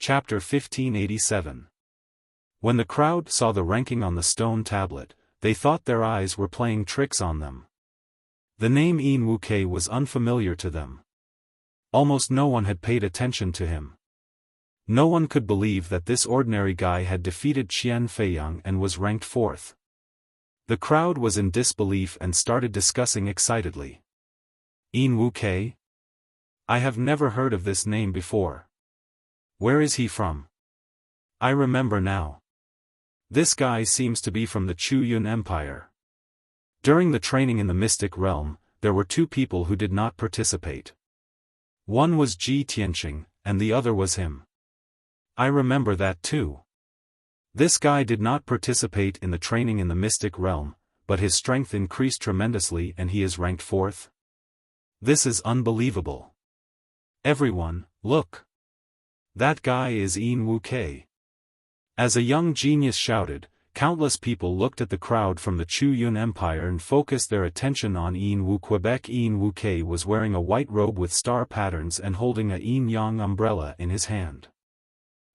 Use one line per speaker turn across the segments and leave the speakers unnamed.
Chapter 1587. When the crowd saw the ranking on the stone tablet, they thought their eyes were playing tricks on them. The name Yin Wuke was unfamiliar to them. Almost no one had paid attention to him. No one could believe that this ordinary guy had defeated Qian Feiyang and was ranked 4th. The crowd was in disbelief and started discussing excitedly. Yin Wuke? I have never heard of this name before. Where is he from? I remember now. This guy seems to be from the Chu-Yun Empire. During the training in the mystic realm, there were two people who did not participate. One was Ji Tianqing, and the other was him. I remember that too. This guy did not participate in the training in the mystic realm, but his strength increased tremendously and he is ranked 4th. This is unbelievable. Everyone, look. That guy is Yin Wuke. As a young genius shouted, countless people looked at the crowd from the Chu-Yun Empire and focused their attention on Yin Wuke. Yin Wuke was wearing a white robe with star patterns and holding a yin-yang umbrella in his hand.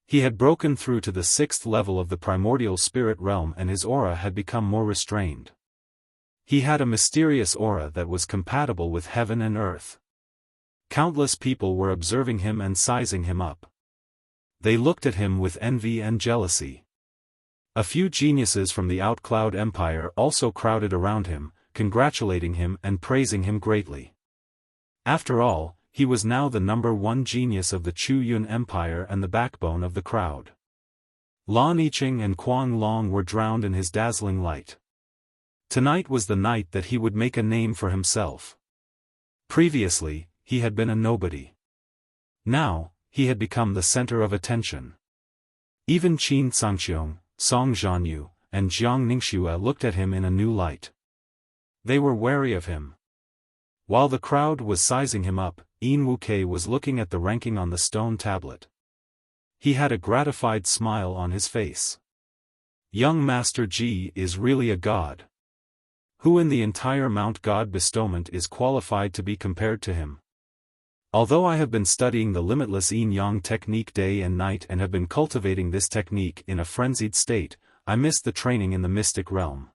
He had broken through to the 6th level of the primordial spirit realm and his aura had become more restrained. He had a mysterious aura that was compatible with heaven and earth. Countless people were observing him and sizing him up. They looked at him with envy and jealousy. A few geniuses from the Outcloud Empire also crowded around him, congratulating him and praising him greatly. After all, he was now the #1 genius of the Chu-Yun Empire and the backbone of the crowd. Lan Yiqing and Kuang Long were drowned in his dazzling light. Tonight was the night that he would make a name for himself. Previously, he had been a nobody. Now, he had become the center of attention. Even Qin Sangqiong, Song Zhanyu, and Jiang Ningxue looked at him in a new light. They were wary of him. While the crowd was sizing him up, Yin Wuke was looking at the ranking on the stone tablet. He had a gratified smile on his face. Young Master Ji is really a god. Who in the entire Mount God bestowment is qualified to be compared to him? Although I have been studying the limitless yin-yang technique day and night and have been cultivating this technique in a frenzied state, I missed the training in the mystic realm.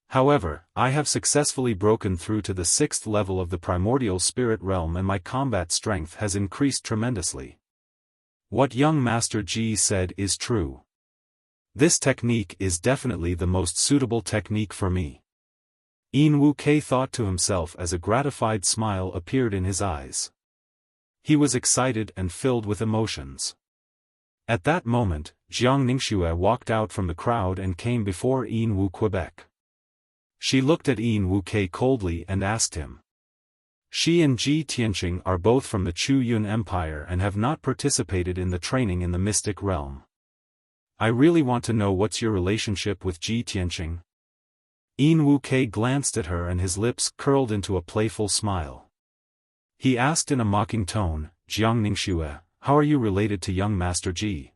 However, I have successfully broken through to the 6th level of the primordial spirit realm and my combat strength has increased tremendously. What young Master Ji said is true. This technique is definitely the most suitable technique for me. Yin Wuke thought to himself as a gratified smile appeared in his eyes. He was excited and filled with emotions. At that moment, Jiang Ningxue walked out from the crowd and came before Yin Wuke. She looked at Yin Wuke coldly and asked him. She and Ji Tianqing are both from the Chu-Yun Empire and have not participated in the training in the mystic realm. I really want to know what's your relationship with Ji Tianqing? Yin Wuke glanced at her and his lips curled into a playful smile. He asked in a mocking tone, Jiang Ningxue, how are you related to young Master Ji?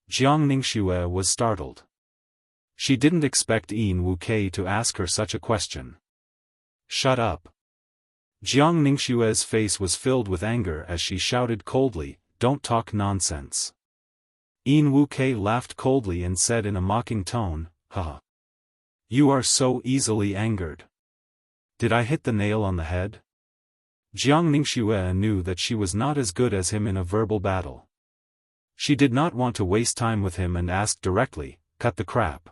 Jiang Ningxue was startled. She didn't expect Yin Wuke to ask her such a question. Shut up. Jiang Ningxue's face was filled with anger as she shouted coldly, don't talk nonsense. Yin Wuke laughed coldly and said in a mocking tone, haha. You are so easily angered. Did I hit the nail on the head? Jiang Ningxue knew that she was not as good as him in a verbal battle. She did not want to waste time with him and asked directly, cut the crap.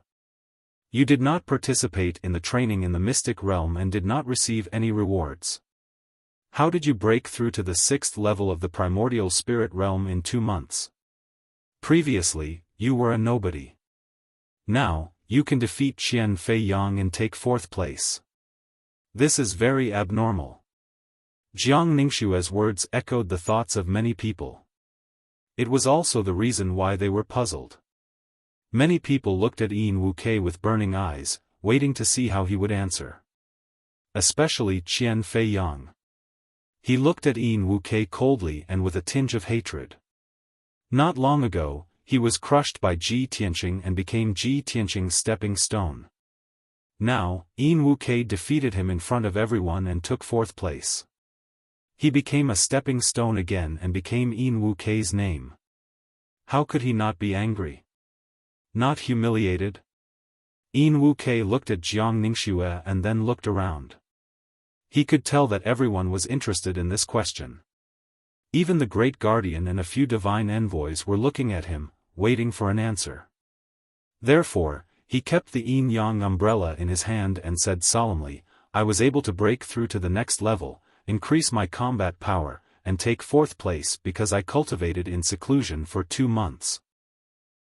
You did not participate in the training in the mystic realm and did not receive any rewards. How did you break through to the 6th level of the primordial spirit realm in 2 months? Previously, you were a nobody. Now, you can defeat Qian Feiyang and take 4th place. This is very abnormal. Jiang Ningxue's words echoed the thoughts of many people. It was also the reason why they were puzzled. Many people looked at Yin Wuke with burning eyes, waiting to see how he would answer. Especially Qian Feiyang. He looked at Yin Wuke coldly and with a tinge of hatred. Not long ago, he was crushed by Ji Tianqing and became Ji Tianqing's stepping stone. Now, Yin Wuke defeated him in front of everyone and took 4th place. He became a stepping stone again and became Yin Wuke's name. How could he not be angry? Not humiliated? Yin Wuke looked at Jiang Ningxue and then looked around. He could tell that everyone was interested in this question. Even the Great Guardian and a few divine envoys were looking at him, waiting for an answer. Therefore, he kept the yin-yang umbrella in his hand and said solemnly, I was able to break through to the next level, increase my combat power, and take 4th place because I cultivated in seclusion for 2 months.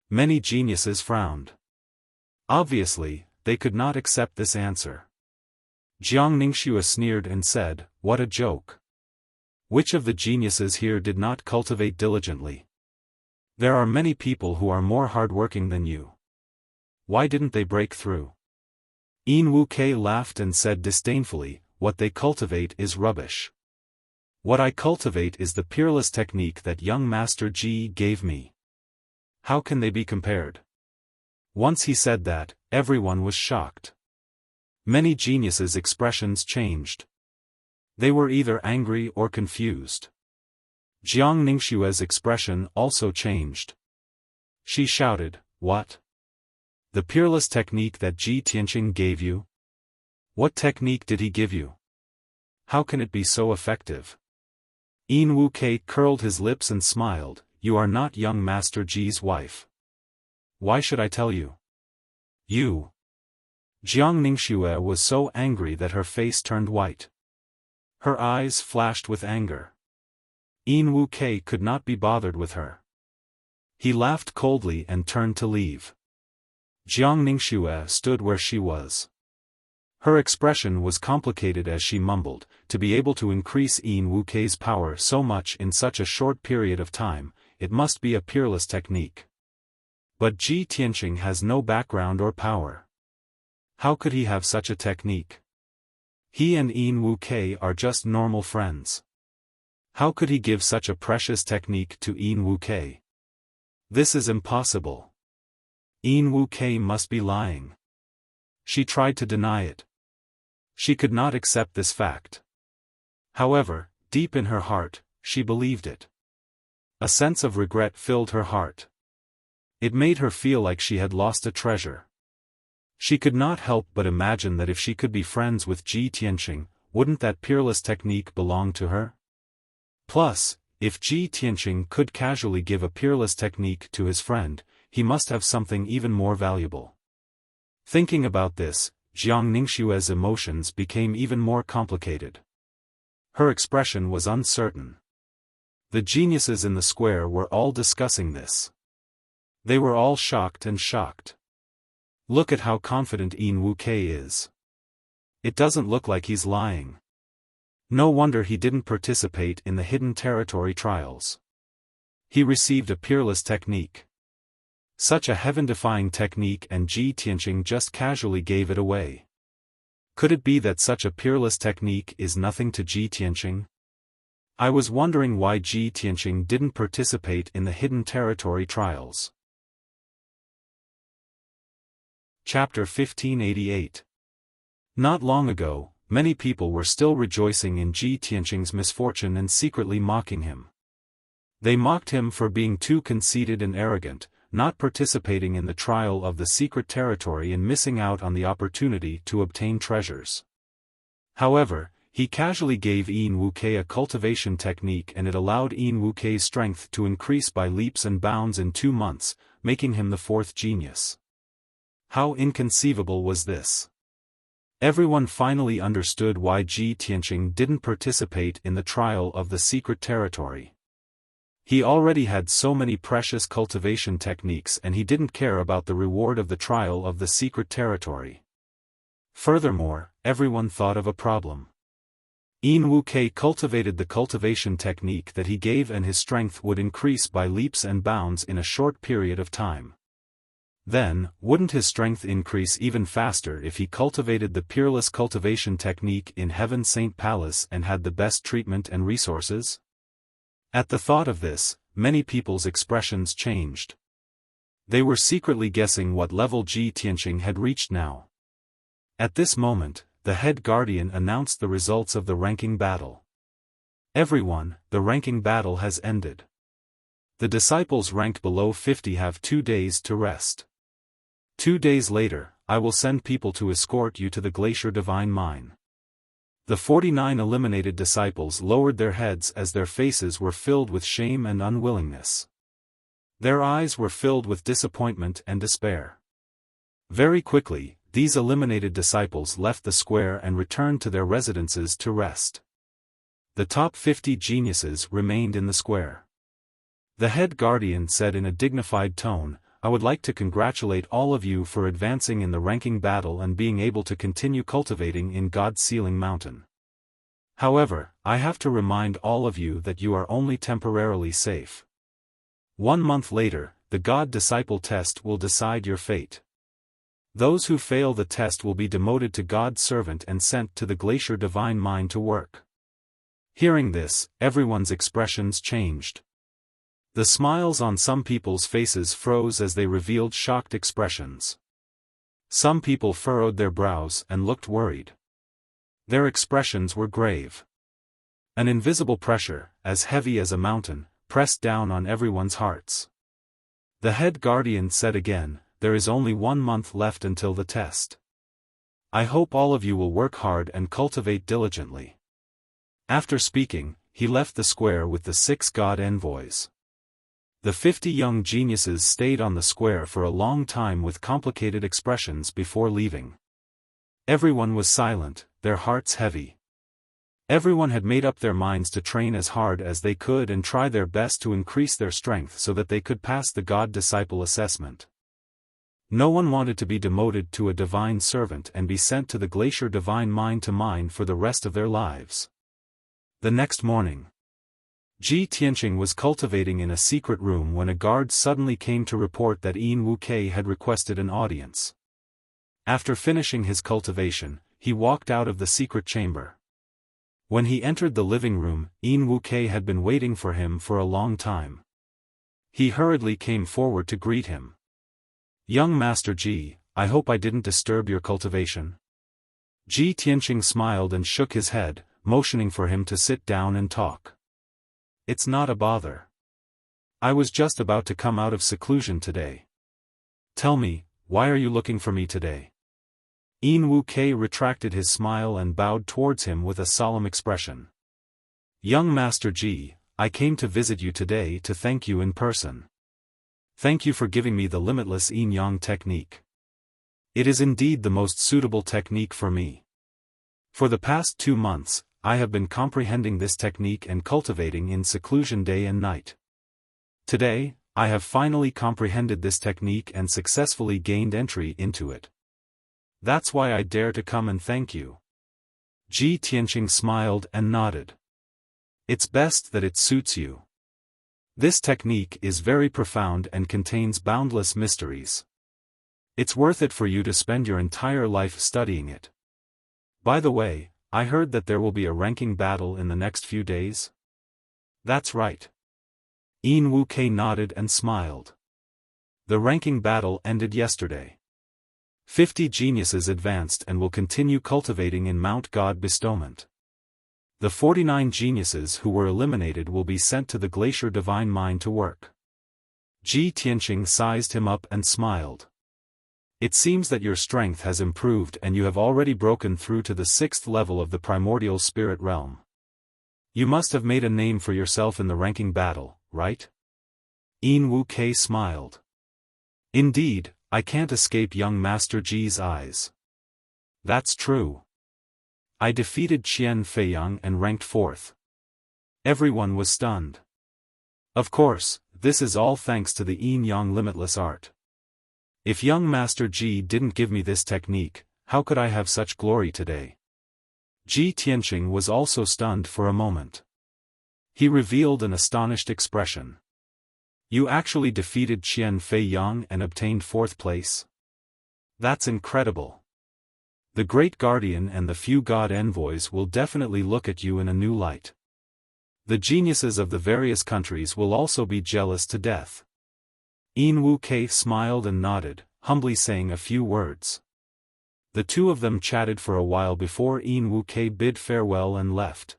Many geniuses frowned. Obviously, they could not accept this answer. Jiang Ningxue sneered and said, What a joke. Which of the geniuses here did not cultivate diligently? There are many people who are more hardworking than you. Why didn't they break through? Yin Wuke laughed and said disdainfully, What they cultivate is rubbish. What I cultivate is the peerless technique that young Master Ji gave me. How can they be compared? Once he said that, everyone was shocked. Many geniuses' expressions changed. They were either angry or confused. Jiang Ningxue's expression also changed. She shouted, What? The peerless technique that Ji Tianqing gave you? What technique did he give you? How can it be so effective? Yin Wuke curled his lips and smiled, You are not young Master Ji's wife. Why should I tell you? You. Jiang Ningxue was so angry that her face turned white. Her eyes flashed with anger. Yin Wuke could not be bothered with her. He laughed coldly and turned to leave. Jiang Ningxue stood where she was. Her expression was complicated as she mumbled, to be able to increase Yin Wuke's power so much in such a short period of time, it must be a peerless technique. But Ji Tianqing has no background or power. How could he have such a technique? He and Yin Wuke are just normal friends. How could he give such a precious technique to Yin Wuke? This is impossible. Yin Wuke must be lying. She tried to deny it. She could not accept this fact. However, deep in her heart, she believed it. A sense of regret filled her heart. It made her feel like she had lost a treasure. She could not help but imagine that if she could be friends with Ji Tianqing, wouldn't that peerless technique belong to her? Plus, if Ji Tianqing could casually give a peerless technique to his friend, he must have something even more valuable. Thinking about this, Jiang Ningxue's emotions became even more complicated. Her expression was uncertain. The geniuses in the square were all discussing this. They were all shocked and shocked. Look at how confident Yin Wuke is. It doesn't look like he's lying. No wonder he didn't participate in the Hidden Territory trials. He received a peerless technique. Such a heaven-defying technique and Ji Tianqing just casually gave it away. Could it be that such a peerless technique is nothing to Ji Tianqing? I was wondering why Ji Tianqing didn't participate in the Hidden Territory trials. Chapter 1588. Not long ago, many people were still rejoicing in Ji Tianqing's misfortune and secretly mocking him. They mocked him for being too conceited and arrogant, not participating in the trial of the secret territory and missing out on the opportunity to obtain treasures. However, he casually gave Yin Wuke a cultivation technique and it allowed Yin Wuke's strength to increase by leaps and bounds in 2 months, making him the 4th genius. How inconceivable was this? Everyone finally understood why Ji Tianqing didn't participate in the trial of the secret territory. He already had so many precious cultivation techniques and he didn't care about the reward of the trial of the secret territory. Furthermore, everyone thought of a problem. Yin Wuke cultivated the cultivation technique that he gave and his strength would increase by leaps and bounds in a short period of time. Then, wouldn't his strength increase even faster if he cultivated the peerless cultivation technique in Heaven Saint Palace and had the best treatment and resources? At the thought of this, many people's expressions changed. They were secretly guessing what level Ji Tianqing had reached now. At this moment, the head guardian announced the results of the ranking battle. Everyone, the ranking battle has ended. The disciples ranked below 50 have 2 days to rest. 2 days later, I will send people to escort you to the Glacier Divine Mine. The 49 eliminated disciples lowered their heads as their faces were filled with shame and unwillingness. Their eyes were filled with disappointment and despair. Very quickly, these eliminated disciples left the square and returned to their residences to rest. The top 50 geniuses remained in the square. The head guardian said in a dignified tone, "I would like to congratulate all of you for advancing in the ranking battle and being able to continue cultivating in God's Sealing Mountain. However, I have to remind all of you that you are only temporarily safe. 1 month later, the God-disciple test will decide your fate. Those who fail the test will be demoted to God's servant and sent to the Glacier Divine Mine to work." Hearing this, everyone's expressions changed. The smiles on some people's faces froze as they revealed shocked expressions. Some people furrowed their brows and looked worried. Their expressions were grave. An invisible pressure, as heavy as a mountain, pressed down on everyone's hearts. The head guardian said again, "There is only 1 month left until the test. I hope all of you will work hard and cultivate diligently." After speaking, he left the square with the 6 god envoys. The 50 young geniuses stayed on the square for a long time with complicated expressions before leaving. Everyone was silent, their hearts heavy. Everyone had made up their minds to train as hard as they could and try their best to increase their strength so that they could pass the God-disciple assessment. No one wanted to be demoted to a divine servant and be sent to the Glacier Divine Mine to mine for the rest of their lives. The next morning, Ji Tianqing was cultivating in a secret room when a guard suddenly came to report that Yin Wuke had requested an audience. After finishing his cultivation, he walked out of the secret chamber. When he entered the living room, Yin Wuke had been waiting for him for a long time. He hurriedly came forward to greet him. "Young Master Ji, I hope I didn't disturb your cultivation." Ji Tianqing smiled and shook his head, motioning for him to sit down and talk. "It's not a bother. I was just about to come out of seclusion today. Tell me, why are you looking for me today?" Yin Wuke retracted his smile and bowed towards him with a solemn expression. "Young Master Ji, I came to visit you today to thank you in person. Thank you for giving me the limitless yin-yang technique. It is indeed the most suitable technique for me. For the past 2 months, I have been comprehending this technique and cultivating in seclusion day and night. Today, I have finally comprehended this technique and successfully gained entry into it. That's why I dare to come and thank you." Ji Tianqing smiled and nodded. "It's best that it suits you. This technique is very profound and contains boundless mysteries. It's worth it for you to spend your entire life studying it. By the way, I heard that there will be a ranking battle in the next few days?" "That's right." Yin Wuke nodded and smiled. "The ranking battle ended yesterday. 50 geniuses advanced and will continue cultivating in Mount God Bestowment. The 49 geniuses who were eliminated will be sent to the Glacier Divine Mine to work." Ji Tianqing sized him up and smiled. "It seems that your strength has improved and you have already broken through to the 6th level of the primordial spirit realm. You must have made a name for yourself in the ranking battle, right?" Yin Wuke smiled. "Indeed, I can't escape young Master Ji's eyes." "That's true. I defeated Qian Feiyang and ranked 4th. Everyone was stunned. Of course, this is all thanks to the yin-yang limitless art. If young Master Ji didn't give me this technique, how could I have such glory today?" Ji Tianqing was also stunned for a moment. He revealed an astonished expression. "You actually defeated Qian Feiyang and obtained 4th place? That's incredible. The Great Guardian and the few God Envoys will definitely look at you in a new light. The geniuses of the various countries will also be jealous to death." Yin Wuke smiled and nodded, humbly saying a few words. The two of them chatted for a while before Yin Wuke bid farewell and left.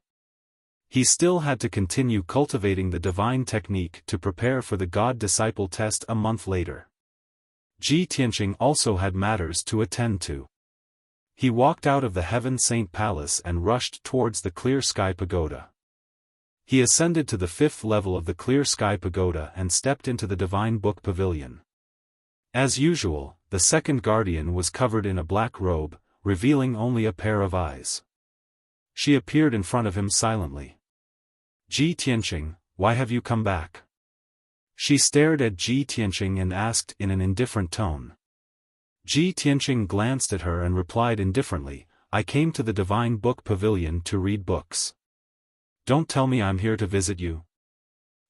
He still had to continue cultivating the divine technique to prepare for the God-disciple test a month later. Ji Tianqing also had matters to attend to. He walked out of the Heaven Saint Palace and rushed towards the Clear Sky Pagoda. He ascended to the 5th level of the Clear Sky Pagoda and stepped into the Divine Book Pavilion. As usual, the second guardian was covered in a black robe, revealing only a pair of eyes. She appeared in front of him silently. Ji Tianqing, why have you come back? She stared at Ji Tianqing and asked in an indifferent tone. Ji Tianqing glanced at her and replied indifferently, I came to the Divine Book Pavilion to read books. Don't tell me I'm here to visit you.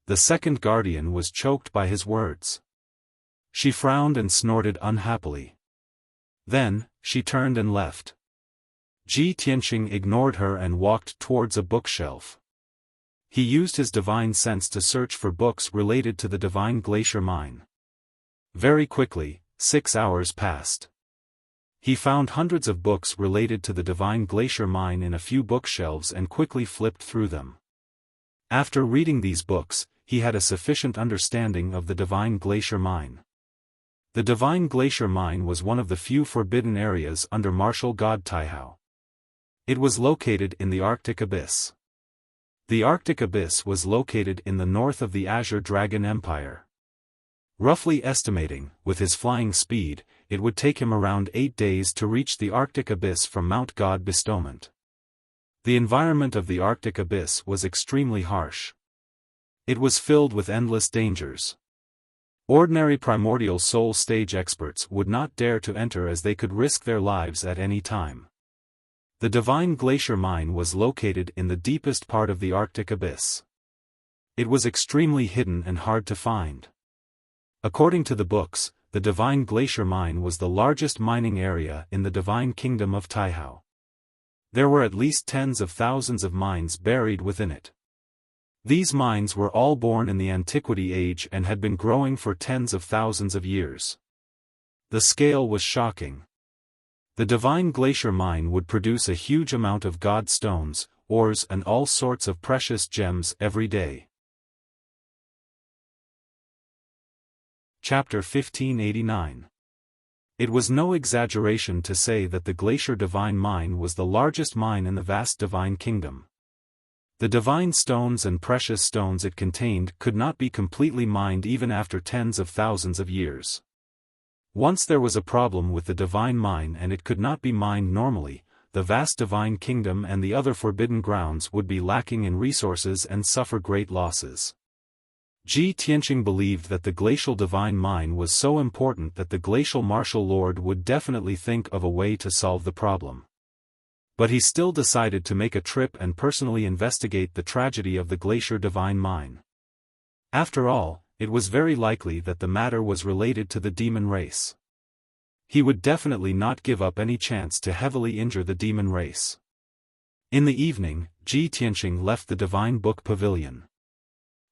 The second guardian was choked by his words. She frowned and snorted unhappily. Then, she turned and left. Ji Tianqing ignored her and walked towards a bookshelf. He used his divine sense to search for books related to the divine glacier mine. Very quickly, 6 hours passed. He found hundreds of books related to the divine glacier mine in a few bookshelves and quickly flipped through them. After reading these books, he had a sufficient understanding of the divine glacier mine. The divine glacier mine was one of the few forbidden areas under martial god Taihao. It was located in the Arctic Abyss. The Arctic Abyss was located in the north of the Azure Dragon Empire. Roughly estimating, with his flying speed, it would take him around 8 days to reach the Arctic Abyss from Mount God Bestowment. The environment of the Arctic Abyss was extremely harsh. It was filled with endless dangers. Ordinary primordial soul stage experts would not dare to enter as they could risk their lives at any time. The divine glacier mine was located in the deepest part of the Arctic Abyss. It was extremely hidden and hard to find. According to the books, the divine glacier mine was the largest mining area in the divine kingdom of Taihao. There were at least tens of thousands of mines buried within it. These mines were all born in the Antiquity Age and had been growing for tens of thousands of years. The scale was shocking. The divine glacier mine would produce a huge amount of god stones, ores and all sorts of precious gems every day. Chapter 1589. It was no exaggeration to say that the Glacier Divine Mine was the largest mine in the vast divine kingdom. The divine stones and precious stones it contained could not be completely mined even after tens of thousands of years. Once there was a problem with the divine mine and it could not be mined normally, the vast divine kingdom and the other forbidden grounds would be lacking in resources and suffer great losses. Ji Tianqing believed that the glacial divine mine was so important that the glacial martial lord would definitely think of a way to solve the problem. But he still decided to make a trip and personally investigate the tragedy of the glacier divine mine. After all, it was very likely that the matter was related to the demon race. He would definitely not give up any chance to heavily injure the demon race. In the evening, Ji Tianqing left the Divine Book Pavilion.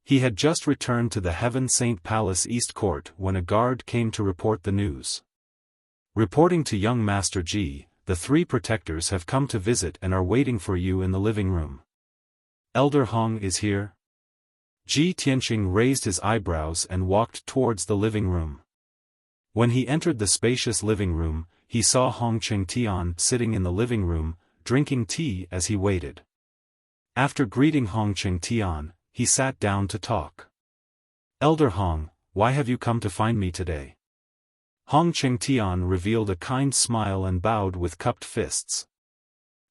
He had just returned to the Heaven Saint Palace East Court when a guard came to report the news. Reporting to young Master Ji, the 3 protectors have come to visit and are waiting for you in the living room. Elder Hong is here? Ji Tianqing raised his eyebrows and walked towards the living room. When he entered the spacious living room, he saw Hong Chengtian sitting in the living room, drinking tea as he waited. After greeting Hong Chengtian, he sat down to talk. Elder Hong, why have you come to find me today? Hong Chengtian revealed a kind smile and bowed with cupped fists.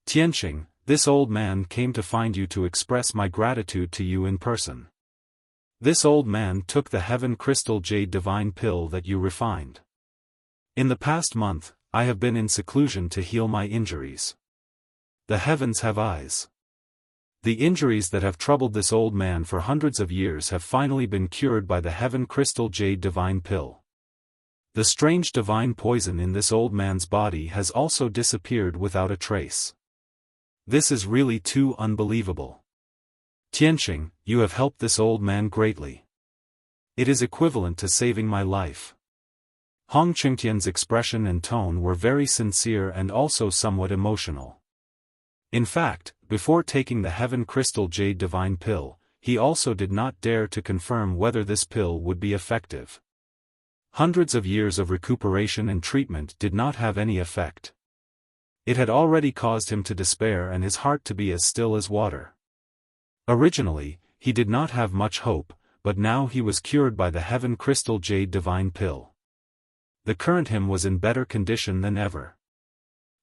Tianqing, this old man came to find you to express my gratitude to you in person. This old man took the Heaven Crystal Jade Divine Pill that you refined. In the past month, I have been in seclusion to heal my injuries. The heavens have eyes. The injuries that have troubled this old man for hundreds of years have finally been cured by the Heaven Crystal Jade Divine Pill. The strange divine poison in this old man's body has also disappeared without a trace. This is really too unbelievable. Tianqing, you have helped this old man greatly. It is equivalent to saving my life. Hong Chengtian's expression and tone were very sincere and also somewhat emotional. In fact, before taking the Heaven Crystal Jade Divine Pill, he also did not dare to confirm whether this pill would be effective. Hundreds of years of recuperation and treatment did not have any effect. It had already caused him to despair and his heart to be as still as water. Originally, he did not have much hope, but now he was cured by the Heaven Crystal Jade Divine Pill. The current him was in better condition than ever.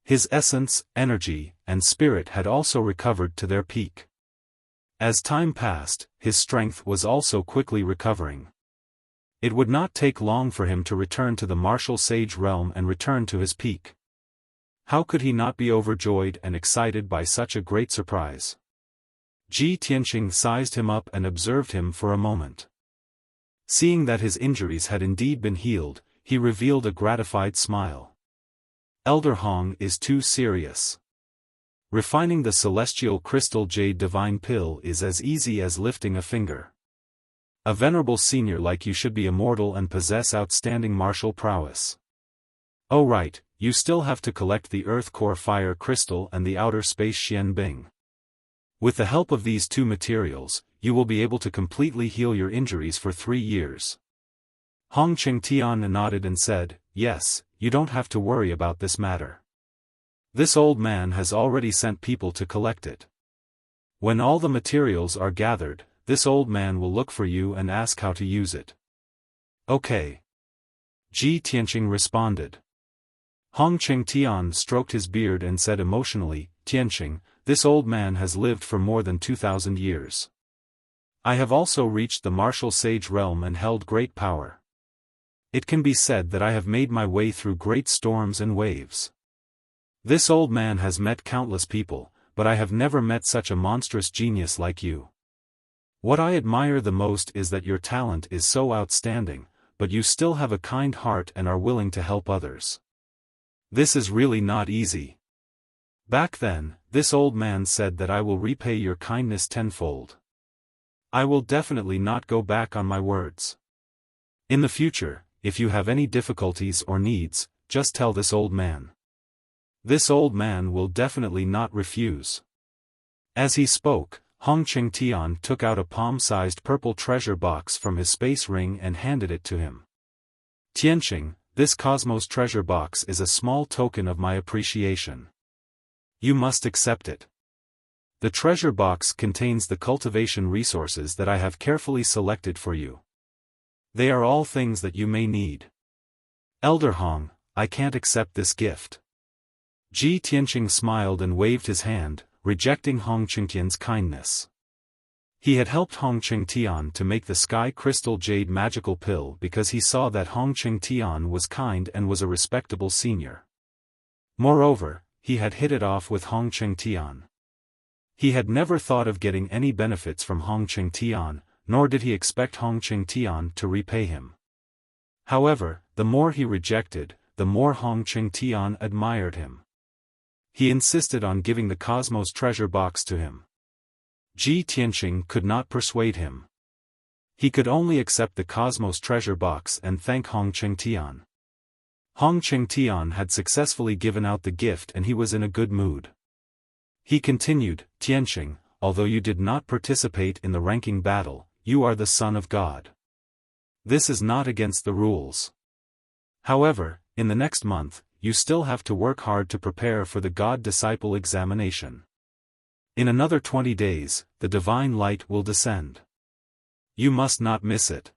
His essence, energy, and spirit had also recovered to their peak. As time passed, his strength was also quickly recovering. It would not take long for him to return to the martial sage realm and return to his peak. How could he not be overjoyed and excited by such a great surprise? Ji Tianqing sized him up and observed him for a moment. Seeing that his injuries had indeed been healed, he revealed a gratified smile. Elder Hong is too serious. Refining the celestial crystal jade divine pill is as easy as lifting a finger. A venerable senior like you should be immortal and possess outstanding martial prowess. Oh right, you still have to collect the Earth Core Fire Crystal and the Outer Space Xian Bing. With the help of these two materials, you will be able to completely heal your injuries for 3 years. Hong Qingtian nodded and said, yes, you don't have to worry about this matter. This old man has already sent people to collect it. When all the materials are gathered, this old man will look for you and ask how to use it. Okay. Ji Tianqing responded. Hong Qingtian stroked his beard and said emotionally, Tianqing, this old man has lived for more than 2,000 years. I have also reached the martial sage realm and held great power. It can be said that I have made my way through great storms and waves. This old man has met countless people, but I have never met such a monstrous genius like you. What I admire the most is that your talent is so outstanding, but you still have a kind heart and are willing to help others. This is really not easy. Back then, this old man said that I will repay your kindness tenfold. I will definitely not go back on my words. In the future, if you have any difficulties or needs, just tell this old man. This old man will definitely not refuse. As he spoke, Hong Qingtian took out a palm-sized purple treasure box from his space ring and handed it to him. Tianqing, this Cosmos treasure box is a small token of my appreciation. You must accept it. The treasure box contains the cultivation resources that I have carefully selected for you. They are all things that you may need. Elder Hong, I can't accept this gift. Ji Tianqing smiled and waved his hand, rejecting Hong Qingtian's kindness. He had helped Hong Qingtian to make the Sky Crystal Jade magical pill because he saw that Hong Qingtian was kind and was a respectable senior. Moreover, he had hit it off with Hong Qingtian. He had never thought of getting any benefits from Hong Qingtian, nor did he expect Hong Qingtian to repay him. However, the more he rejected, the more Hong Qingtian admired him. He insisted on giving the Cosmos treasure box to him. Ji Tianqing could not persuade him. He could only accept the Cosmos treasure box and thank Hong Qingtian. Hong Qingtian had successfully given out the gift and he was in a good mood. He continued, Tianqing, although you did not participate in the ranking battle, you are the son of God. This is not against the rules. However, in the next month, you still have to work hard to prepare for the God-disciple examination. In another 20 days, the divine light will descend. You must not miss it.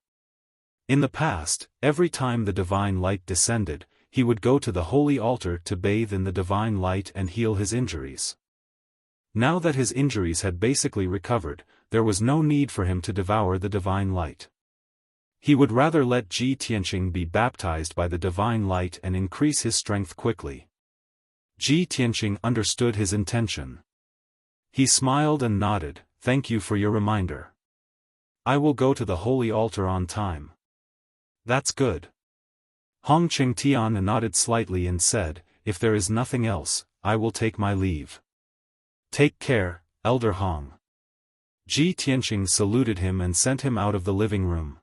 In the past, every time the divine light descended, he would go to the holy altar to bathe in the divine light and heal his injuries. Now that his injuries had basically recovered, there was no need for him to devour the divine light. He would rather let Ji Tianqing be baptized by the divine light and increase his strength quickly. Ji Tianqing understood his intention. He smiled and nodded, thank you for your reminder. I will go to the holy altar on time. That's good. Hong Qingtian nodded slightly and said, if there is nothing else, I will take my leave. Take care, Elder Hong. Ji Tianqing saluted him and sent him out of the living room.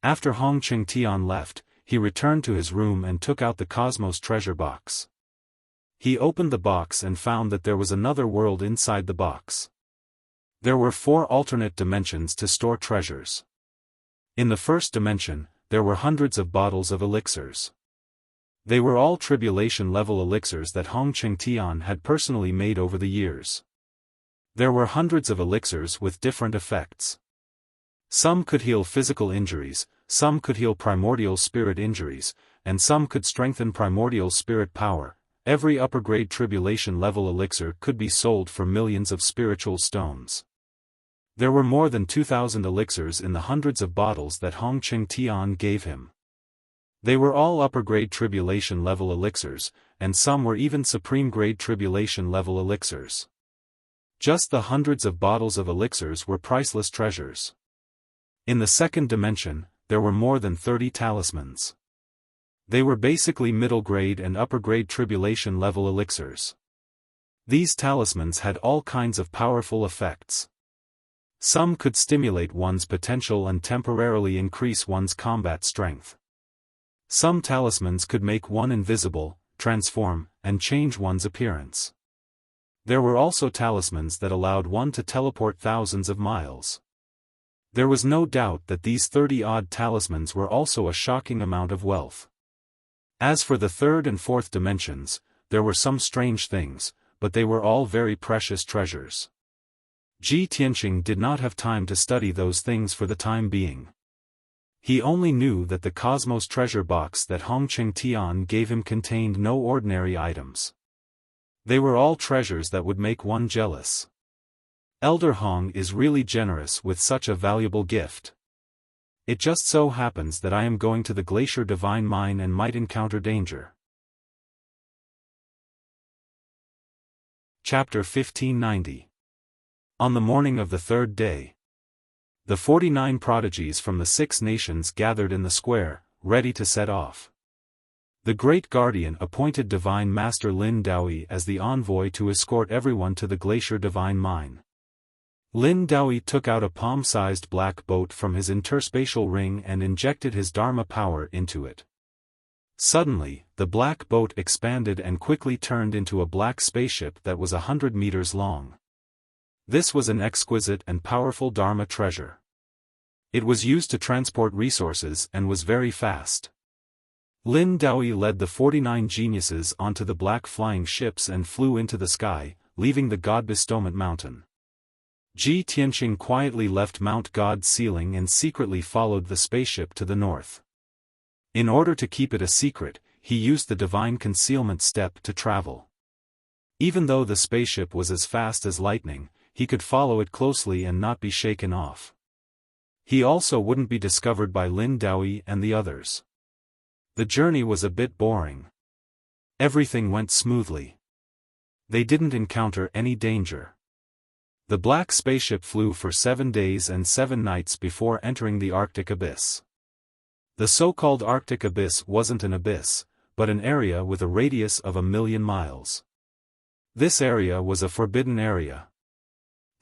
After Hong Qingtian left, he returned to his room and took out the Cosmos treasure box. He opened the box and found that there was another world inside the box. There were 4 alternate dimensions to store treasures. In the first dimension, there were hundreds of bottles of elixirs. They were all tribulation-level elixirs that Hong Qingtian had personally made over the years. There were hundreds of elixirs with different effects. Some could heal physical injuries, some could heal primordial spirit injuries, and some could strengthen primordial spirit power. Every upper-grade tribulation-level elixir could be sold for millions of spiritual stones. There were more than 2,000 elixirs in the hundreds of bottles that Hong Qingtian gave him. They were all upper-grade tribulation-level elixirs, and some were even supreme-grade tribulation-level elixirs. Just the hundreds of bottles of elixirs were priceless treasures. In the second dimension, there were more than 30 talismans. They were basically middle-grade and upper-grade tribulation-level elixirs. These talismans had all kinds of powerful effects. Some could stimulate one's potential and temporarily increase one's combat strength. Some talismans could make one invisible, transform, and change one's appearance. There were also talismans that allowed one to teleport thousands of miles. There was no doubt that these 30-odd talismans were also a shocking amount of wealth. As for the third and fourth dimensions, there were some strange things, but they were all very precious treasures. Ji Tianqing did not have time to study those things for the time being. He only knew that the Cosmos treasure box that Hong Qingtian gave him contained no ordinary items. They were all treasures that would make one jealous. Elder Hong is really generous with such a valuable gift. It just so happens that I am going to the Glacier Divine Mine and might encounter danger. Chapter 1590. On the morning of the third day, the 49 prodigies from the 6 nations gathered in the square, ready to set off. The Great Guardian appointed Divine Master Lin Daoi as the envoy to escort everyone to the Glacier Divine Mine. Lin Daoi took out a palm-sized black boat from his interspatial ring and injected his Dharma power into it. Suddenly, the black boat expanded and quickly turned into a black spaceship that was 100 meters long. This was an exquisite and powerful Dharma treasure. It was used to transport resources and was very fast. Lin Daoi led the 49 geniuses onto the black flying ships and flew into the sky, leaving the God Bestowment Mountain. Ji Tianqing quietly left Mount God's ceiling and secretly followed the spaceship to the north. In order to keep it a secret, he used the divine concealment step to travel. Even though the spaceship was as fast as lightning, he could follow it closely and not be shaken off. He also wouldn't be discovered by Lin Daoi and the others. The journey was a bit boring. Everything went smoothly. They didn't encounter any danger. The black spaceship flew for 7 days and 7 nights before entering the Arctic abyss. The so-called Arctic abyss wasn't an abyss, but an area with a radius of 1,000,000 miles. This area was a forbidden area.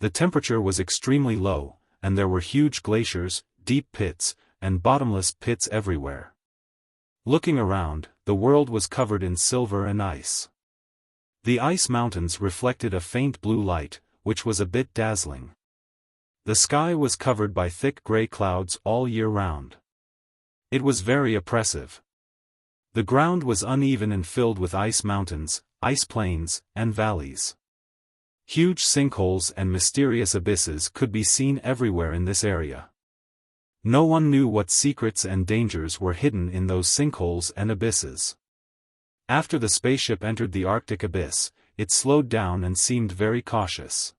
The temperature was extremely low, and there were huge glaciers, deep pits, and bottomless pits everywhere. Looking around, the world was covered in silver and ice. The ice mountains reflected a faint blue light, which was a bit dazzling. The sky was covered by thick gray clouds all year round. It was very oppressive. The ground was uneven and filled with ice mountains, ice plains, and valleys. Huge sinkholes and mysterious abysses could be seen everywhere in this area. No one knew what secrets and dangers were hidden in those sinkholes and abysses. After the spaceship entered the Arctic abyss, it slowed down and seemed very cautious.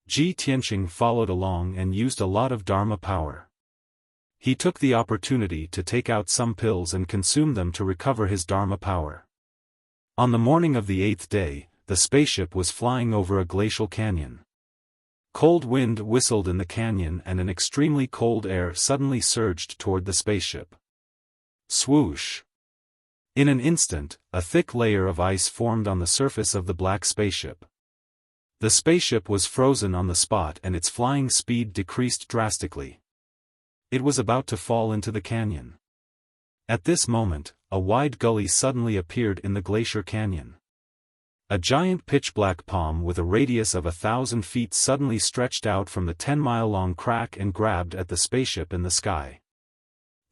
Ji Tianqing followed along and used a lot of Dharma power. He took the opportunity to take out some pills and consume them to recover his Dharma power. On the morning of the 8th day, the spaceship was flying over a glacial canyon. Cold wind whistled in the canyon and an extremely cold air suddenly surged toward the spaceship. Swoosh! In an instant, a thick layer of ice formed on the surface of the black spaceship. The spaceship was frozen on the spot and its flying speed decreased drastically. It was about to fall into the canyon. At this moment, a wide gully suddenly appeared in the glacier canyon. A giant pitch-black palm with a radius of 1,000 feet suddenly stretched out from the 10-mile-long crack and grabbed at the spaceship in the sky.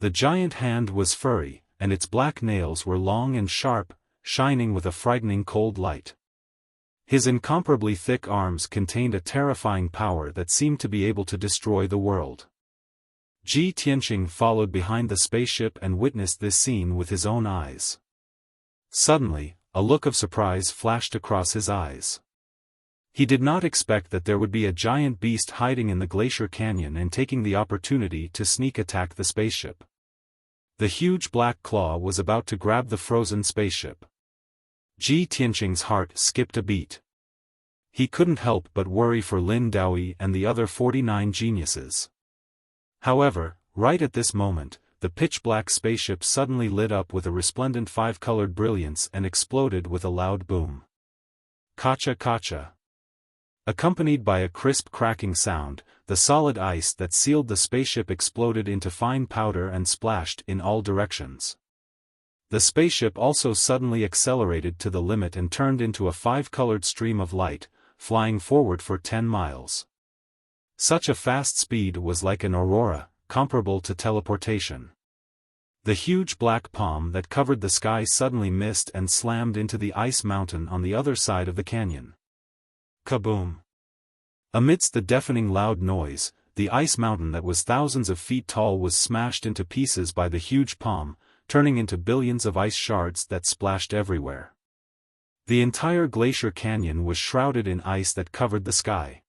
The giant hand was furry, and its black nails were long and sharp, shining with a frightening cold light. His incomparably thick arms contained a terrifying power that seemed to be able to destroy the world. Ji Tianqing followed behind the spaceship and witnessed this scene with his own eyes. Suddenly, a look of surprise flashed across his eyes. He did not expect that there would be a giant beast hiding in the glacier canyon and taking the opportunity to sneak attack the spaceship. The huge black claw was about to grab the frozen spaceship. Ji Tianqing's heart skipped a beat. He couldn't help but worry for Lin Daoyi and the other 49 geniuses. However, right at this moment, the pitch-black spaceship suddenly lit up with a resplendent five-colored brilliance and exploded with a loud boom. Kacha kacha. Accompanied by a crisp cracking sound, the solid ice that sealed the spaceship exploded into fine powder and splashed in all directions. The spaceship also suddenly accelerated to the limit and turned into a five-colored stream of light, flying forward for 10 miles. Such a fast speed was like an aurora, comparable to teleportation. The huge black palm that covered the sky suddenly missed and slammed into the ice mountain on the other side of the canyon. Kaboom! Amidst the deafening loud noise, the ice mountain that was thousands of feet tall was smashed into pieces by the huge palm, turning into billions of ice shards that splashed everywhere. The entire glacier canyon was shrouded in ice that covered the sky.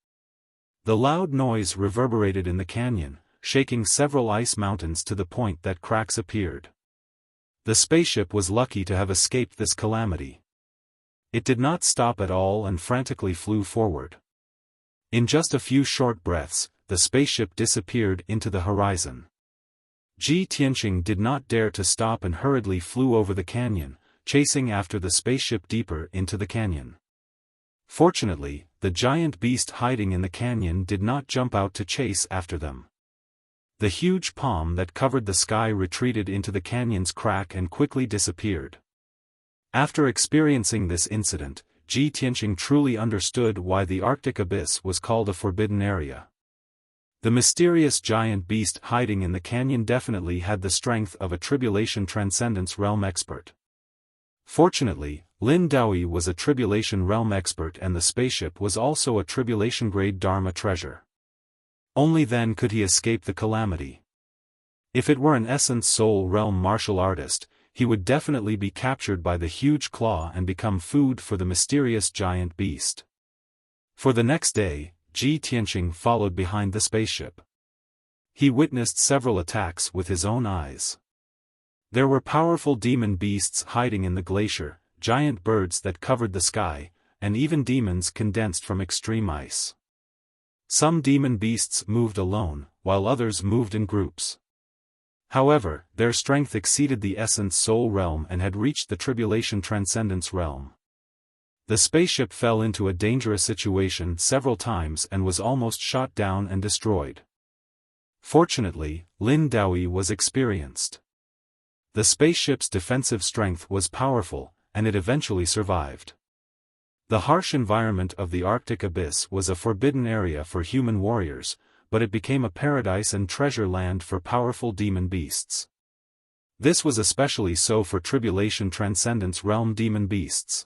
The loud noise reverberated in the canyon, shaking several ice mountains to the point that cracks appeared. The spaceship was lucky to have escaped this calamity. It did not stop at all and frantically flew forward. In just a few short breaths, the spaceship disappeared into the horizon. Ji Tianqing did not dare to stop and hurriedly flew over the canyon, chasing after the spaceship deeper into the canyon. Fortunately, the giant beast hiding in the canyon did not jump out to chase after them. The huge palm that covered the sky retreated into the canyon's crack and quickly disappeared. After experiencing this incident, Ji Tianqing truly understood why the Arctic abyss was called a forbidden area. The mysterious giant beast hiding in the canyon definitely had the strength of a tribulation transcendence realm expert. Fortunately, Lin Daoyi was a tribulation realm expert and the spaceship was also a tribulation-grade Dharma treasure. Only then could he escape the calamity. If it were an essence soul realm martial artist, he would definitely be captured by the huge claw and become food for the mysterious giant beast. For the next day, Ji Tianqing followed behind the spaceship. He witnessed several attacks with his own eyes. There were powerful demon beasts hiding in the glacier, giant birds that covered the sky, and even demons condensed from extreme ice. Some demon beasts moved alone, while others moved in groups. However, their strength exceeded the essence soul realm and had reached the tribulation transcendence realm. The spaceship fell into a dangerous situation several times and was almost shot down and destroyed. Fortunately, Lin Daoyi was experienced. The spaceship's defensive strength was powerful, and it eventually survived. The harsh environment of the Arctic abyss was a forbidden area for human warriors, but it became a paradise and treasure land for powerful demon beasts. This was especially so for tribulation transcendence realm demon beasts.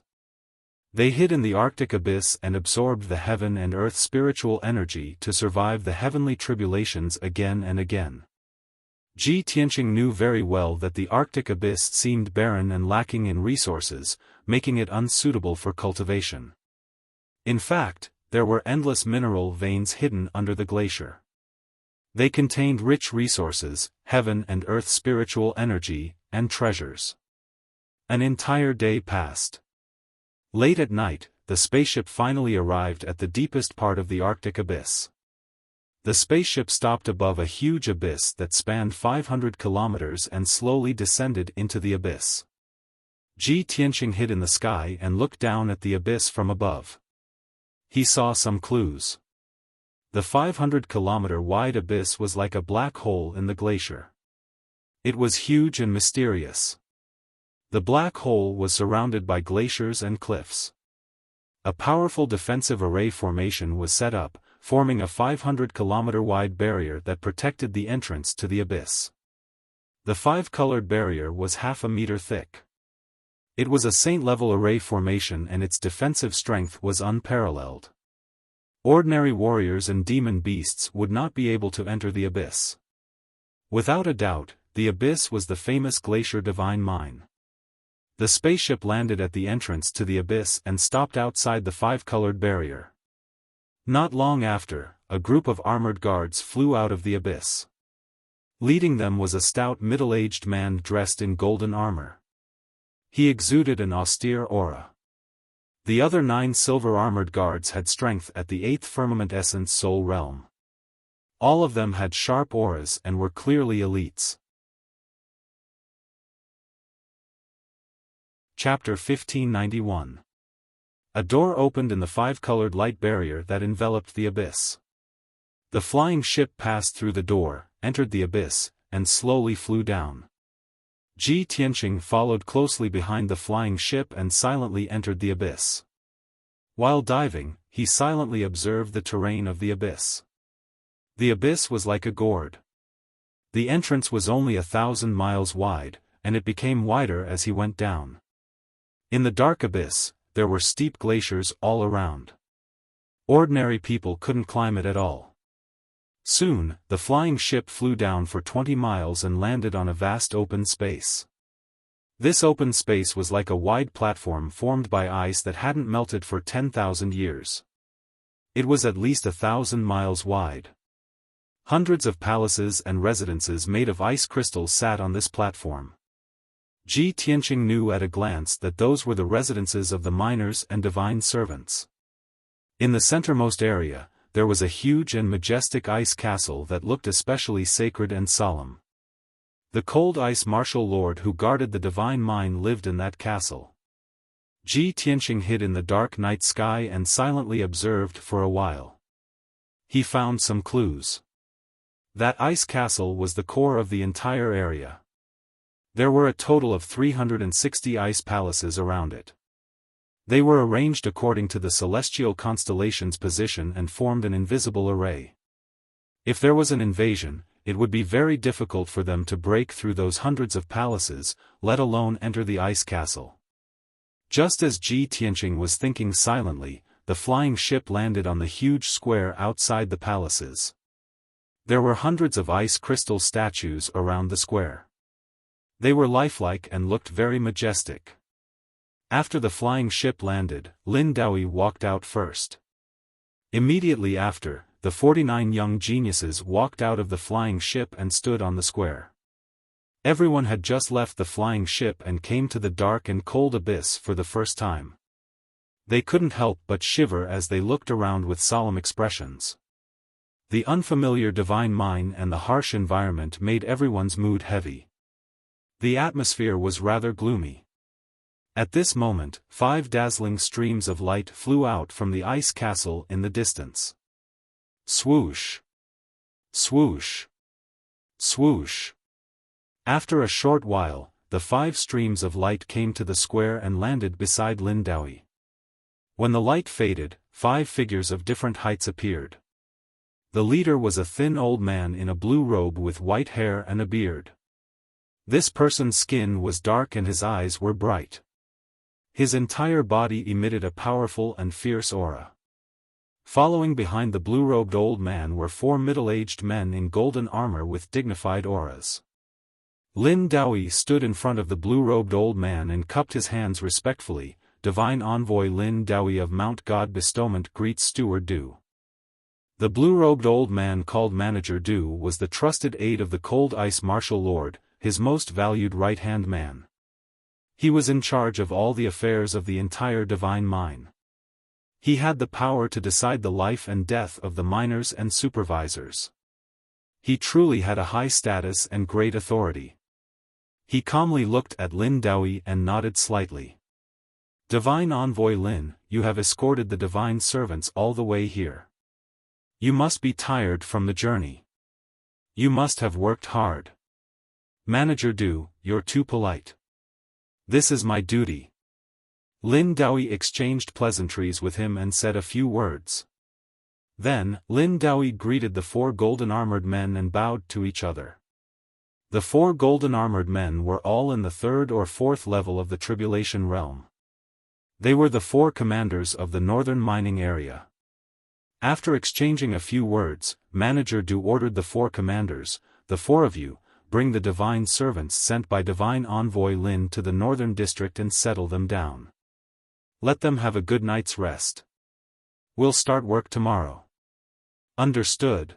They hid in the Arctic abyss and absorbed the heaven and earth spiritual energy to survive the heavenly tribulations again and again. Ji Tianqing knew very well that the Arctic abyss seemed barren and lacking in resources, making it unsuitable for cultivation. In fact, there were endless mineral veins hidden under the glacier. They contained rich resources, heaven and earth spiritual energy, and treasures. An entire day passed. Late at night, the spaceship finally arrived at the deepest part of the Arctic abyss. The spaceship stopped above a huge abyss that spanned 500 kilometers and slowly descended into the abyss. Ji Tianqing hid in the sky and looked down at the abyss from above. He saw some clues. The 500-kilometer-wide abyss was like a black hole in the glacier. It was huge and mysterious. The black hole was surrounded by glaciers and cliffs. A powerful defensive array formation was set up, forming a 500-kilometer-wide barrier that protected the entrance to the abyss. The five-colored barrier was half a meter thick. It was a saint-level array formation and its defensive strength was unparalleled. Ordinary warriors and demon beasts would not be able to enter the abyss. Without a doubt, the abyss was the famous Glacier Divine Mine. The spaceship landed at the entrance to the abyss and stopped outside the five-colored barrier. Not long after, a group of armored guards flew out of the abyss. Leading them was a stout middle-aged man dressed in golden armor. He exuded an austere aura. The other 9 silver-armored guards had strength at the 8th firmament essence soul realm. All of them had sharp auras and were clearly elites. Chapter 1591. A door opened in the five-colored light barrier that enveloped the abyss. The flying ship passed through the door, entered the abyss, and slowly flew down. Ji Tianqing followed closely behind the flying ship and silently entered the abyss. While diving, he silently observed the terrain of the abyss. The abyss was like a gourd. The entrance was only 1,000 miles wide, and it became wider as he went down. In the dark abyss, there were steep glaciers all around. Ordinary people couldn't climb it at all. Soon, the flying ship flew down for 20 miles and landed on a vast open space. This open space was like a wide platform formed by ice that hadn't melted for 10,000 years. It was at least 1,000 miles wide. Hundreds of palaces and residences made of ice crystals sat on this platform. Ji Tianqing knew at a glance that those were the residences of the miners and divine servants. In the centermost area, there was a huge and majestic ice castle that looked especially sacred and solemn. The cold ice martial lord who guarded the divine mine lived in that castle. Ji Tianqing hid in the dark night sky and silently observed for a while. He found some clues. That ice castle was the core of the entire area. There were a total of 360 ice palaces around it. They were arranged according to the celestial constellation's position and formed an invisible array. If there was an invasion, it would be very difficult for them to break through those hundreds of palaces, let alone enter the ice castle. Just as Ji Tianqing was thinking silently, the flying ship landed on the huge square outside the palaces. There were hundreds of ice crystal statues around the square. They were lifelike and looked very majestic. After the flying ship landed, Lin Daoyi walked out first. Immediately after, the 49 young geniuses walked out of the flying ship and stood on the square. Everyone had just left the flying ship and came to the dark and cold abyss for the first time. They couldn't help but shiver as they looked around with solemn expressions. The unfamiliar divine mine and the harsh environment made everyone's mood heavy. The atmosphere was rather gloomy. At this moment, 5 dazzling streams of light flew out from the ice castle in the distance. Swoosh! Swoosh! Swoosh! After a short while, the 5 streams of light came to the square and landed beside Lin Daoyi. When the light faded, 5 figures of different heights appeared. The leader was a thin old man in a blue robe with white hair and a beard. This person's skin was dark and his eyes were bright. His entire body emitted a powerful and fierce aura. Following behind the blue-robed old man were 4 middle-aged men in golden armor with dignified auras. Lin Daoyi stood in front of the blue-robed old man and cupped his hands respectfully. Divine Envoy Lin Daoyi of Mount God Bestowment greets Steward Du. The blue-robed old man called Manager Du was the trusted aide of the Cold Ice Martial Lord, his most valued right-hand man. He was in charge of all the affairs of the entire divine mine. He had the power to decide the life and death of the miners and supervisors. He truly had a high status and great authority. He calmly looked at Lin Daoyi and nodded slightly. Divine Envoy Lin, you have escorted the divine servants all the way here. You must be tired from the journey. You must have worked hard. Manager Du, you're too polite. This is my duty. Lin Daoi exchanged pleasantries with him and said a few words. Then, Lin Daoi greeted the 4 golden-armored men and bowed to each other. The 4 golden-armored men were all in the 3rd or 4th level of the Tribulation Realm. They were the 4 commanders of the northern mining area. After exchanging a few words, Manager Du ordered the 4 commanders, "The 4 of you, bring the divine servants sent by divine envoy Lin to the northern district and settle them down. Let them have a good night's rest. We'll start work tomorrow." Understood.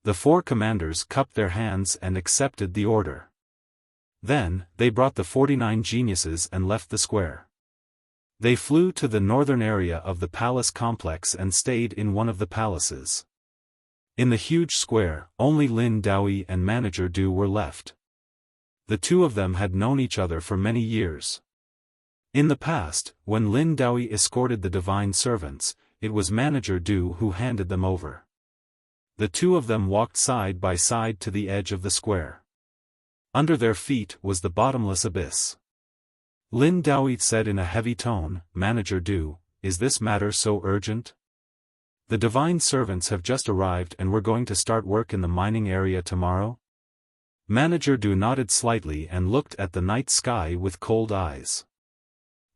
The 4 commanders cupped their hands and accepted the order. Then, they brought the 49 geniuses and left the square. They flew to the northern area of the palace complex and stayed in one of the palaces. In the huge square, only Lin Daoi and Manager Du were left. The 2 of them had known each other for many years. In the past, when Lin Daoi escorted the divine servants, it was Manager Du who handed them over. The 2 of them walked side by side to the edge of the square. Under their feet was the bottomless abyss. Lin Daoi said in a heavy tone, "Manager Du, is this matter so urgent? The divine servants have just arrived and we're going to start work in the mining area tomorrow?" Manager Du nodded slightly and looked at the night sky with cold eyes.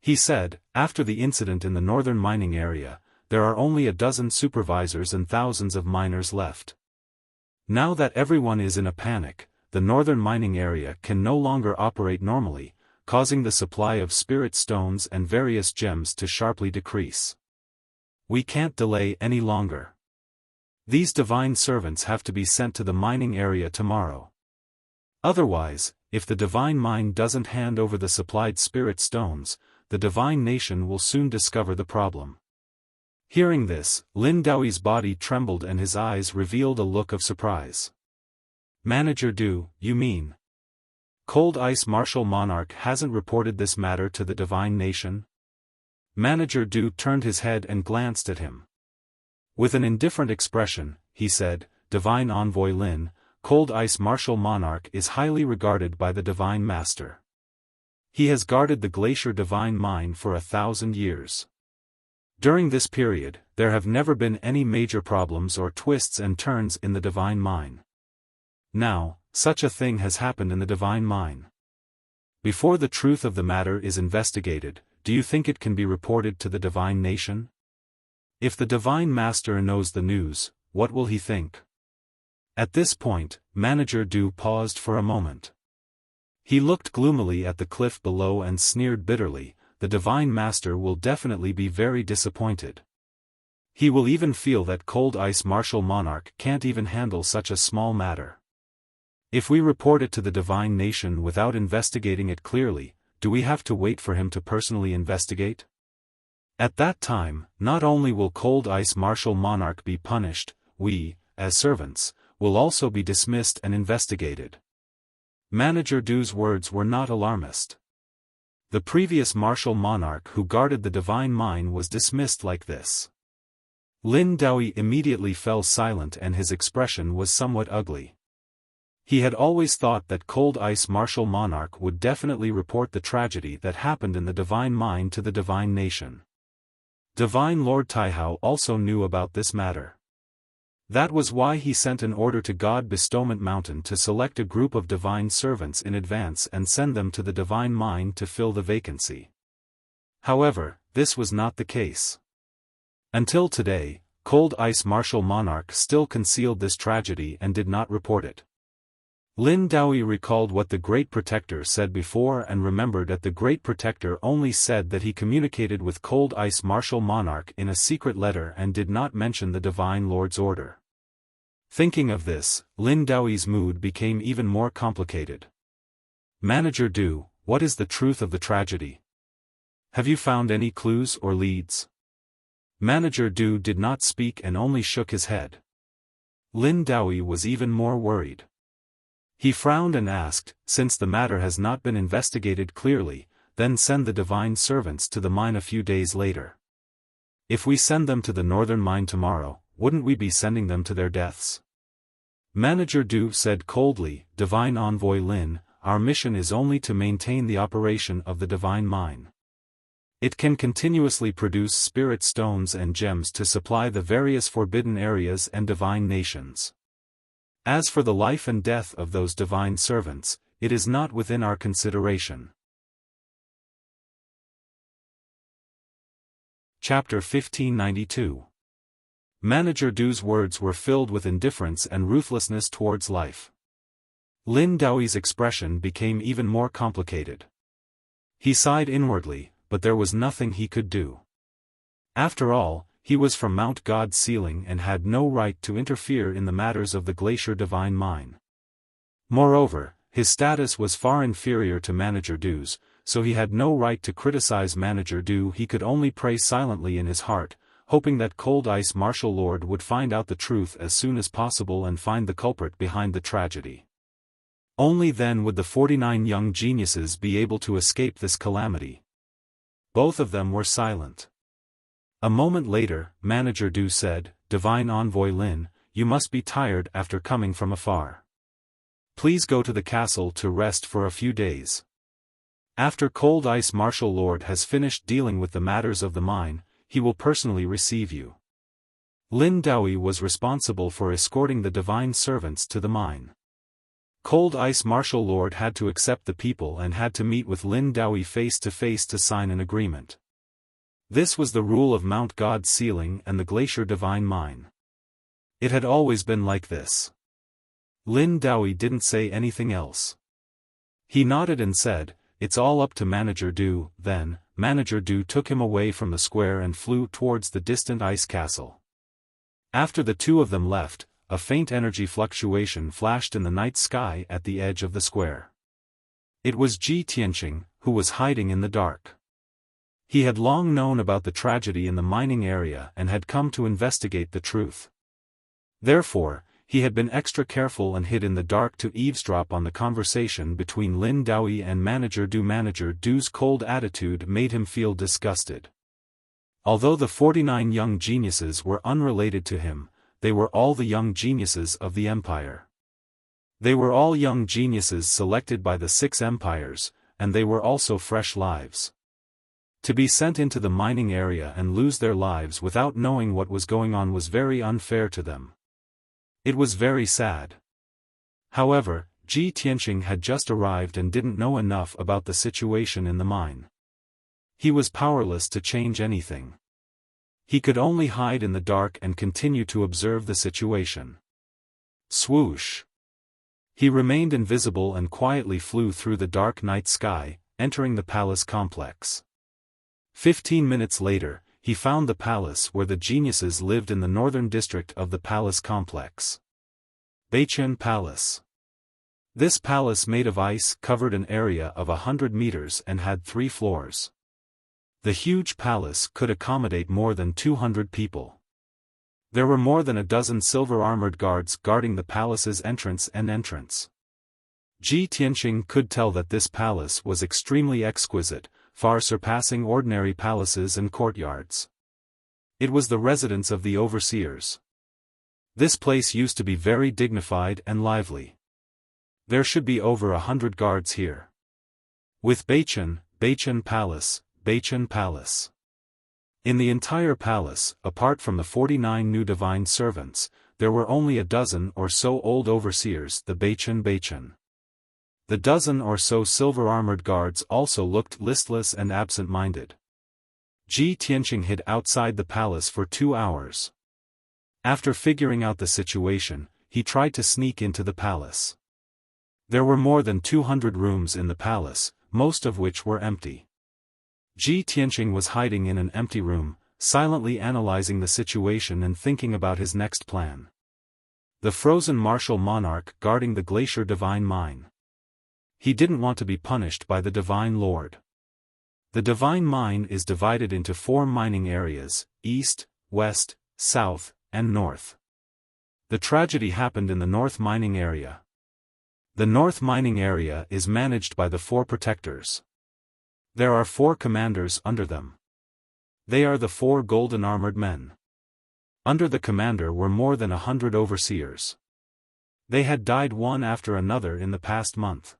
He said, "After the incident in the northern mining area, there are only a dozen supervisors and thousands of miners left. Now that everyone is in a panic, the northern mining area can no longer operate normally, causing the supply of spirit stones and various gems to sharply decrease. We can't delay any longer. These divine servants have to be sent to the mining area tomorrow. Otherwise, if the divine mine doesn't hand over the supplied spirit stones, the divine nation will soon discover the problem." Hearing this, Lin Daoi's body trembled and his eyes revealed a look of surprise. "Manager Du, you mean? Cold Ice Martial Monarch hasn't reported this matter to the divine nation?" Manager Du turned his head and glanced at him. With an indifferent expression, he said, "Divine Envoy Lin, Cold Ice Martial Monarch is highly regarded by the Divine Master. He has guarded the Glacier Divine Mine for 1,000 years. During this period, there have never been any major problems or twists and turns in the Divine Mine. Now, such a thing has happened in the Divine Mine. Before the truth of the matter is investigated, do you think it can be reported to the Divine Nation? If the Divine Master knows the news, what will he think?" At this point, Manager Du paused for a moment. He looked gloomily at the cliff below and sneered bitterly, "The Divine Master will definitely be very disappointed. He will even feel that Cold Ice Martial Monarch can't even handle such a small matter. If we report it to the Divine Nation without investigating it clearly, do we have to wait for him to personally investigate? At that time, not only will Cold Ice Martial Monarch be punished, we, as servants, will also be dismissed and investigated." Manager Du's words were not alarmist. The previous martial monarch who guarded the divine mine was dismissed like this. Lin Daoi immediately fell silent and his expression was somewhat ugly. He had always thought that Cold Ice Martial Monarch would definitely report the tragedy that happened in the divine mine to the divine nation. Divine Lord Taihao also knew about this matter. That was why he sent an order to God Bestowment Mountain to select a group of divine servants in advance and send them to the divine mine to fill the vacancy. However, this was not the case. Until today, Cold Ice Martial Monarch still concealed this tragedy and did not report it. Lin Daoi recalled what the Great Protector said before and remembered that the Great Protector only said that he communicated with Cold Ice Martial Monarch in a secret letter and did not mention the Divine Lord's order. Thinking of this, Lin Daoi's mood became even more complicated. "Manager Du, what is the truth of the tragedy? Have you found any clues or leads?" Manager Du did not speak and only shook his head. Lin Daoi was even more worried. He frowned and asked, "Since the matter has not been investigated clearly, then send the divine servants to the mine a few days later. If we send them to the northern mine tomorrow, wouldn't we be sending them to their deaths?" Manager Du said coldly, "Divine Envoy Lin, our mission is only to maintain the operation of the divine mine. It can continuously produce spirit stones and gems to supply the various forbidden areas and divine nations. As for the life and death of those divine servants, it is not within our consideration. Chapter 1592. Manager Du's words were filled with indifference and ruthlessness towards life. Lin Daoi's expression became even more complicated. He sighed inwardly, but there was nothing he could do. After all, he was from Mount God's ceiling and had no right to interfere in the matters of the Glacier Divine Mine. Moreover, his status was far inferior to Manager Du's, so he had no right to criticize Manager Du. He could only pray silently in his heart, hoping that Cold Ice Martial Lord would find out the truth as soon as possible and find the culprit behind the tragedy. Only then would the 49 young geniuses be able to escape this calamity. Both of them were silent. A moment later, Manager Du said, "Divine Envoy Lin, you must be tired after coming from afar. Please go to the castle to rest for a few days. After Cold Ice Martial Lord has finished dealing with the matters of the mine, he will personally receive you." Lin Daoi was responsible for escorting the divine servants to the mine. Cold Ice Martial Lord had to accept the people and had to meet with Lin Daoi face to face to sign an agreement. This was the rule of Mount God's ceiling and the Glacier Divine Mine. It had always been like this. Lin Daoi didn't say anything else. He nodded and said, "It's all up to Manager Du." Then, Manager Du took him away from the square and flew towards the distant ice castle. After the two of them left, a faint energy fluctuation flashed in the night sky at the edge of the square. It was Ji Tianqing, who was hiding in the dark. He had long known about the tragedy in the mining area and had come to investigate the truth. Therefore, he had been extra careful and hid in the dark to eavesdrop on the conversation between Lin Daoi and Manager Du. Manager Du's cold attitude made him feel disgusted. Although the 49 young geniuses were unrelated to him, they were all the young geniuses of the empire. They were all young geniuses selected by the 6 empires, and they were also fresh lives. To be sent into the mining area and lose their lives without knowing what was going on was very unfair to them. It was very sad. However, Ji Tianqing had just arrived and didn't know enough about the situation in the mine. He was powerless to change anything. He could only hide in the dark and continue to observe the situation. Swoosh! He remained invisible and quietly flew through the dark night sky, entering the palace complex. 15 minutes later, he found the palace where the geniuses lived in the northern district of the palace complex. Beichen Palace. This palace made of ice covered an area of 100 meters and had 3 floors. The huge palace could accommodate more than 200 people. There were more than a dozen silver-armored guards guarding the palace's entrance and entrance. Ji Tianqing could tell that this palace was extremely exquisite, far surpassing ordinary palaces and courtyards. It was the residence of the overseers. This place used to be very dignified and lively. There should be over 100 guards here. With Beichen Palace. In the entire palace, apart from the 49 new divine servants, there were only a dozen or so old overseers, the Beichen. The dozen or so silver-armored guards also looked listless and absent-minded. Ji Tianqing hid outside the palace for 2 hours. After figuring out the situation, he tried to sneak into the palace. There were more than 200 rooms in the palace, most of which were empty. Ji Tianqing was hiding in an empty room, silently analyzing the situation and thinking about his next plan. The frozen martial monarch guarding the Glacier Divine Mine. He didn't want to be punished by the Divine Lord. The Divine Mine is divided into 4 mining areas, East, West, South, and North. The tragedy happened in the North mining area. The North mining area is managed by the 4 protectors. There are 4 commanders under them. They are the 4 golden armored men. Under the commander were more than 100 overseers. They had died one after another in the past month.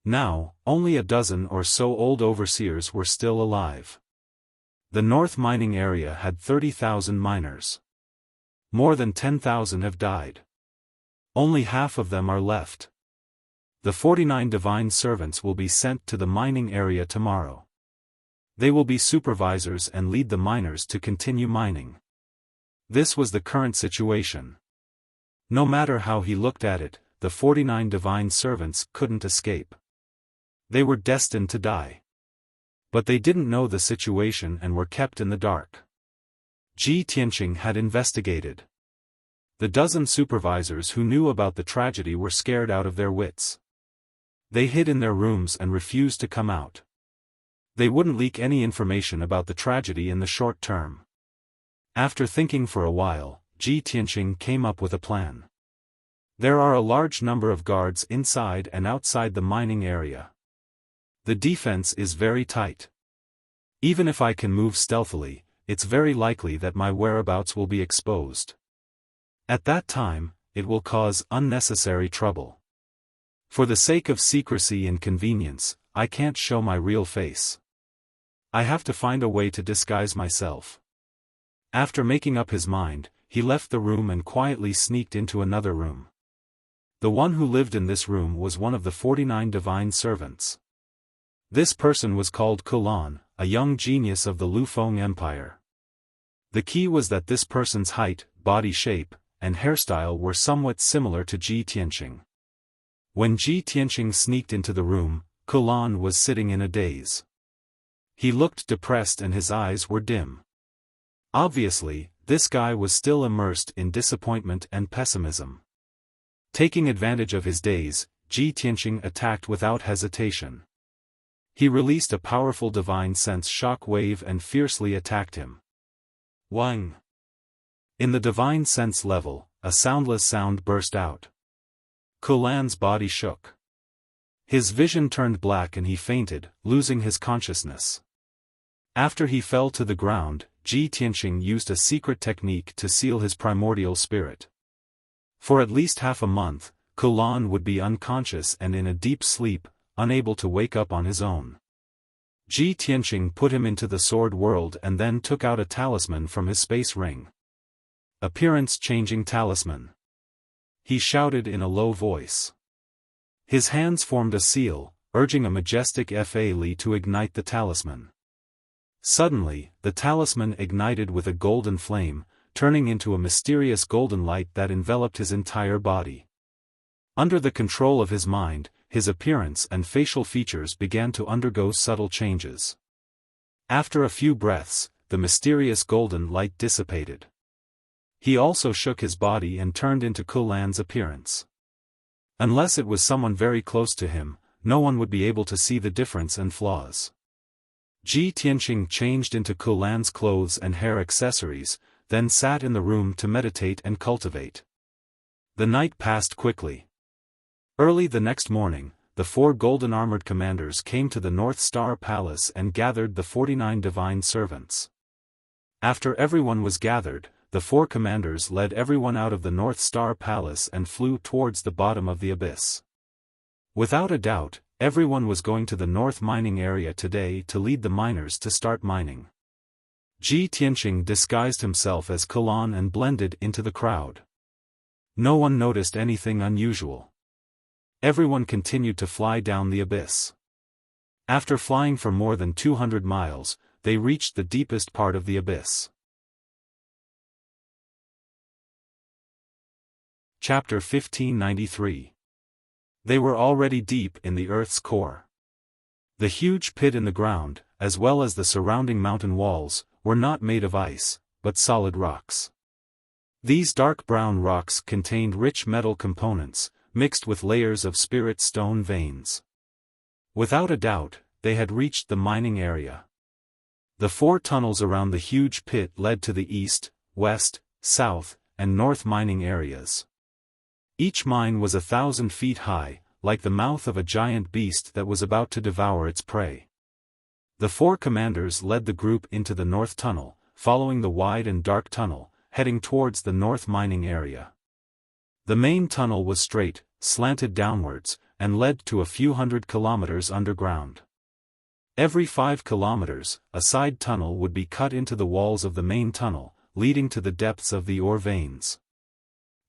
Now, only a dozen or so old overseers were still alive. The North mining area had 30,000 miners. More than 10,000 have died. Only half of them are left. The 49 divine servants will be sent to the mining area tomorrow. They will be supervisors and lead the miners to continue mining. This was the current situation. No matter how he looked at it, the 49 divine servants couldn't escape. They were destined to die. But they didn't know the situation and were kept in the dark. Ji Tianqing had investigated. The dozen supervisors who knew about the tragedy were scared out of their wits. They hid in their rooms and refused to come out. They wouldn't leak any information about the tragedy in the short term. After thinking for a while, Ji Tianqing came up with a plan. There are a large number of guards inside and outside the mining area. The defense is very tight. Even if I can move stealthily, it's very likely that my whereabouts will be exposed. At that time, it will cause unnecessary trouble. For the sake of secrecy and convenience, I can't show my real face. I have to find a way to disguise myself. After making up his mind, he left the room and quietly sneaked into another room. The one who lived in this room was one of the 49 divine servants. This person was called Kulan, a young genius of the Lufeng Empire. The key was that this person's height, body shape, and hairstyle were somewhat similar to Ji Tianqing. When Ji Tianqing sneaked into the room, Kulan was sitting in a daze. He looked depressed and his eyes were dim. Obviously, this guy was still immersed in disappointment and pessimism. Taking advantage of his daze, Ji Tianqing attacked without hesitation. He released a powerful divine sense shock wave and fiercely attacked him. Wang! In the divine sense level, a soundless sound burst out. Kulan's body shook. His vision turned black and he fainted, losing his consciousness. After he fell to the ground, Ji Tianqing used a secret technique to seal his primordial spirit. For at least half a month, Kulan would be unconscious and in a deep sleep, unable to wake up on his own. Ji Tianqing put him into the sword world and then took out a talisman from his space ring. Appearance-changing talisman. He shouted in a low voice. His hands formed a seal, urging a majestic Fa Li to ignite the talisman. Suddenly, the talisman ignited with a golden flame, turning into a mysterious golden light that enveloped his entire body. Under the control of his mind, his appearance and facial features began to undergo subtle changes. After a few breaths, the mysterious golden light dissipated. He also shook his body and turned into Kulan's appearance. Unless it was someone very close to him, no one would be able to see the difference and flaws. Ji Tianqing changed into Kulan's clothes and hair accessories, then sat in the room to meditate and cultivate. The night passed quickly. Early the next morning, the 4 golden-armored commanders came to the North Star Palace and gathered the 49 divine servants. After everyone was gathered, the 4 commanders led everyone out of the North Star Palace and flew towards the bottom of the abyss. Without a doubt, everyone was going to the North mining area today to lead the miners to start mining. Ji Tianqing disguised himself as Kulan and blended into the crowd. No one noticed anything unusual. Everyone continued to fly down the abyss. After flying for more than 200 miles, they reached the deepest part of the abyss. Chapter 1593. They were already deep in the Earth's core. The huge pit in the ground, as well as the surrounding mountain walls, were not made of ice, but solid rocks. These dark brown rocks contained rich metal components, mixed with layers of spirit stone veins. Without a doubt, they had reached the mining area. The 4 tunnels around the huge pit led to the east, west, south, and north mining areas. Each mine was 1,000 feet high, like the mouth of a giant beast that was about to devour its prey. The 4 commanders led the group into the north tunnel, following the wide and dark tunnel, heading towards the north mining area. The main tunnel was straight, slanted downwards, and led to a few hundred kilometers underground. Every 5 kilometers, a side tunnel would be cut into the walls of the main tunnel, leading to the depths of the ore veins.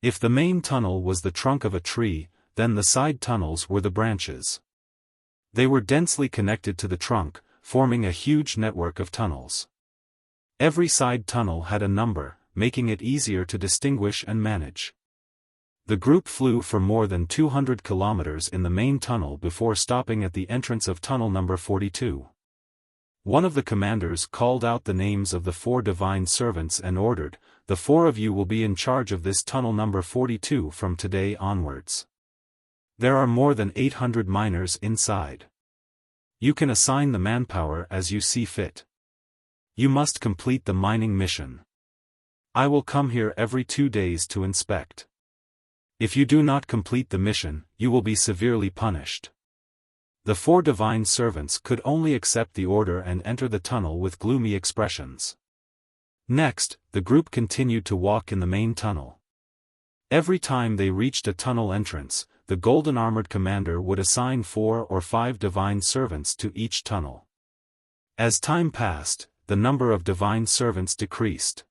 If the main tunnel was the trunk of a tree, then the side tunnels were the branches. They were densely connected to the trunk, forming a huge network of tunnels. Every side tunnel had a number, making it easier to distinguish and manage. The group flew for more than 200 kilometers in the main tunnel before stopping at the entrance of tunnel number 42. One of the commanders called out the names of the 4 divine servants and ordered, "The 4 of you will be in charge of this tunnel number 42 from today onwards. There are more than 800 miners inside. You can assign the manpower as you see fit. You must complete the mining mission. I will come here every 2 days to inspect. If you do not complete the mission, you will be severely punished." The 4 divine servants could only accept the order and enter the tunnel with gloomy expressions. Next, the group continued to walk in the main tunnel. Every time they reached a tunnel entrance, the golden-armored commander would assign 4 or 5 divine servants to each tunnel. As time passed, the number of divine servants decreased.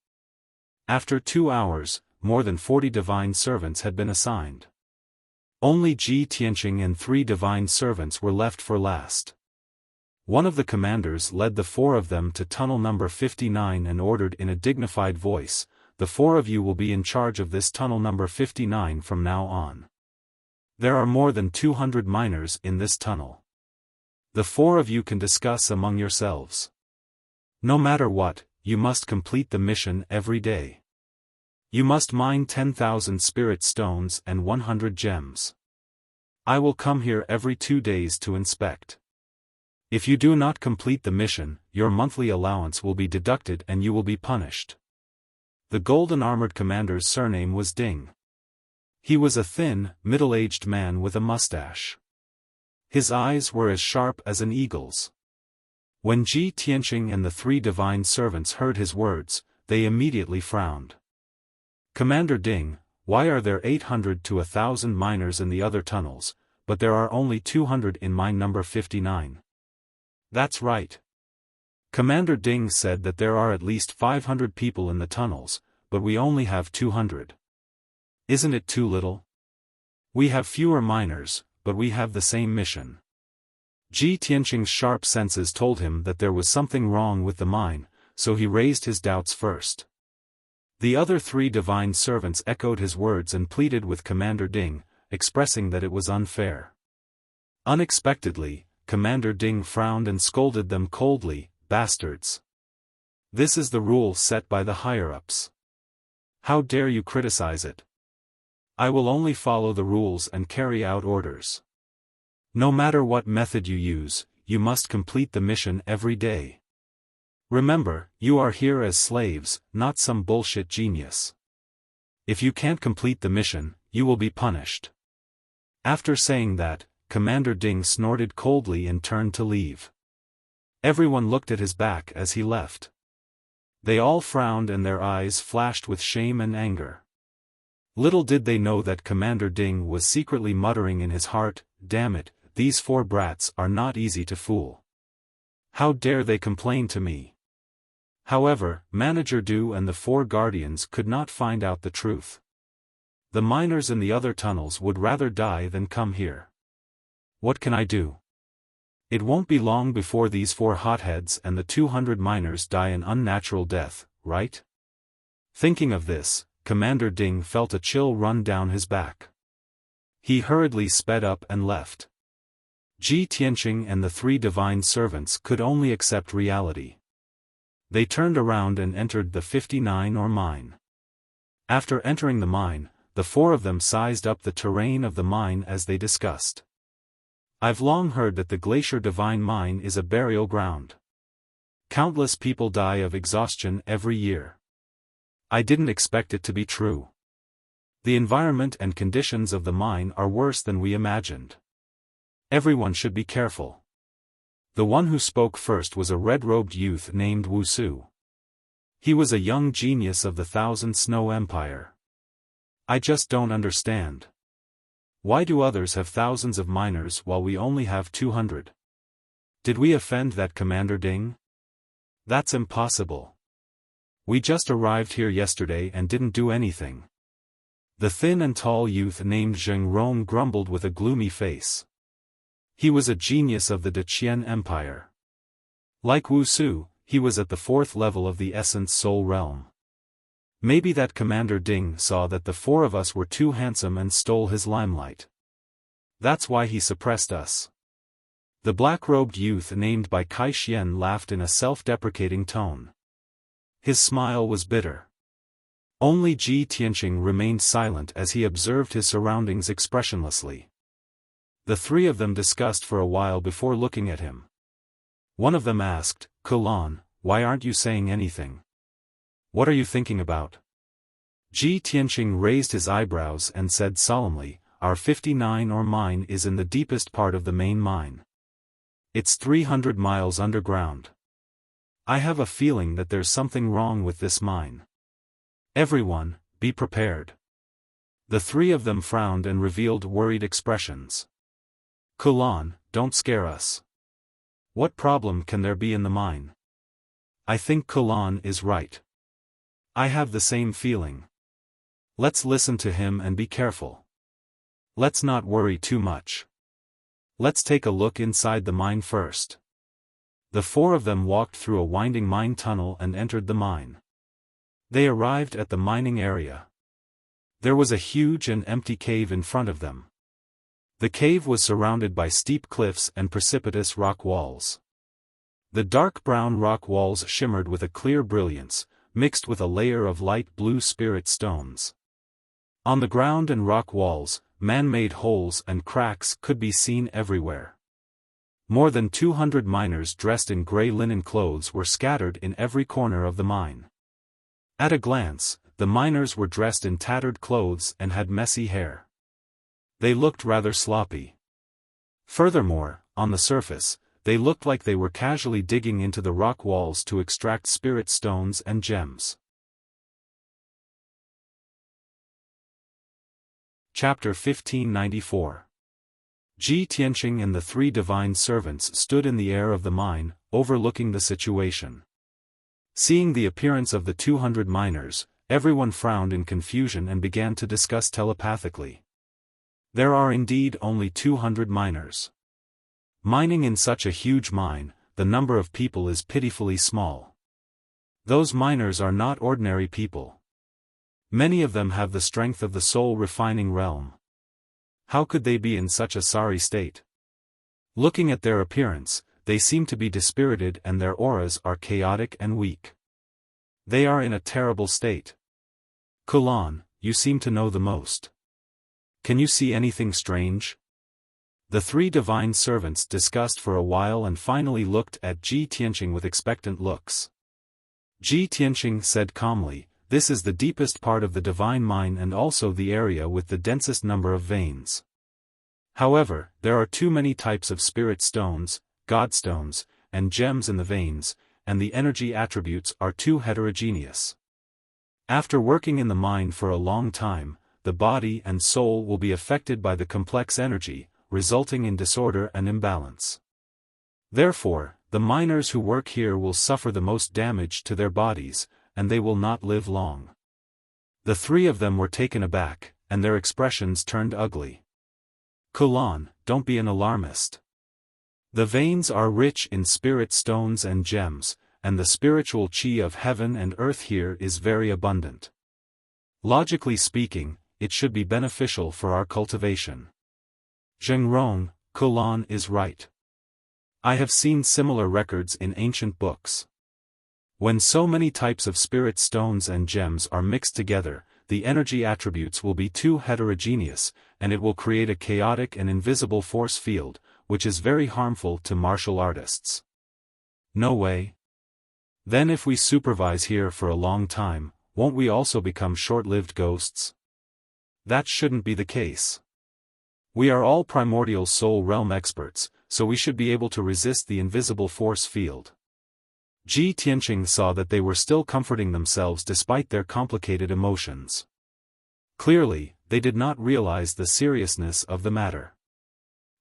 After 2 hours, more than 40 divine servants had been assigned. Only Ji Tianqing and 3 divine servants were left for last. One of the commanders led the 4 of them to tunnel number 59 and ordered in a dignified voice, "The 4 of you will be in charge of this tunnel number 59 from now on. There are more than 200 miners in this tunnel. The 4 of you can discuss among yourselves. No matter what, you must complete the mission every day. You must mine 10,000 spirit stones and 100 gems. I will come here every 2 days to inspect. If you do not complete the mission, your monthly allowance will be deducted and you will be punished." The golden-armored commander's surname was Ding. He was a thin, middle-aged man with a mustache. His eyes were as sharp as an eagle's. When Ji Tianqing and the 3 divine servants heard his words, they immediately frowned. "Commander Ding, why are there 800 to 1,000 miners in the other tunnels, but there are only 200 in mine number 59? "That's right. Commander Ding said that there are at least 500 people in the tunnels, but we only have 200. Isn't it too little? We have fewer miners, but we have the same mission." Ji Tianqing's sharp senses told him that there was something wrong with the mine, so he raised his doubts first. The other 3 divine servants echoed his words and pleaded with Commander Ding, expressing that it was unfair. Unexpectedly, Commander Ding frowned and scolded them coldly, "Bastards! This is the rule set by the higher-ups. How dare you criticize it? I will only follow the rules and carry out orders. No matter what method you use, you must complete the mission every day. Remember, you are here as slaves, not some bullshit genius. If you can't complete the mission, you will be punished." After saying that, Commander Ding snorted coldly and turned to leave. Everyone looked at his back as he left. They all frowned and their eyes flashed with shame and anger. Little did they know that Commander Ding was secretly muttering in his heart, "Damn it, these 4 brats are not easy to fool. How dare they complain to me?" However, Manager Du and the 4 guardians could not find out the truth. The miners in the other tunnels would rather die than come here. What can I do? It won't be long before these 4 hotheads and the 200 miners die an unnatural death, right? Thinking of this, Commander Ding felt a chill run down his back. He hurriedly sped up and left. Ji Tianqing and the 3 divine servants could only accept reality. They turned around and entered the 59 ore mine. After entering the mine, the 4 of them sized up the terrain of the mine as they discussed. "I've long heard that the Glacier Divine Mine is a burial ground. Countless people die of exhaustion every year. I didn't expect it to be true. The environment and conditions of the mine are worse than we imagined. Everyone should be careful." The one who spoke first was a red-robed youth named Wuxia. He was a young genius of the Thousand Snow Empire. "I just don't understand. Why do others have thousands of miners while we only have 200? Did we offend that Commander Ding? That's impossible. We just arrived here yesterday and didn't do anything. The thin and tall youth named Zheng Rong grumbled with a gloomy face. He was a genius of the Deqian Empire. Like Wuxia, he was at the 4th level of the Essence Soul Realm. Maybe that Commander Ding saw that the 4 of us were too handsome and stole his limelight. That's why he suppressed us. The black-robed youth named by Kai Xian laughed in a self-deprecating tone. His smile was bitter. Only Ji Tianqing remained silent as he observed his surroundings expressionlessly. The 3 of them discussed for a while before looking at him. One of them asked, "Kulan, why aren't you saying anything? What are you thinking about?" Ji Tianqing raised his eyebrows and said solemnly, "Our 59 or mine is in the deepest part of the main mine. It's 300 miles underground. I have a feeling that there's something wrong with this mine. Everyone, be prepared." The 3 of them frowned and revealed worried expressions. "Kulan, don't scare us. What problem can there be in the mine?" "I think Kulan is right. I have the same feeling. Let's listen to him and be careful. Let's not worry too much. Let's take a look inside the mine first." The 4 of them walked through a winding mine tunnel and entered the mine. They arrived at the mining area. There was a huge and empty cave in front of them. The cave was surrounded by steep cliffs and precipitous rock walls. The dark brown rock walls shimmered with a clear brilliance, mixed with a layer of light blue spirit stones. On the ground and rock walls, man-made holes and cracks could be seen everywhere. More than 200 miners dressed in gray linen clothes were scattered in every corner of the mine. At a glance, the miners were dressed in tattered clothes and had messy hair. They looked rather sloppy. Furthermore, on the surface, they looked like they were casually digging into the rock walls to extract spirit stones and gems. Chapter 1594. Ji Tianqing and the 3 divine servants stood in the air of the mine, overlooking the situation. Seeing the appearance of the 200 miners, everyone frowned in confusion and began to discuss telepathically. There are indeed only 200 miners. Mining in such a huge mine, the number of people is pitifully small. Those miners are not ordinary people. Many of them have the strength of the soul refining realm. How could they be in such a sorry state? Looking at their appearance, they seem to be dispirited and their auras are chaotic and weak. They are in a terrible state. Kulan, you seem to know the most. Can you see anything strange? The 3 divine servants discussed for a while and finally looked at Ji Tianqing with expectant looks. Ji Tianqing said calmly, "This is the deepest part of the divine mine and also the area with the densest number of veins. However, there are too many types of spirit stones, godstones, and gems in the veins, and the energy attributes are too heterogeneous. After working in the mine for a long time, the body and soul will be affected by the complex energy, resulting in disorder and imbalance. Therefore, the miners who work here will suffer the most damage to their bodies, and they will not live long." The 3 of them were taken aback, and their expressions turned ugly. "Kulan, don't be an alarmist. The veins are rich in spirit stones and gems, and the spiritual chi of heaven and earth here is very abundant. Logically speaking, it should be beneficial for our cultivation. Zheng Rong, Kulan is right. I have seen similar records in ancient books. When so many types of spirit stones and gems are mixed together, the energy attributes will be too heterogeneous, and it will create a chaotic and invisible force field, which is very harmful to martial artists." "No way. Then if we supervise here for a long time, won't we also become short-lived ghosts?" "That shouldn't be the case. We are all primordial soul realm experts, so we should be able to resist the invisible force field." Ji Tianqing saw that they were still comforting themselves despite their complicated emotions. Clearly, they did not realize the seriousness of the matter.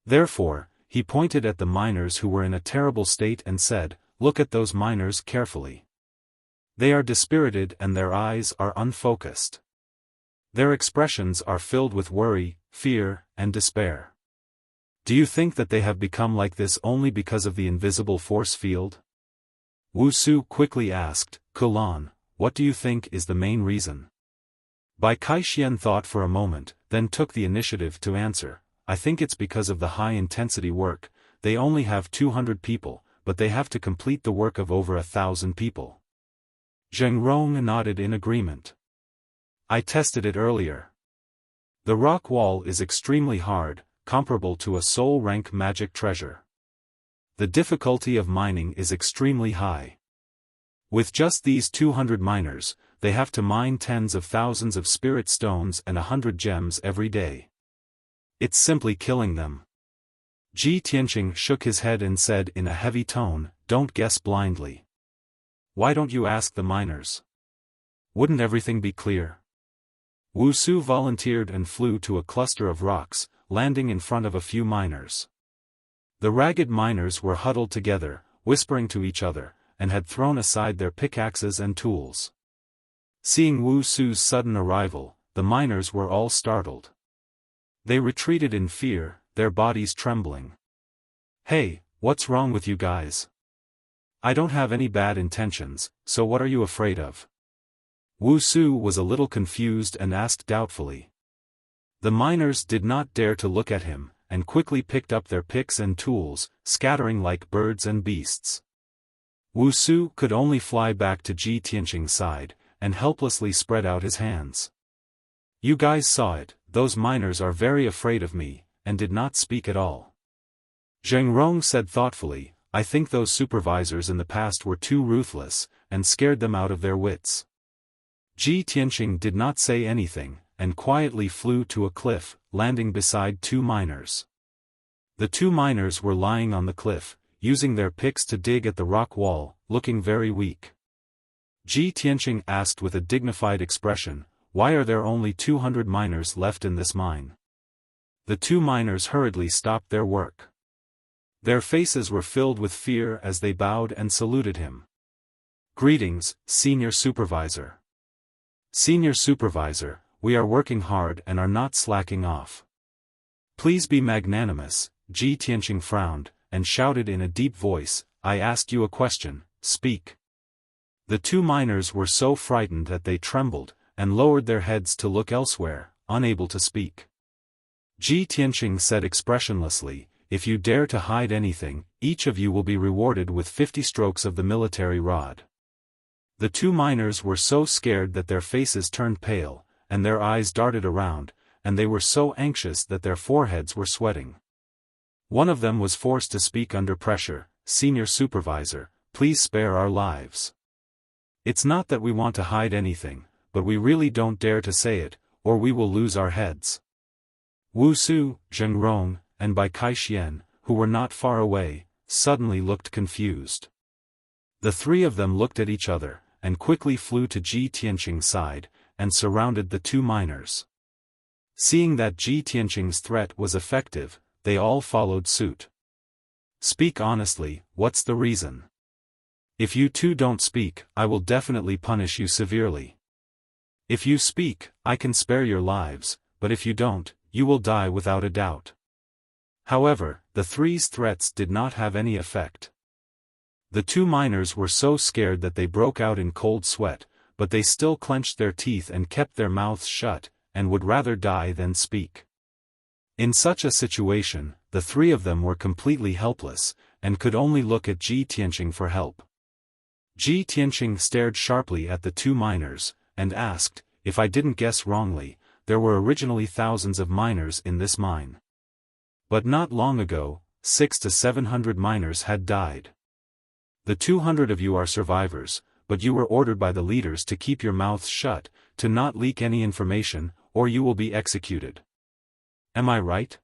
Therefore, he pointed at the miners who were in a terrible state and said, "Look at those miners carefully. They are dispirited and their eyes are unfocused. Their expressions are filled with worry, fear, and despair. Do you think that they have become like this only because of the invisible force field?" Wuxia quickly asked, "Kulan, what do you think is the main reason?" Bai Kaixian thought for a moment, then took the initiative to answer, "I think it's because of the high-intensity work. They only have 200 people, but they have to complete the work of over 1,000 people." Zheng Rong nodded in agreement. "I tested it earlier. The rock wall is extremely hard, comparable to a soul-rank magic treasure. The difficulty of mining is extremely high. With just these 200 miners, they have to mine tens of thousands of spirit stones and 100 gems every day. It's simply killing them." Ji Tianqing shook his head and said in a heavy tone, "Don't guess blindly. Why don't you ask the miners? Wouldn't everything be clear?" Wuxia volunteered and flew to a cluster of rocks, landing in front of a few miners. The ragged miners were huddled together, whispering to each other, and had thrown aside their pickaxes and tools. Seeing Wuxia's sudden arrival, the miners were all startled. They retreated in fear, their bodies trembling. "Hey, what's wrong with you guys? I don't have any bad intentions, so what are you afraid of?" Wuxia was a little confused and asked doubtfully. The miners did not dare to look at him, and quickly picked up their picks and tools, scattering like birds and beasts. Wuxia could only fly back to Ji Tianqing's side, and helplessly spread out his hands. "You guys saw it, those miners are very afraid of me," and did not speak at all. Zheng Rong said thoughtfully, "I think those supervisors in the past were too ruthless, and scared them out of their wits." Ji Tianqing did not say anything, and quietly flew to a cliff, landing beside 2 miners. The 2 miners were lying on the cliff, using their picks to dig at the rock wall, looking very weak. Ji Tianqing asked with a dignified expression, "Why are there only 200 miners left in this mine?" The 2 miners hurriedly stopped their work. Their faces were filled with fear as they bowed and saluted him. "Greetings, Senior Supervisor. Senior Supervisor, we are working hard and are not slacking off. Please be magnanimous." Ji Tianqing frowned, and shouted in a deep voice, "I asked you a question, speak." The 2 miners were so frightened that they trembled, and lowered their heads to look elsewhere, unable to speak. Ji Tianqing said expressionlessly, "If you dare to hide anything, each of you will be rewarded with 50 strokes of the military rod." The 2 miners were so scared that their faces turned pale, and their eyes darted around, and they were so anxious that their foreheads were sweating. One of them was forced to speak under pressure, "Senior Supervisor, please spare our lives. It's not that we want to hide anything, but we really don't dare to say it, or we will lose our heads." Wuxia, Zheng Rong, and Bai Kaixian, who were not far away, suddenly looked confused. The 3 of them looked at each other, and quickly flew to Ji Tianqing's side, and surrounded the 2 miners. Seeing that Ji Tianqing's threat was effective, they all followed suit. "Speak honestly, what's the reason? If you 2 don't speak, I will definitely punish you severely. If you speak, I can spare your lives, but if you don't, you will die without a doubt." However, the 3's threats did not have any effect. The 2 miners were so scared that they broke out in cold sweat, but they still clenched their teeth and kept their mouths shut, and would rather die than speak. In such a situation, the 3 of them were completely helpless, and could only look at Ji Tianqing for help. Ji Tianqing stared sharply at the 2 miners, and asked, "If I didn't guess wrongly, there were originally thousands of miners in this mine. But not long ago, 600 to 700 miners had died. The 200 of you are survivors, but you were ordered by the leaders to keep your mouths shut, to not leak any information, or you will be executed. Am I right?"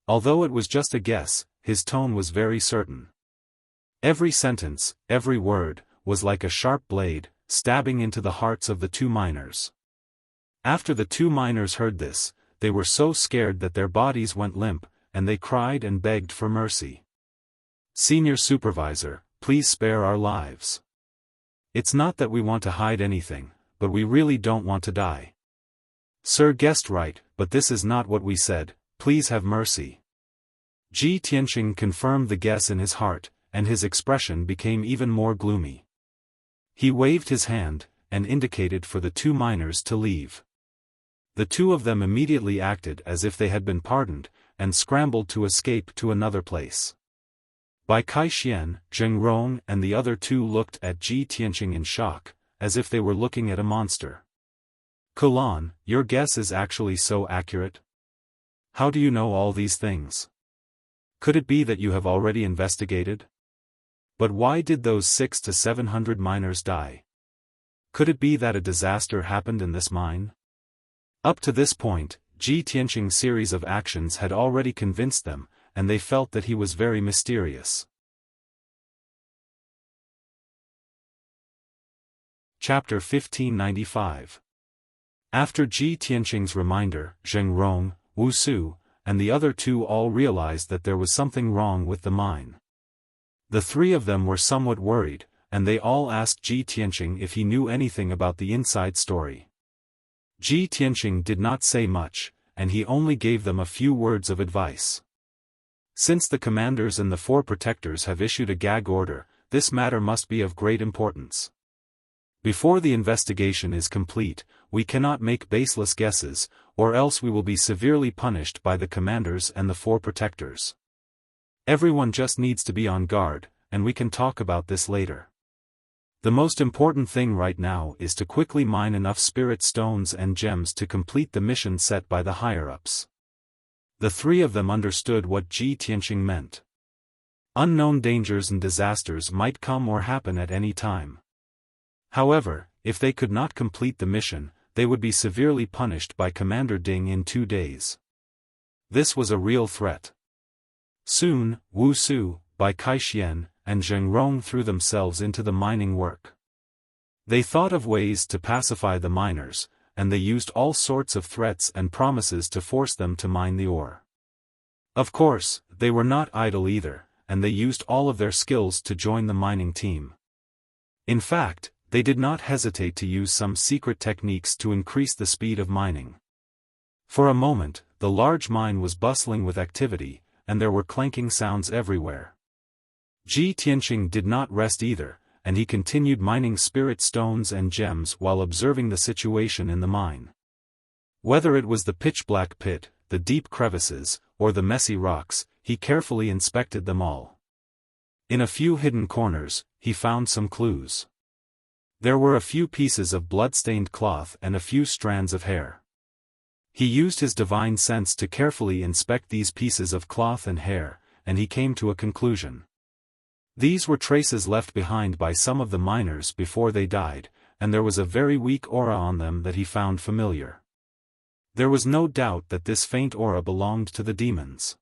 Although it was just a guess, his tone was very certain. Every sentence, every word, was like a sharp blade, stabbing into the hearts of the 2 miners. After the 2 miners heard this, they were so scared that their bodies went limp, and they cried and begged for mercy. "Senior Supervisor, please spare our lives. It's not that we want to hide anything, but we really don't want to die." "Sir guessed right, but this is not what we said, please have mercy." Ji Tianqing confirmed the guess in his heart, and his expression became even more gloomy. He waved his hand, and indicated for the two miners to leave. The two of them immediately acted as if they had been pardoned, and scrambled to escape to another place. Bai Kai-Xian, Zheng Rong and the other two looked at Ji Tianqing in shock, as if they were looking at a monster. "Kulan, your guess is actually so accurate? How do you know all these things? Could it be that you have already investigated? But why did those 600 to 700 miners die? Could it be that a disaster happened in this mine?" Up to this point, Ji Tianqing's series of actions had already convinced them, and they felt that he was very mysterious. Chapter 1595. After Ji Tianqing's reminder, Zheng Rong, Wuxia, and the other two all realized that there was something wrong with the mine. The three of them were somewhat worried, and they all asked Ji Tianqing if he knew anything about the inside story. Ji Tianqing did not say much, and he only gave them a few words of advice. Since the commanders and the four protectors have issued a gag order, this matter must be of great importance. Before the investigation is complete, we cannot make baseless guesses, or else we will be severely punished by the commanders and the four protectors. Everyone just needs to be on guard, and we can talk about this later. The most important thing right now is to quickly mine enough spirit stones and gems to complete the mission set by the higher-ups. The three of them understood what Ji Tianqing meant. Unknown dangers and disasters might come or happen at any time. However, if they could not complete the mission, they would be severely punished by Commander Ding in 2 days. This was a real threat. Soon, Wuxia, Bai Kai-Xian, and Zheng Rong threw themselves into the mining work. They thought of ways to pacify the miners, and they used all sorts of threats and promises to force them to mine the ore. Of course, they were not idle either, and they used all of their skills to join the mining team. In fact, they did not hesitate to use some secret techniques to increase the speed of mining. For a moment, the large mine was bustling with activity, and there were clanking sounds everywhere. Ji Tianqing did not rest either, and he continued mining spirit stones and gems while observing the situation in the mine. Whether it was the pitch-black pit, the deep crevices, or the messy rocks, he carefully inspected them all. In a few hidden corners, he found some clues. There were a few pieces of blood-stained cloth and a few strands of hair. He used his divine sense to carefully inspect these pieces of cloth and hair, and he came to a conclusion. These were traces left behind by some of the miners before they died, and there was a very weak aura on them that he found familiar. There was no doubt that this faint aura belonged to the demons.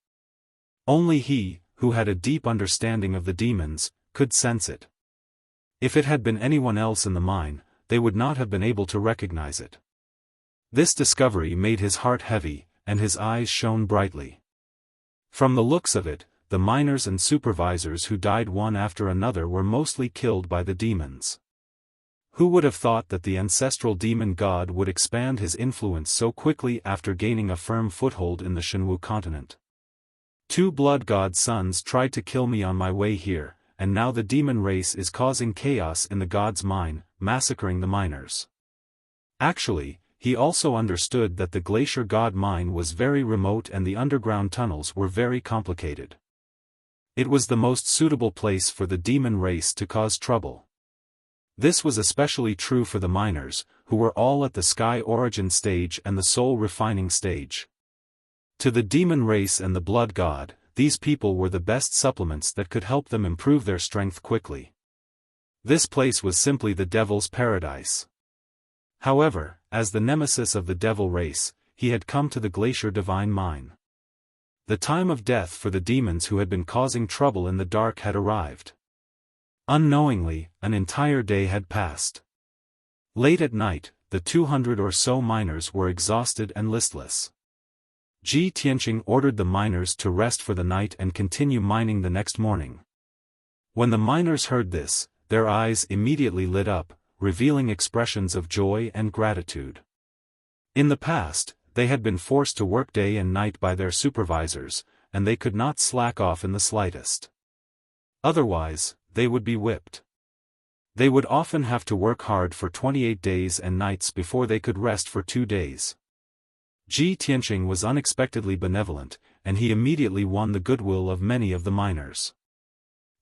Only he, who had a deep understanding of the demons, could sense it. If it had been anyone else in the mine, they would not have been able to recognize it. This discovery made his heart heavy, and his eyes shone brightly. From the looks of it, the miners and supervisors who died one after another were mostly killed by the demons. Who would have thought that the ancestral demon god would expand his influence so quickly after gaining a firm foothold in the Shenwu continent? 2 blood god sons tried to kill me on my way here, and now the demon race is causing chaos in the god's mine, massacring the miners. Actually, he also understood that the glacier god mine was very remote and the underground tunnels were very complicated. It was the most suitable place for the demon race to cause trouble. This was especially true for the miners, who were all at the sky origin stage and the soul refining stage. To the demon race and the blood god, these people were the best supplements that could help them improve their strength quickly. This place was simply the devil's paradise. However, as the nemesis of the devil race, he had come to the glacier divine mine. The time of death for the demons who had been causing trouble in the dark had arrived. Unknowingly, an entire day had passed. Late at night, the 200 or so miners were exhausted and listless. Ji Tianqing ordered the miners to rest for the night and continue mining the next morning. When the miners heard this, their eyes immediately lit up, revealing expressions of joy and gratitude. In the past, they had been forced to work day and night by their supervisors, and they could not slack off in the slightest. Otherwise, they would be whipped. They would often have to work hard for 28 days and nights before they could rest for 2 days. Ji Tianqing was unexpectedly benevolent, and he immediately won the goodwill of many of the miners.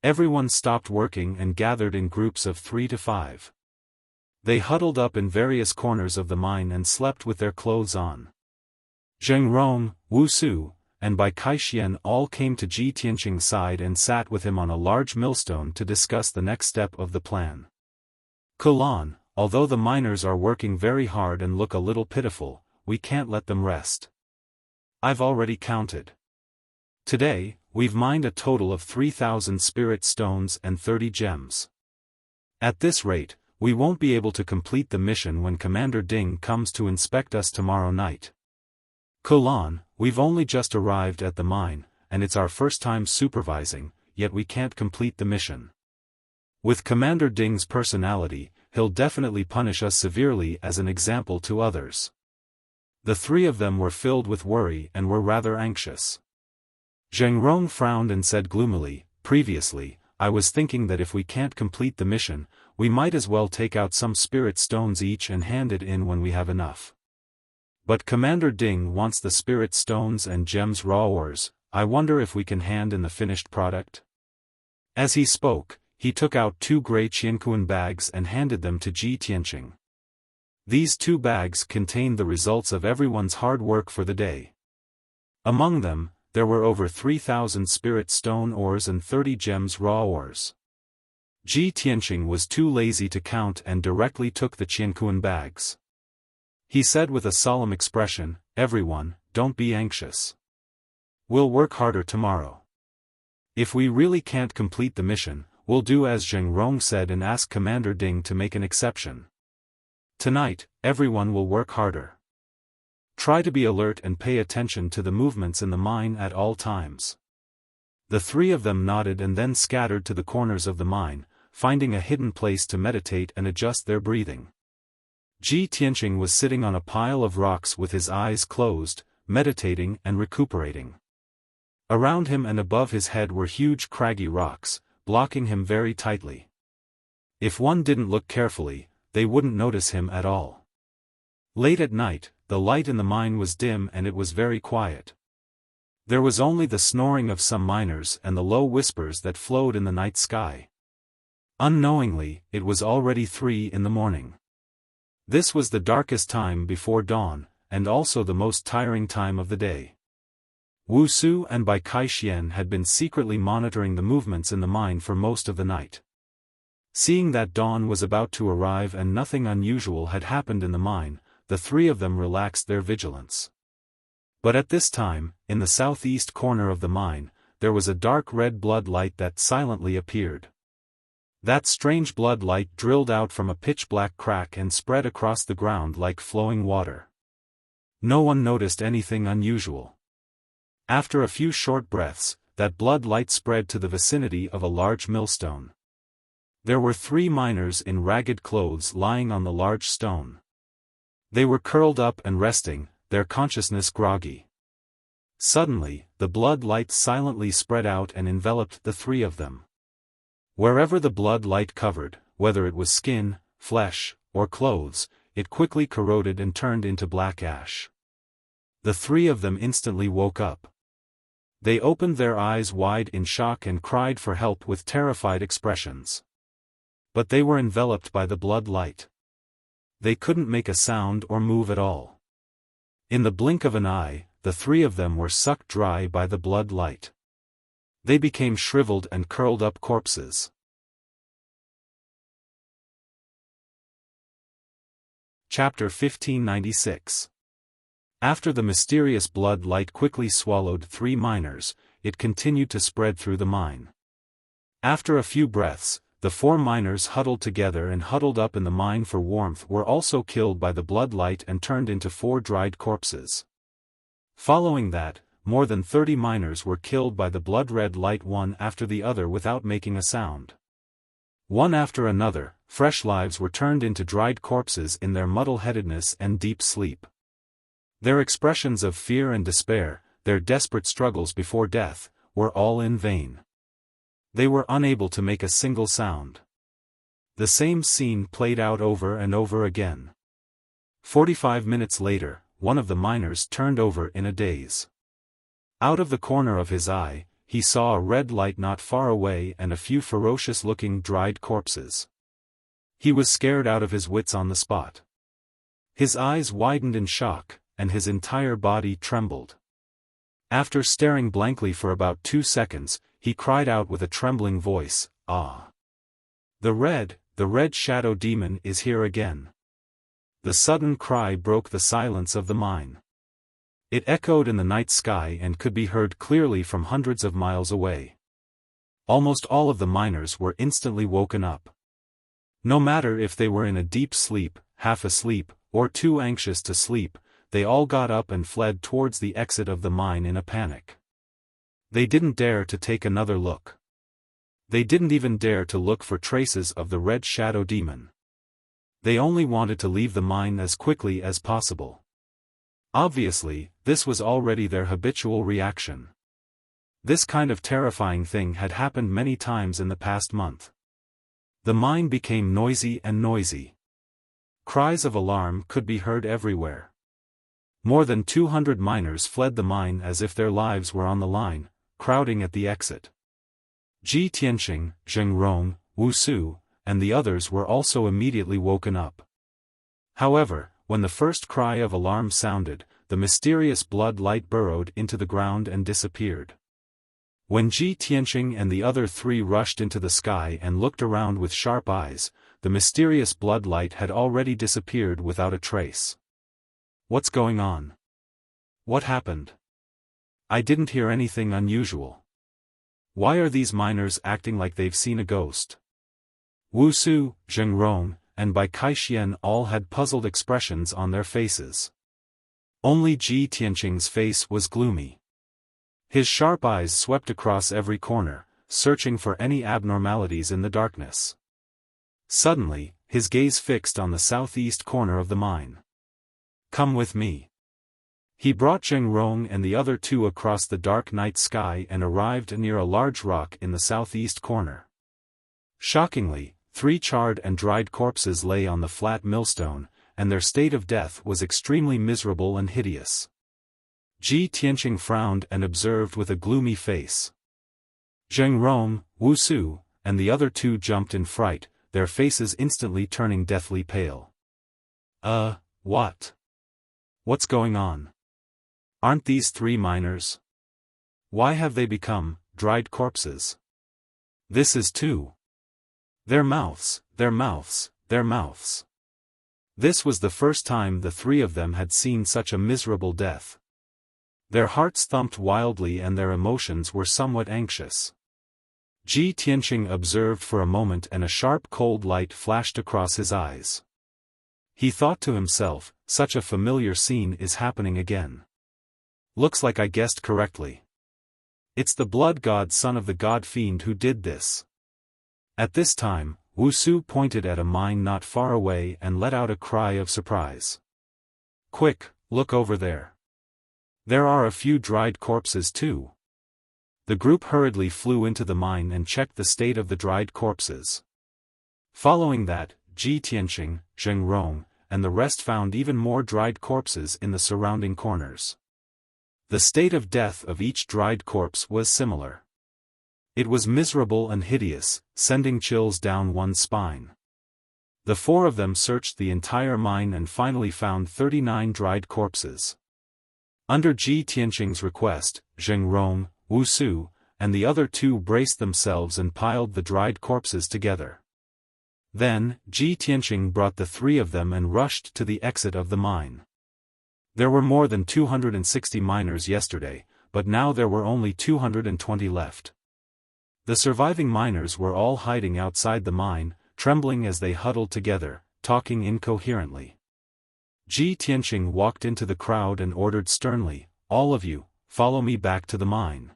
Everyone stopped working and gathered in groups of 3 to 5. They huddled up in various corners of the mine and slept with their clothes on. Zheng Rong, Wuxia, and Bai Kaixian all came to Ji Tianqing's side and sat with him on a large millstone to discuss the next step of the plan. Kulan, although the miners are working very hard and look a little pitiful, we can't let them rest. I've already counted. Today, we've mined a total of 3,000 spirit stones and 30 gems. At this rate, we won't be able to complete the mission when Commander Ding comes to inspect us tomorrow night. Kulan, we've only just arrived at the mine, and it's our first time supervising, yet we can't complete the mission. With Commander Ding's personality, he'll definitely punish us severely as an example to others. The 3 of them were filled with worry and were rather anxious. Zheng Rong frowned and said gloomily, "Previously, I was thinking that if we can't complete the mission, we might as well take out some spirit stones each and hand it in when we have enough. But Commander Ding wants the spirit stones and gems raw ores. I wonder if we can hand in the finished product?" As he spoke, he took out 2 gray qiankuan bags and handed them to Ji Tianqing. These 2 bags contained the results of everyone's hard work for the day. Among them, there were over 3,000 spirit stone ores and 30 gems raw ores. Ji Tianqing was too lazy to count and directly took the qiankuan bags. He said with a solemn expression, "Everyone, don't be anxious. We'll work harder tomorrow. If we really can't complete the mission, we'll do as Zheng Rong said and ask Commander Ding to make an exception. Tonight, everyone will work harder. Try to be alert and pay attention to the movements in the mine at all times." The 3 of them nodded and then scattered to the corners of the mine, finding a hidden place to meditate and adjust their breathing. Ji Tianqing was sitting on a pile of rocks with his eyes closed, meditating and recuperating. Around him and above his head were huge craggy rocks, blocking him very tightly. If one didn't look carefully, they wouldn't notice him at all. Late at night, the light in the mine was dim and it was very quiet. There was only the snoring of some miners and the low whispers that flowed in the night sky. Unknowingly, it was already 3 in the morning. This was the darkest time before dawn, and also the most tiring time of the day. Wuxia and Bai Kaixian had been secretly monitoring the movements in the mine for most of the night. Seeing that dawn was about to arrive and nothing unusual had happened in the mine, the 3 of them relaxed their vigilance. But at this time, in the southeast corner of the mine, there was a dark red blood light that silently appeared. That strange blood light drilled out from a pitch-black crack and spread across the ground like flowing water. No one noticed anything unusual. After a few short breaths, that blood light spread to the vicinity of a large millstone. There were 3 miners in ragged clothes lying on the large stone. They were curled up and resting, their consciousness groggy. Suddenly, the blood light silently spread out and enveloped the 3 of them. Wherever the blood light covered, whether it was skin, flesh, or clothes, it quickly corroded and turned into black ash. The 3 of them instantly woke up. They opened their eyes wide in shock and cried for help with terrified expressions. But they were enveloped by the blood light. They couldn't make a sound or move at all. In the blink of an eye, the 3 of them were sucked dry by the blood light. They became shriveled and curled up corpses. Chapter 1596. After the mysterious blood light quickly swallowed 3 miners, it continued to spread through the mine. After a few breaths, the 4 miners huddled together and huddled up in the mine for warmth were also killed by the blood light and turned into 4 dried corpses. Following that, more than 30 miners were killed by the blood-red light one after the other without making a sound. One after another, fresh lives were turned into dried corpses in their muddle-headedness and deep sleep. Their expressions of fear and despair, their desperate struggles before death, were all in vain. They were unable to make a single sound. The same scene played out over and over again. 45 minutes later, one of the miners turned over in a daze. Out of the corner of his eye, he saw a red light not far away and a few ferocious-looking dried corpses. He was scared out of his wits on the spot. His eyes widened in shock, and his entire body trembled. After staring blankly for about 2 seconds, he cried out with a trembling voice, "Ah! The red shadow demon is here again." The sudden cry broke the silence of the mine. It echoed in the night sky and could be heard clearly from hundreds of miles away. Almost all of the miners were instantly woken up. No matter if they were in a deep sleep, half asleep, or too anxious to sleep, they all got up and fled towards the exit of the mine in a panic. They didn't dare to take another look. They didn't even dare to look for traces of the red shadow demon. They only wanted to leave the mine as quickly as possible. Obviously, this was already their habitual reaction. This kind of terrifying thing had happened many times in the past month. The mine became noisy and noisy. Cries of alarm could be heard everywhere. More than 200 miners fled the mine as if their lives were on the line, crowding at the exit. Ji Tianqing, Zheng Rong, Wu Su, and the others were also immediately woken up. However, when the first cry of alarm sounded, the mysterious blood light burrowed into the ground and disappeared. When Ji Tianqing and the other three rushed into the sky and looked around with sharp eyes, the mysterious blood light had already disappeared without a trace. What's going on? What happened? I didn't hear anything unusual. Why are these miners acting like they've seen a ghost? Wu Su, Zheng Rong, and Bai Kaixian all had puzzled expressions on their faces. Only Ji Tianqing's face was gloomy. His sharp eyes swept across every corner, searching for any abnormalities in the darkness. Suddenly, his gaze fixed on the southeast corner of the mine. "Come with me." He brought Zheng Rong and the other two across the dark night sky and arrived near a large rock in the southeast corner. Shockingly, 3 charred and dried corpses lay on the flat millstone, and their state of death was extremely miserable and hideous. Ji Tianqing frowned and observed with a gloomy face. Zheng Rong, Wu Su, and the other two jumped in fright, their faces instantly turning deathly pale. What? What's going on? Aren't these 3 miners? Why have they become dried corpses? This is too. Their mouths, their mouths, their mouths. This was the first time the 3 of them had seen such a miserable death. Their hearts thumped wildly and their emotions were somewhat anxious. Ji Tianqing observed for a moment and a sharp cold light flashed across his eyes. He thought to himself, such a familiar scene is happening again. Looks like I guessed correctly. It's the blood god son of the god fiend who did this. At this time, Wu Su pointed at a mine not far away and let out a cry of surprise. "Quick, look over there. There are a few dried corpses too." The group hurriedly flew into the mine and checked the state of the dried corpses. Following that, Ji Tianqing, Zheng Rong, and the rest found even more dried corpses in the surrounding corners. The state of death of each dried corpse was similar. It was miserable and hideous, sending chills down one's spine. The 4 of them searched the entire mine and finally found 39 dried corpses. Under Ji Tianqing's request, Zheng Rong, Wu Su, and the other 2 braced themselves and piled the dried corpses together. Then, Ji Tianqing brought the 3 of them and rushed to the exit of the mine. There were more than 260 miners yesterday, but now there were only 220 left. The surviving miners were all hiding outside the mine, trembling as they huddled together, talking incoherently. Ji Tianqing walked into the crowd and ordered sternly, all of you, follow me back to the mine."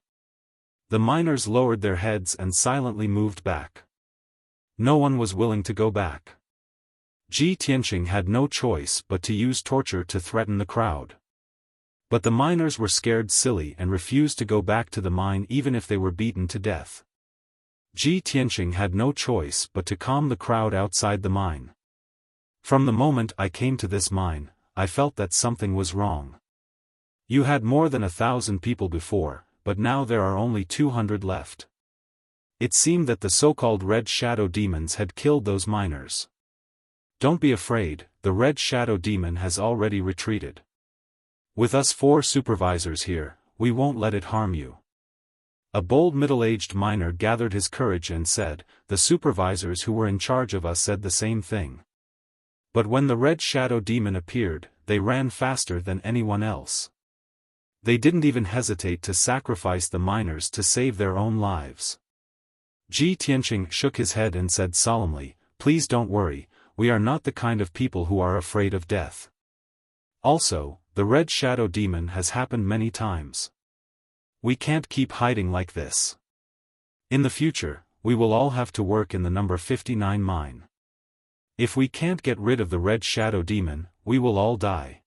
The miners lowered their heads and silently moved back. No one was willing to go back. Ji Tianqing had no choice but to use torture to threaten the crowd. But the miners were scared silly and refused to go back to the mine even if they were beaten to death. Ji Tianqing had no choice but to calm the crowd outside the mine. "From the moment I came to this mine, I felt that something was wrong. You had more than 1,000 people before, but now there are only 200 left. It seemed that the so-called Red Shadow Demons had killed those miners. Don't be afraid, the Red Shadow Demon has already retreated. With us 4 supervisors here, we won't let it harm you." A bold middle-aged miner gathered his courage and said, "The supervisors who were in charge of us said the same thing. But when the Red Shadow Demon appeared, they ran faster than anyone else. They didn't even hesitate to sacrifice the miners to save their own lives." Ji Tianqing shook his head and said solemnly, "Please don't worry, we are not the kind of people who are afraid of death. Also, the Red Shadow Demon has happened many times. We can't keep hiding like this. In the future, we will all have to work in the number 59 mine. If we can't get rid of the Red Shadow Demon, we will all die."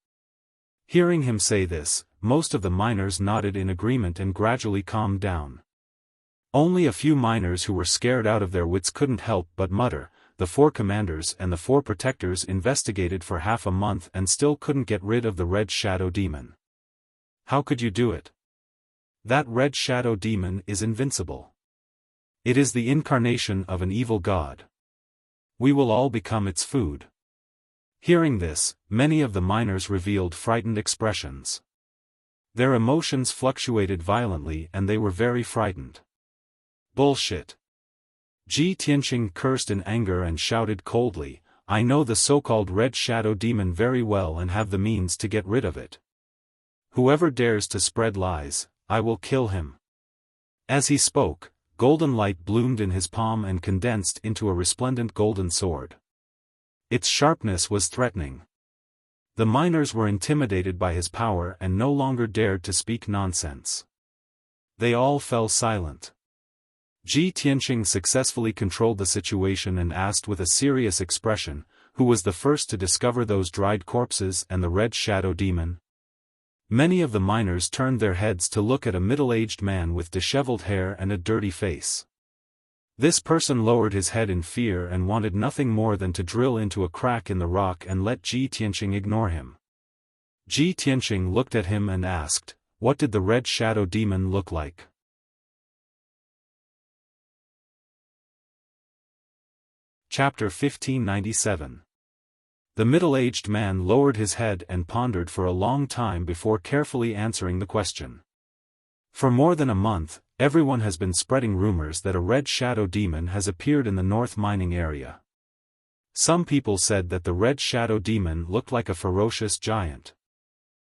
Hearing him say this, most of the miners nodded in agreement and gradually calmed down. Only a few miners who were scared out of their wits couldn't help but mutter, "The 4 commanders and the 4 protectors investigated for half a month and still couldn't get rid of the Red Shadow Demon. How could you do it? That Red Shadow Demon is invincible. It is the incarnation of an evil god. We will all become its food." Hearing this, many of the miners revealed frightened expressions. Their emotions fluctuated violently and they were very frightened. "Bullshit." Ji Tianqing cursed in anger and shouted coldly, "I know the so-called Red Shadow Demon very well and have the means to get rid of it. Whoever dares to spread lies, I will kill him." As he spoke, golden light bloomed in his palm and condensed into a resplendent golden sword. Its sharpness was threatening. The miners were intimidated by his power and no longer dared to speak nonsense. They all fell silent. Ji Tianqing successfully controlled the situation and asked with a serious expression, "Who was the first to discover those dried corpses and the Red Shadow Demon?" Many of the miners turned their heads to look at a middle-aged man with disheveled hair and a dirty face. This person lowered his head in fear and wanted nothing more than to drill into a crack in the rock and let Ji Tianqing ignore him. Ji Tianqing looked at him and asked, "What did the Red Shadow Demon look like?" Chapter 1597. The middle-aged man lowered his head and pondered for a long time before carefully answering the question. "For more than a month, everyone has been spreading rumors that a Red Shadow Demon has appeared in the North mining area. Some people said that the Red Shadow Demon looked like a ferocious giant.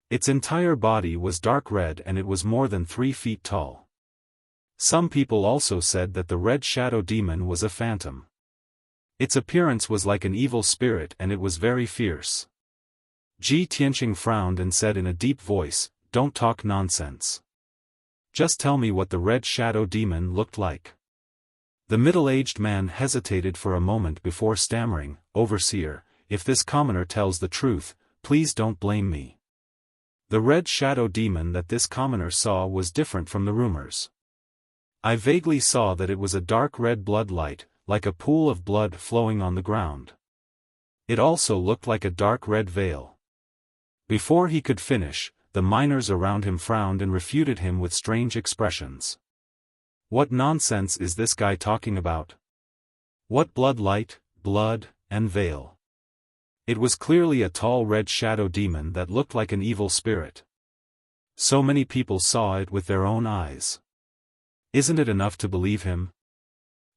Its entire body was dark red and it was more than 3 feet tall. Some people also said that the Red Shadow Demon was a phantom. Its appearance was like an evil spirit and it was very fierce." Ji Tianqing frowned and said in a deep voice, "Don't talk nonsense. Just tell me what the Red Shadow Demon looked like." The middle-aged man hesitated for a moment before stammering, "Overseer, if this commoner tells the truth, please don't blame me. The Red Shadow Demon that this commoner saw was different from the rumors. I vaguely saw that it was a dark red blood light, like a pool of blood flowing on the ground. It also looked like a dark red veil." Before he could finish, the miners around him frowned and refuted him with strange expressions. "What nonsense is this guy talking about? What blood light, blood, and veil? It was clearly a tall Red Shadow Demon that looked like an evil spirit. So many people saw it with their own eyes. Isn't it enough to believe him?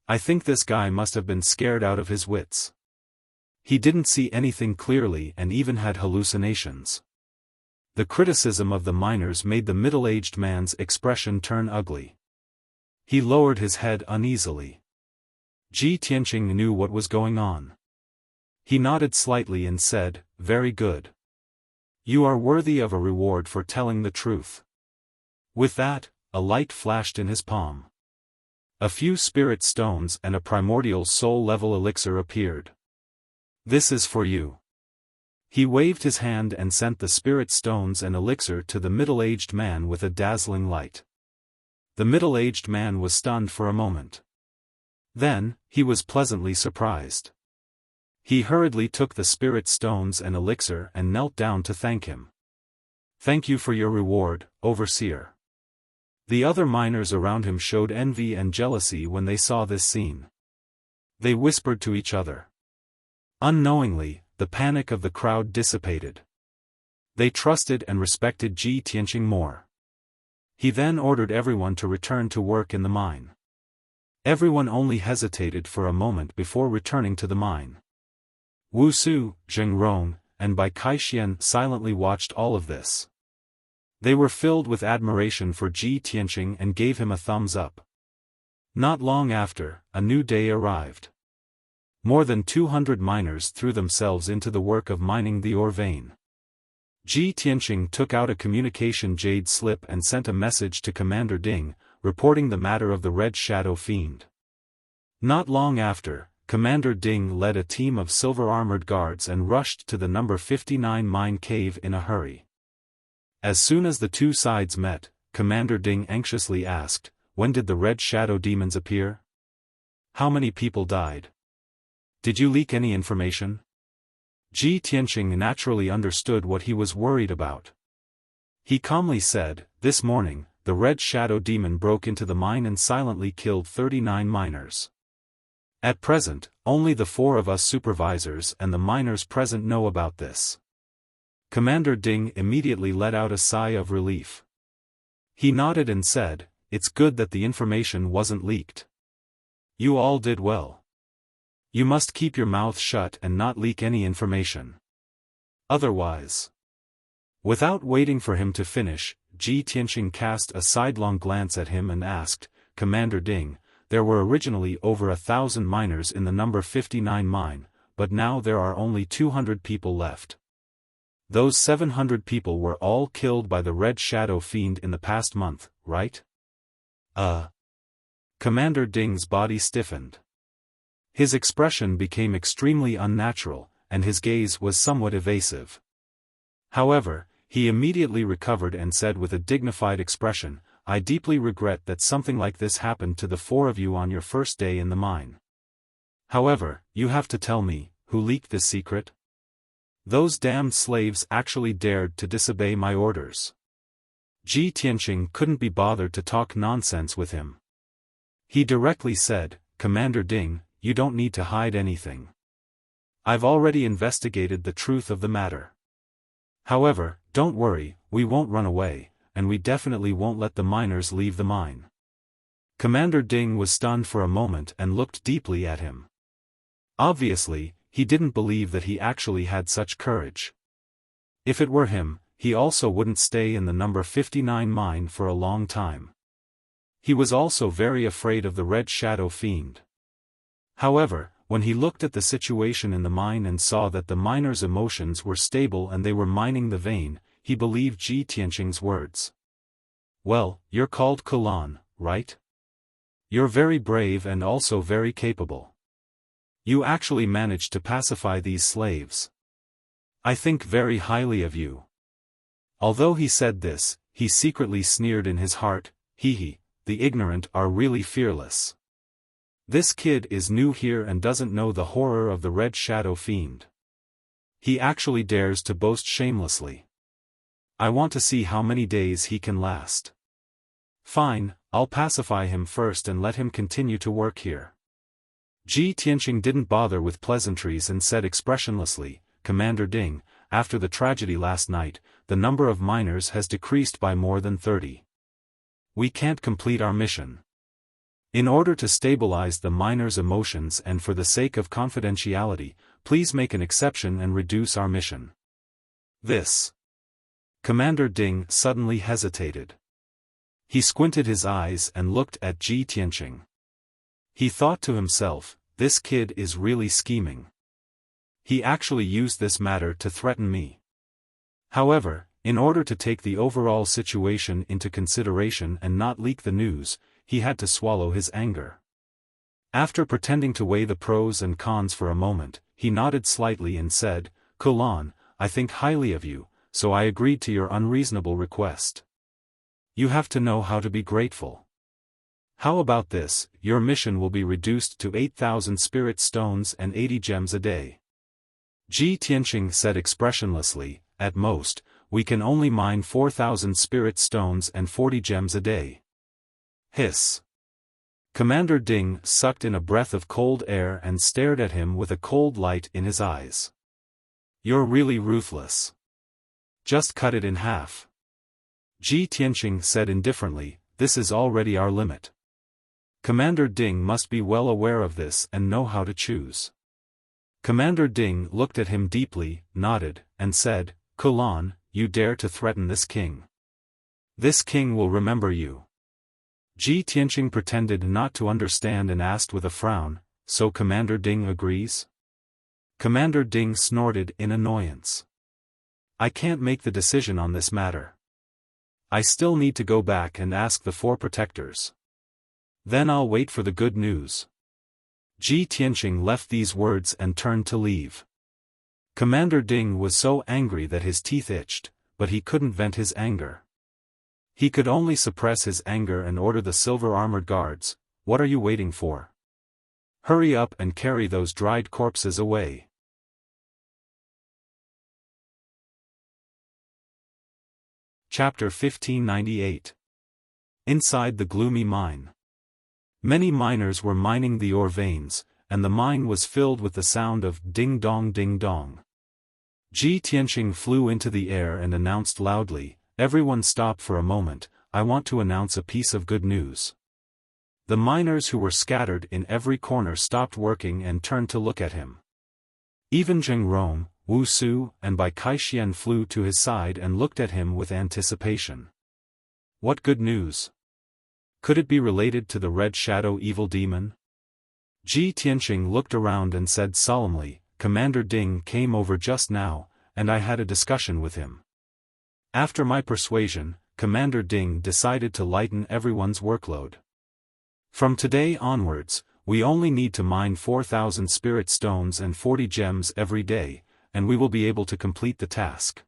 I think this guy must have been scared out of his wits. He didn't see anything clearly and even had hallucinations." The criticism of the miners made the middle-aged man's expression turn ugly. He lowered his head uneasily. Ji Tianqing knew what was going on. He nodded slightly and said, "Very good. You are worthy of a reward for telling the truth." With that, a light flashed in his palm. A few spirit stones and a primordial soul-level elixir appeared. This is for you. He waved his hand and sent the spirit stones and elixir to the middle-aged man with a dazzling light. The middle-aged man was stunned for a moment. Then, he was pleasantly surprised. He hurriedly took the spirit stones and elixir and knelt down to thank him. Thank you for your reward, Overseer. The other miners around him showed envy and jealousy when they saw this scene. They whispered to each other. Unknowingly, the panic of the crowd dissipated. They trusted and respected Ji Tianqing more. He then ordered everyone to return to work in the mine. Everyone only hesitated for a moment before returning to the mine. Wu Su, Zheng Rong, and Bai Kaixian silently watched all of this. They were filled with admiration for Ji Tianqing and gave him a thumbs up. Not long after, a new day arrived. More than 200 miners threw themselves into the work of mining the ore vein. Ji Tianqing took out a communication jade slip and sent a message to Commander Ding, reporting the matter of the Red Shadow Fiend. Not long after, Commander Ding led a team of silver-armored guards and rushed to the number 59 mine cave in a hurry. As soon as the two sides met, Commander Ding anxiously asked, "When did the Red Shadow demons appear? How many people died? Did you leak any information?" Ji Tianqing naturally understood what he was worried about. He calmly said, "This morning, the Red Shadow demon broke into the mine and silently killed 39 miners. At present, only the 4 of us supervisors and the miners present know about this." Commander Ding immediately let out a sigh of relief. He nodded and said, "It's good that the information wasn't leaked. You all did well. You must keep your mouth shut and not leak any information. Otherwise..." Without waiting for him to finish, Ji Tianqing cast a sidelong glance at him and asked, "Commander Ding, there were originally over 1,000 miners in the number 59 mine, but now there are only 200 people left. Those 700 people were all killed by the Red Shadow Fiend in the past month, right?" Commander Ding's body stiffened. His expression became extremely unnatural, and his gaze was somewhat evasive. However, he immediately recovered and said with a dignified expression, "I deeply regret that something like this happened to the 4 of you on your first day in the mine. However, you have to tell me, who leaked this secret? Those damned slaves actually dared to disobey my orders." Ji Tianqing couldn't be bothered to talk nonsense with him. He directly said, "Commander Ding, you don't need to hide anything. I've already investigated the truth of the matter. However, don't worry, we won't run away, and we definitely won't let the miners leave the mine." Commander Ding was stunned for a moment and looked deeply at him. Obviously, he didn't believe that he actually had such courage. If it were him, he also wouldn't stay in the number 59 mine for a long time. He was also very afraid of the Red Shadow Fiend. However, when he looked at the situation in the mine and saw that the miners' emotions were stable and they were mining the vein, he believed Ji Tianqing's words. "Well, you're called Kulan, right? You're very brave and also very capable. You actually managed to pacify these slaves. I think very highly of you." Although he said this, he secretly sneered in his heart, "Hee, the ignorant are really fearless. This kid is new here and doesn't know the horror of the Red Shadow Fiend. He actually dares to boast shamelessly. I want to see how many days he can last. Fine, I'll pacify him first and let him continue to work here." Ji Tianqing didn't bother with pleasantries and said expressionlessly, "Commander Ding, after the tragedy last night, the number of miners has decreased by more than 30. We can't complete our mission. In order to stabilize the miners' emotions and for the sake of confidentiality, please make an exception and reduce our mission." This. Commander Ding suddenly hesitated. He squinted his eyes and looked at Ji Tianqing. He thought to himself, "This kid is really scheming. He actually used this matter to threaten me. However, In order to take the overall situation into consideration and not leak the news, he had to swallow his anger. After pretending to weigh the pros and cons for a moment, he nodded slightly and said, "Kulan, I think highly of you, so I agreed to your unreasonable request. You have to know how to be grateful. How about this, your mission will be reduced to 8,000 spirit stones and 80 gems a day." Ji Tianqing said expressionlessly, "At most, we can only mine 4,000 spirit stones and 40 gems a day." Hiss. Commander Ding sucked in a breath of cold air and stared at him with a cold light in his eyes. "You're really ruthless. Just cut it in half." Ji Tianqing said indifferently, "This is already our limit." Commander Ding must be well aware of this and know how to choose. Commander Ding looked at him deeply, nodded, and said, "Kulan, you dare to threaten this king. This king will remember you." Ji Tianqing pretended not to understand and asked with a frown, "So Commander Ding agrees?" Commander Ding snorted in annoyance. "I can't make the decision on this matter. I still need to go back and ask the 4 protectors. Then I'll wait for the good news." Ji Tianqing left these words and turned to leave. Commander Ding was so angry that his teeth itched, but he couldn't vent his anger. He could only suppress his anger and order the silver-armored guards, "What are you waiting for? Hurry up and carry those dried corpses away." Chapter 1598. Inside the gloomy mine. Many miners were mining the ore veins, and the mine was filled with the sound of ding-dong ding-dong. Ji Tianqing flew into the air and announced loudly, "Everyone stop for a moment, I want to announce a piece of good news." The miners who were scattered in every corner stopped working and turned to look at him. Even Zheng Rong, Wuxia, and Bai Kaixian flew to his side and looked at him with anticipation. What good news? Could it be related to the Red Shadow Evil Demon? Ji Tianqing looked around and said solemnly, "Commander Ding came over just now, and I had a discussion with him. After my persuasion, Commander Ding decided to lighten everyone's workload. From today onwards, we only need to mine 4,000 spirit stones and 40 gems every day, and we will be able to complete the task."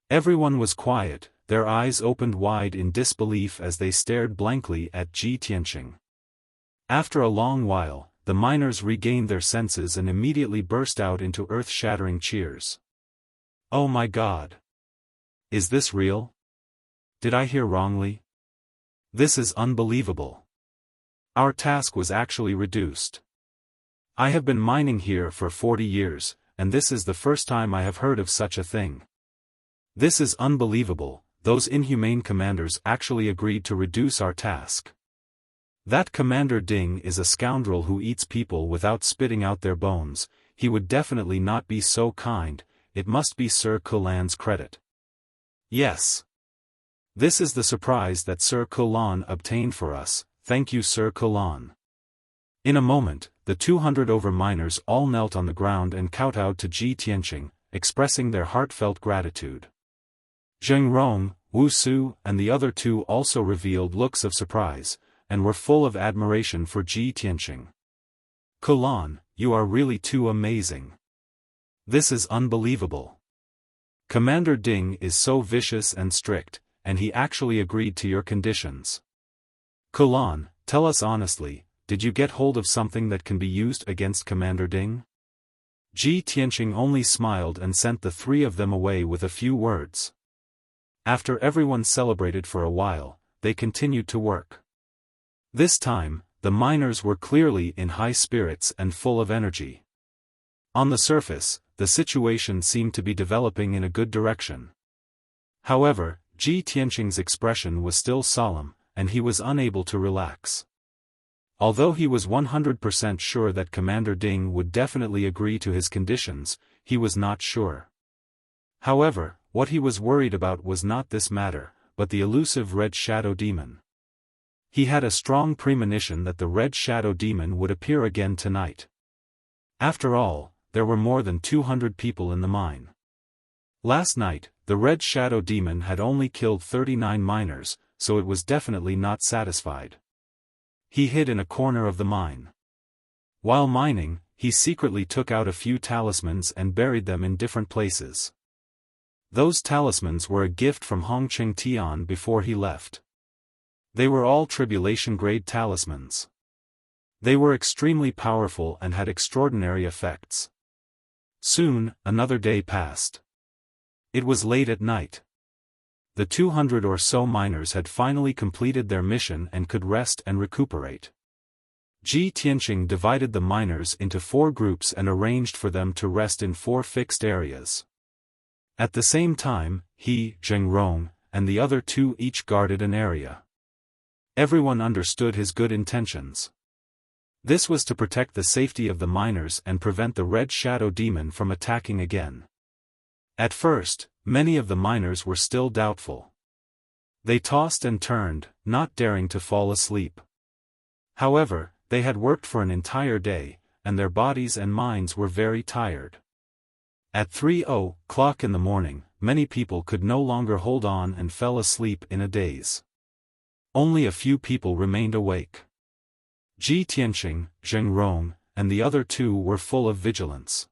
Everyone was quiet, their eyes opened wide in disbelief as they stared blankly at Ji Tianqing. After a long while, the miners regained their senses and immediately burst out into earth-shattering cheers. "Oh my God! Is this real? Did I hear wrongly? This is unbelievable. Our task was actually reduced. I have been mining here for 40 years, and this is the first time I have heard of such a thing. This is unbelievable. Those inhumane commanders actually agreed to reduce our task. That Commander Ding is a scoundrel who eats people without spitting out their bones. He would definitely not be so kind. It must be Sir Kulan's credit." "Yes. This is the surprise that Sir Kulan obtained for us. Thank you, Sir Kulan." In a moment, the 200 over miners all knelt on the ground and kowtowed to Ji Tianqing, expressing their heartfelt gratitude. Zheng Rong, Wuxia, and the other 2 also revealed looks of surprise, and were full of admiration for Ji Tianqing. "Kulan, you are really too amazing. This is unbelievable. Commander Ding is so vicious and strict, and he actually agreed to your conditions. Kulan, tell us honestly, did you get hold of something that can be used against Commander Ding?" Ji Tianqing only smiled and sent the 3 of them away with a few words. After everyone celebrated for a while, they continued to work. This time, the miners were clearly in high spirits and full of energy. On the surface, the situation seemed to be developing in a good direction. However, Ji Tianqing's expression was still solemn, and he was unable to relax. Although he was 100% sure that Commander Ding would definitely agree to his conditions, he was not sure. However, what he was worried about was not this matter, but the elusive Red Shadow Demon. He had a strong premonition that the Red Shadow Demon would appear again tonight. After all, there were more than 200 people in the mine. Last night, the Red Shadow Demon had only killed 39 miners, so it was definitely not satisfied. He hid in a corner of the mine. While mining, he secretly took out a few talismans and buried them in different places. Those talismans were a gift from Hongqing Tian before he left. They were all tribulation-grade talismans. They were extremely powerful and had extraordinary effects. Soon, another day passed. It was late at night. The 200 or so miners had finally completed their mission and could rest and recuperate. Ji Tianqing divided the miners into 4 groups and arranged for them to rest in 4 fixed areas. At the same time, he, Zheng Rong, and the other 2 each guarded an area. Everyone understood his good intentions. This was to protect the safety of the miners and prevent the Red Shadow Demon from attacking again. At first, many of the miners were still doubtful. They tossed and turned, not daring to fall asleep. However, they had worked for an entire day, and their bodies and minds were very tired. At 3:00 in the morning, many people could no longer hold on and fell asleep in a daze. Only a few people remained awake. Ji Tianqing, Zheng Rong, and the other 2 were full of vigilance.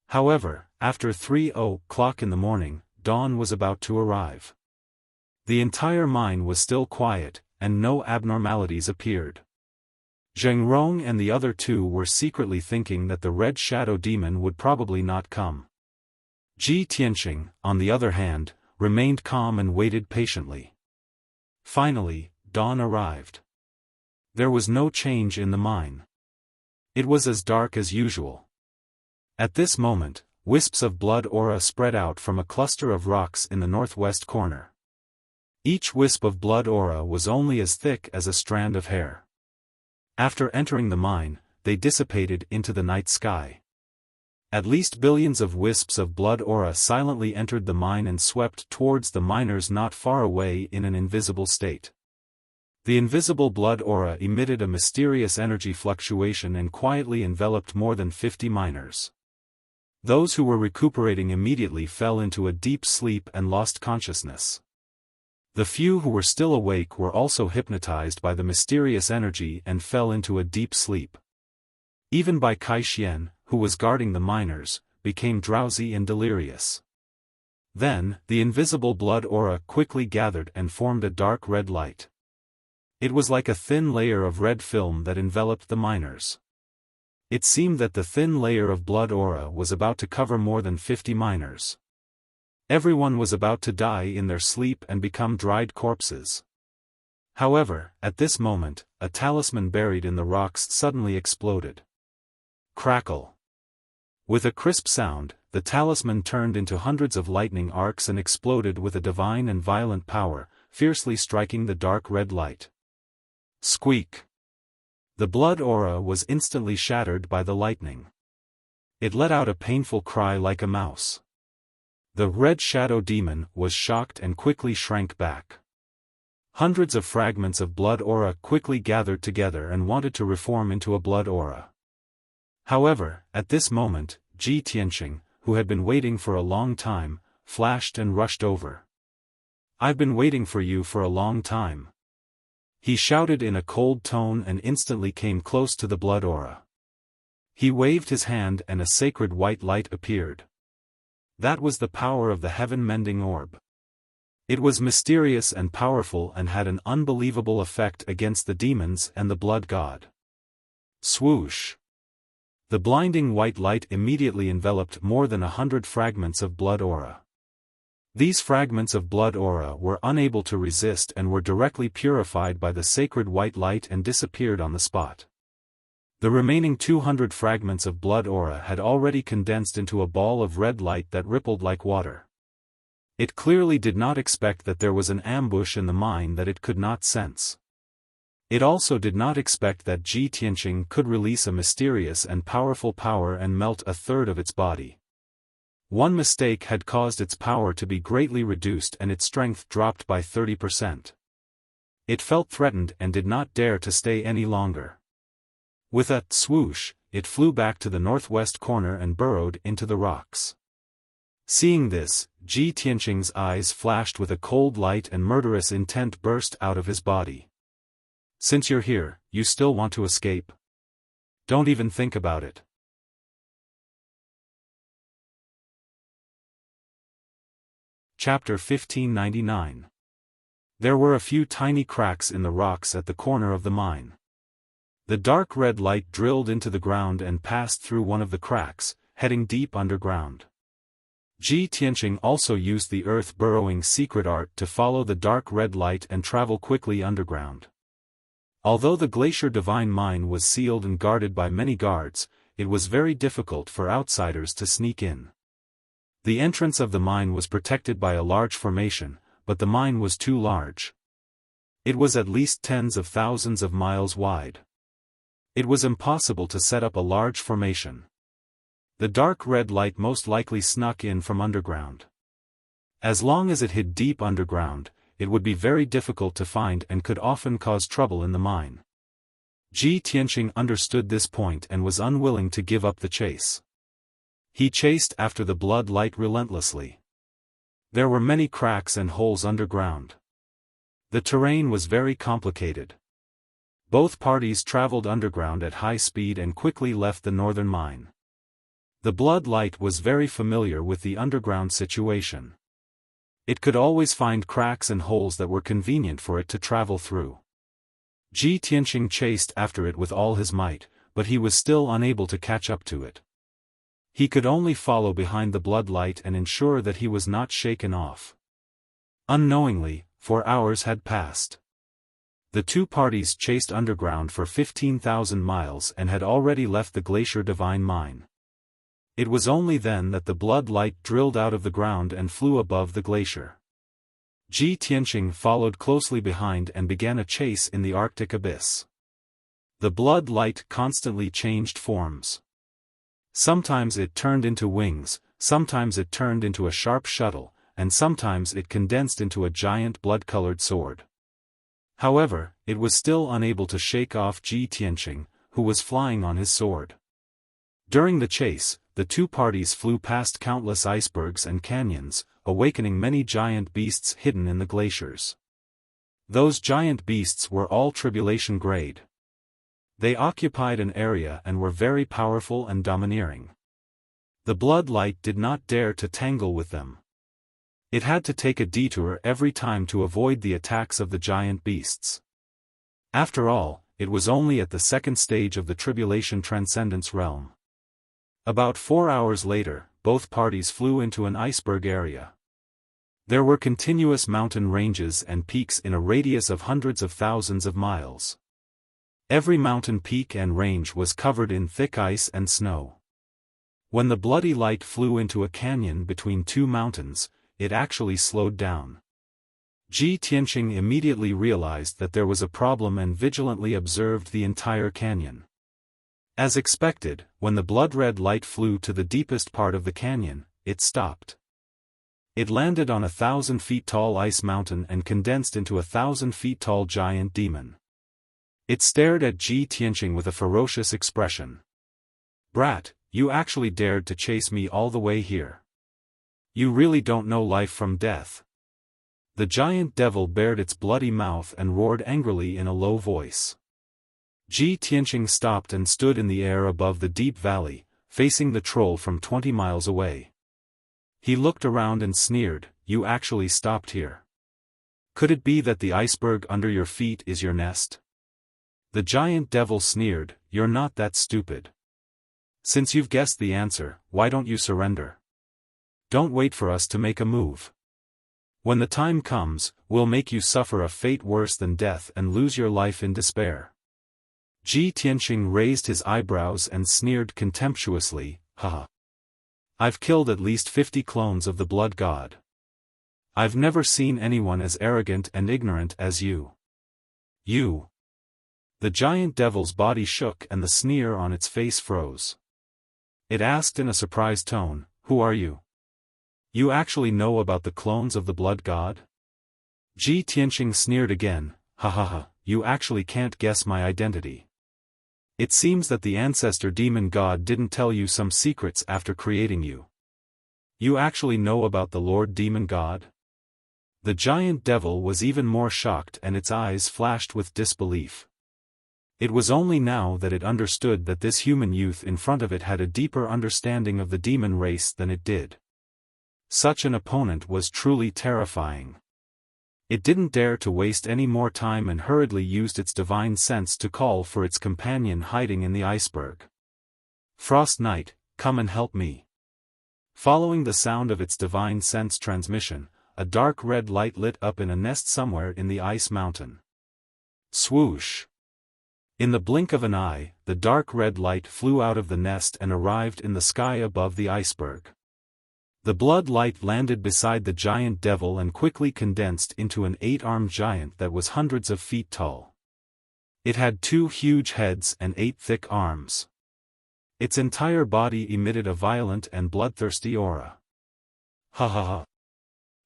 However, after 3:00 in the morning, dawn was about to arrive. The entire mine was still quiet, and no abnormalities appeared. Zheng Rong and the other 2 were secretly thinking that the Red Shadow Demon would probably not come. Ji Tianqing, on the other hand, remained calm and waited patiently. Finally, dawn arrived. There was no change in the mine. It was as dark as usual. At this moment, wisps of blood aura spread out from a cluster of rocks in the northwest corner. Each wisp of blood aura was only as thick as a strand of hair. After entering the mine, they dissipated into the night sky. At least billions of wisps of blood aura silently entered the mine and swept towards the miners not far away in an invisible state. The invisible blood aura emitted a mysterious energy fluctuation and quietly enveloped more than 50 miners. Those who were recuperating immediately fell into a deep sleep and lost consciousness. The few who were still awake were also hypnotized by the mysterious energy and fell into a deep sleep. Even Bai Kai-Xian, who was guarding the miners, became drowsy and delirious. Then, the invisible blood aura quickly gathered and formed a dark red light. It was like a thin layer of red film that enveloped the miners. It seemed that the thin layer of blood aura was about to cover more than 50 miners. Everyone was about to die in their sleep and become dried corpses. However, at this moment, a talisman buried in the rocks suddenly exploded. Crackle! With a crisp sound, the talisman turned into hundreds of lightning arcs and exploded with a divine and violent power, fiercely striking the dark red light. Squeak! The blood aura was instantly shattered by the lightning. It let out a painful cry like a mouse. The Red Shadow Demon was shocked and quickly shrank back. Hundreds of fragments of blood aura quickly gathered together and wanted to reform into a blood aura. However, at this moment, Ji Tianqing, who had been waiting for a long time, flashed and rushed over. "I've been waiting for you for a long time," he shouted in a cold tone and instantly came close to the blood aura. He waved his hand and a sacred white light appeared. That was the power of the heaven-mending orb. It was mysterious and powerful and had an unbelievable effect against the demons and the blood god. Swoosh! The blinding white light immediately enveloped more than 100 fragments of blood aura. These fragments of blood aura were unable to resist and were directly purified by the sacred white light and disappeared on the spot. The remaining 200 fragments of blood aura had already condensed into a ball of red light that rippled like water. It clearly did not expect that there was an ambush in the mine that it could not sense. It also did not expect that Ji Tianqing could release a mysterious and powerful power and melt a third of its body. One mistake had caused its power to be greatly reduced and its strength dropped by 30%. It felt threatened and did not dare to stay any longer. With a swoosh, it flew back to the northwest corner and burrowed into the rocks. Seeing this, Ji Tianqing's eyes flashed with a cold light and murderous intent burst out of his body. Since you're here, you still want to escape? Don't even think about it. Chapter 1599. There were a few tiny cracks in the rocks at the corner of the mine. The dark red light drilled into the ground and passed through one of the cracks, heading deep underground. Ji Tianqing also used the earth-burrowing secret art to follow the dark red light and travel quickly underground. Although the Glacier Divine Mine was sealed and guarded by many guards, it was very difficult for outsiders to sneak in. The entrance of the mine was protected by a large formation, but the mine was too large. It was at least tens of thousands of miles wide. It was impossible to set up a large formation. The dark red light most likely snuck in from underground. As long as it hid deep underground, it would be very difficult to find and could often cause trouble in the mine. Ji Tianqing understood this point and was unwilling to give up the chase. He chased after the blood light relentlessly. There were many cracks and holes underground. The terrain was very complicated. Both parties traveled underground at high speed and quickly left the northern mine. The blood light was very familiar with the underground situation. It could always find cracks and holes that were convenient for it to travel through. Ji Tianqing chased after it with all his might, but he was still unable to catch up to it. He could only follow behind the blood light and ensure that he was not shaken off. Unknowingly, 4 hours had passed. The two parties chased underground for 15,000 miles and had already left the Glacier Divine Mine. It was only then that the blood light drilled out of the ground and flew above the glacier. Ji Tianqing followed closely behind and began a chase in the Arctic abyss. The blood light constantly changed forms. Sometimes it turned into wings, sometimes it turned into a sharp shuttle, and sometimes it condensed into a giant blood-colored sword. However, it was still unable to shake off Ji Tianqing, who was flying on his sword. During the chase, the two parties flew past countless icebergs and canyons, awakening many giant beasts hidden in the glaciers. Those giant beasts were all tribulation grade. They occupied an area and were very powerful and domineering. The blood light did not dare to tangle with them. It had to take a detour every time to avoid the attacks of the giant beasts. After all, it was only at the second stage of the tribulation transcendence realm. About 4 hours later, both parties flew into an iceberg area. There were continuous mountain ranges and peaks in a radius of hundreds of thousands of miles. Every mountain peak and range was covered in thick ice and snow. When the bloody light flew into a canyon between two mountains, it actually slowed down. Ji Tianqing immediately realized that there was a problem and vigilantly observed the entire canyon. As expected, when the blood-red light flew to the deepest part of the canyon, it stopped. It landed on a 1,000-feet-tall ice mountain and condensed into a 1,000-feet-tall giant demon. It stared at Ji Tianqing with a ferocious expression. "Brat, you actually dared to chase me all the way here. You really don't know life from death." The giant devil bared its bloody mouth and roared angrily in a low voice. Ji Tianqing stopped and stood in the air above the deep valley, facing the troll from 20 miles away. He looked around and sneered, "You actually stopped here. Could it be that the iceberg under your feet is your nest?" The giant devil sneered, "You're not that stupid. Since you've guessed the answer, why don't you surrender? Don't wait for us to make a move. When the time comes, we'll make you suffer a fate worse than death and lose your life in despair." Ji Tianqing raised his eyebrows and sneered contemptuously, "Haha. I've killed at least 50 clones of the blood god. I've never seen anyone as arrogant and ignorant as you. You." The giant devil's body shook and the sneer on its face froze. It asked in a surprised tone, "Who are you? You actually know about the clones of the blood god?" Ji Tianqing sneered again, "Ha ha ha, you actually can't guess my identity. It seems that the ancestor demon god didn't tell you some secrets after creating you. You actually know about the Lord Demon God? The giant devil was even more shocked and its eyes flashed with disbelief. It was only now that it understood that this human youth in front of it had a deeper understanding of the demon race than it did. Such an opponent was truly terrifying. It didn't dare to waste any more time and hurriedly used its divine sense to call for its companion hiding in the iceberg. Frost Knight, come and help me. Following the sound of its divine sense transmission, a dark red light lit up in a nest somewhere in the ice mountain. Swoosh! In the blink of an eye, the dark red light flew out of the nest and arrived in the sky above the iceberg. The blood light landed beside the giant devil and quickly condensed into an 8-armed giant that was hundreds of feet tall. It had 2 huge heads and 8 thick arms. Its entire body emitted a violent and bloodthirsty aura. Ha ha ha.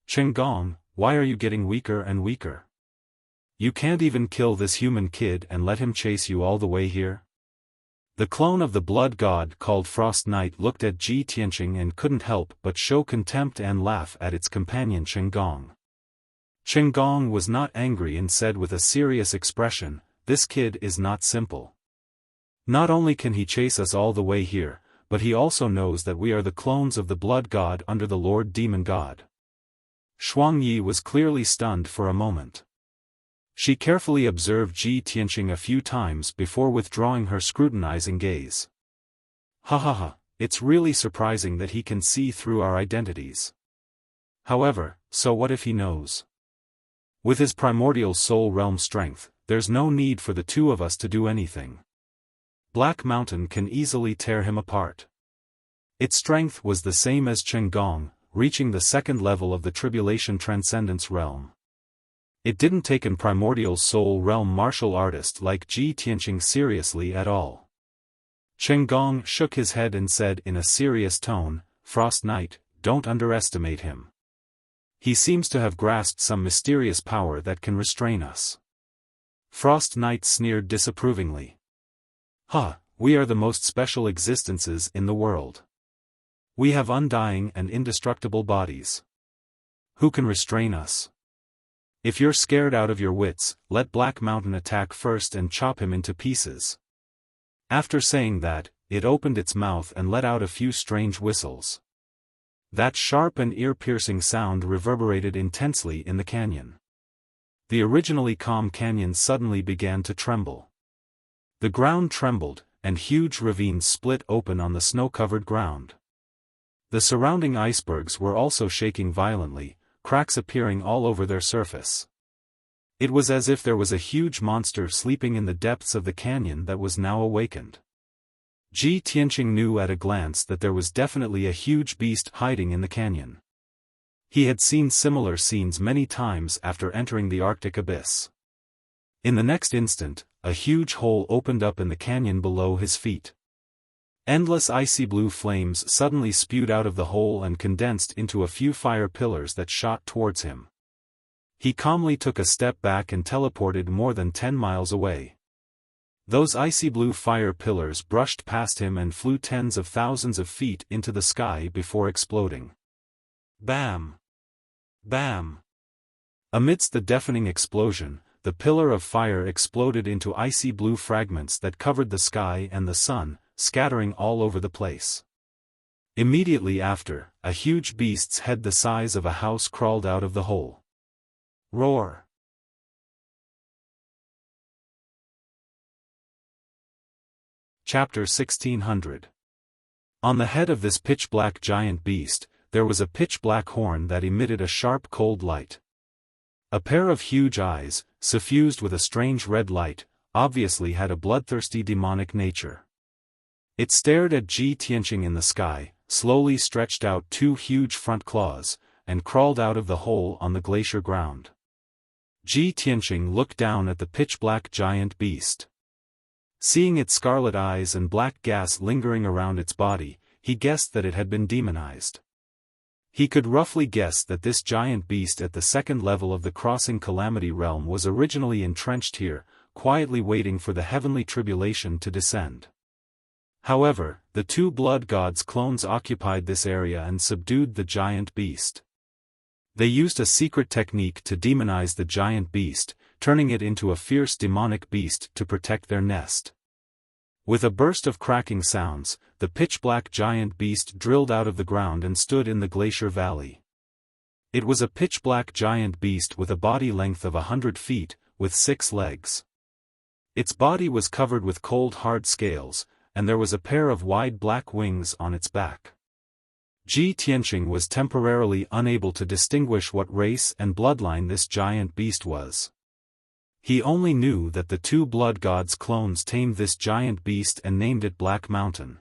Chenggong, why are you getting weaker and weaker? You can't even kill this human kid and let him chase you all the way here? The clone of the blood god called Frost Knight looked at Ji Tianqing and couldn't help but show contempt and laugh at its companion Chenggong. Chenggong was not angry and said with a serious expression, "This kid is not simple. Not only can he chase us all the way here, but he also knows that we are the clones of the blood god under the Lord Demon God." Xuangyi was clearly stunned for a moment. She carefully observed Ji Tianqing a few times before withdrawing her scrutinizing gaze. Ha ha ha, it's really surprising that he can see through our identities. However, so what if he knows? With his primordial soul realm strength, there's no need for the two of us to do anything. Black Mountain can easily tear him apart. Its strength was the same as Chenggong, reaching the 2nd level of the Tribulation Transcendence realm. It didn't take an primordial soul realm martial artist like Ji Tianqing seriously at all. Chenggong shook his head and said in a serious tone, "Frost Knight, don't underestimate him. He seems to have grasped some mysterious power that can restrain us." Frost Knight sneered disapprovingly. "Ha, we are the most special existences in the world. We have undying and indestructible bodies. Who can restrain us? If you're scared out of your wits, let Black Mountain attack first and chop him into pieces." After saying that, it opened its mouth and let out a few strange whistles. That sharp and ear-piercing sound reverberated intensely in the canyon. The originally calm canyon suddenly began to tremble. The ground trembled, and huge ravines split open on the snow-covered ground. The surrounding icebergs were also shaking violently, cracks appearing all over their surface. It was as if there was a huge monster sleeping in the depths of the canyon that was now awakened. Ji Tianqing knew at a glance that there was definitely a huge beast hiding in the canyon. He had seen similar scenes many times after entering the Arctic abyss. In the next instant, a huge hole opened up in the canyon below his feet. Endless icy blue flames suddenly spewed out of the hole and condensed into a few fire pillars that shot towards him. He calmly took a step back and teleported more than 10 miles away. Those icy blue fire pillars brushed past him and flew tens of thousands of feet into the sky before exploding. Bam! Bam! Amidst the deafening explosion, the pillar of fire exploded into icy blue fragments that covered the sky and the sun, scattering all over the place. Immediately after, a huge beast's head the size of a house crawled out of the hole. Roar! Chapter 1600. On the head of this pitch-black giant beast, there was a pitch-black horn that emitted a sharp cold light. A pair of huge eyes, suffused with a strange red light, obviously had a bloodthirsty demonic nature. It stared at Ji Tianqing in the sky, slowly stretched out 2 huge front claws, and crawled out of the hole on the glacier ground. Ji Tianqing looked down at the pitch-black giant beast. Seeing its scarlet eyes and black gas lingering around its body, he guessed that it had been demonized. He could roughly guess that this giant beast at the 2nd level of the Crossing Calamity realm was originally entrenched here, quietly waiting for the heavenly tribulation to descend. However, the two blood gods' clones occupied this area and subdued the giant beast. They used a secret technique to demonize the giant beast, turning it into a fierce demonic beast to protect their nest. With a burst of cracking sounds, the pitch-black giant beast drilled out of the ground and stood in the glacier valley. It was a pitch-black giant beast with a body length of 100 feet, with 6 legs. Its body was covered with cold hard scales, and there was a pair of wide black wings on its back. Ji Tianqing was temporarily unable to distinguish what race and bloodline this giant beast was. He only knew that the two blood gods' clones tamed this giant beast and named it Black Mountain.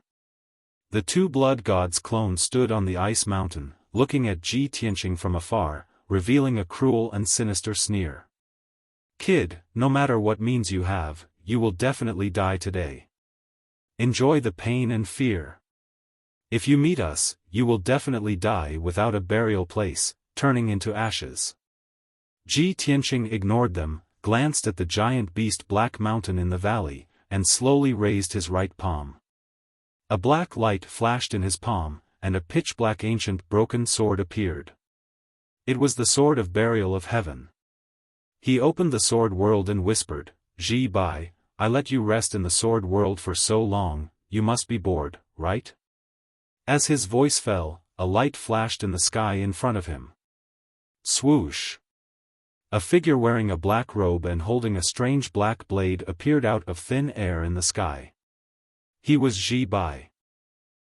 The two blood gods' clones stood on the ice mountain, looking at Ji Tianqing from afar, revealing a cruel and sinister sneer. "Kid, no matter what means you have, you will definitely die today. Enjoy the pain and fear. If you meet us, you will definitely die without a burial place, turning into ashes." Ji Tianqing ignored them, glanced at the giant beast Black Mountain in the valley, and slowly raised his right palm. A black light flashed in his palm, and a pitch-black ancient broken sword appeared. It was the sword of burial of heaven. He opened the sword world and whispered, "Ji Bai, I let you rest in the sword world for so long, you must be bored, right?" As his voice fell, a light flashed in the sky in front of him. Swoosh! A figure wearing a black robe and holding a strange black blade appeared out of thin air in the sky. He was Ji Bai.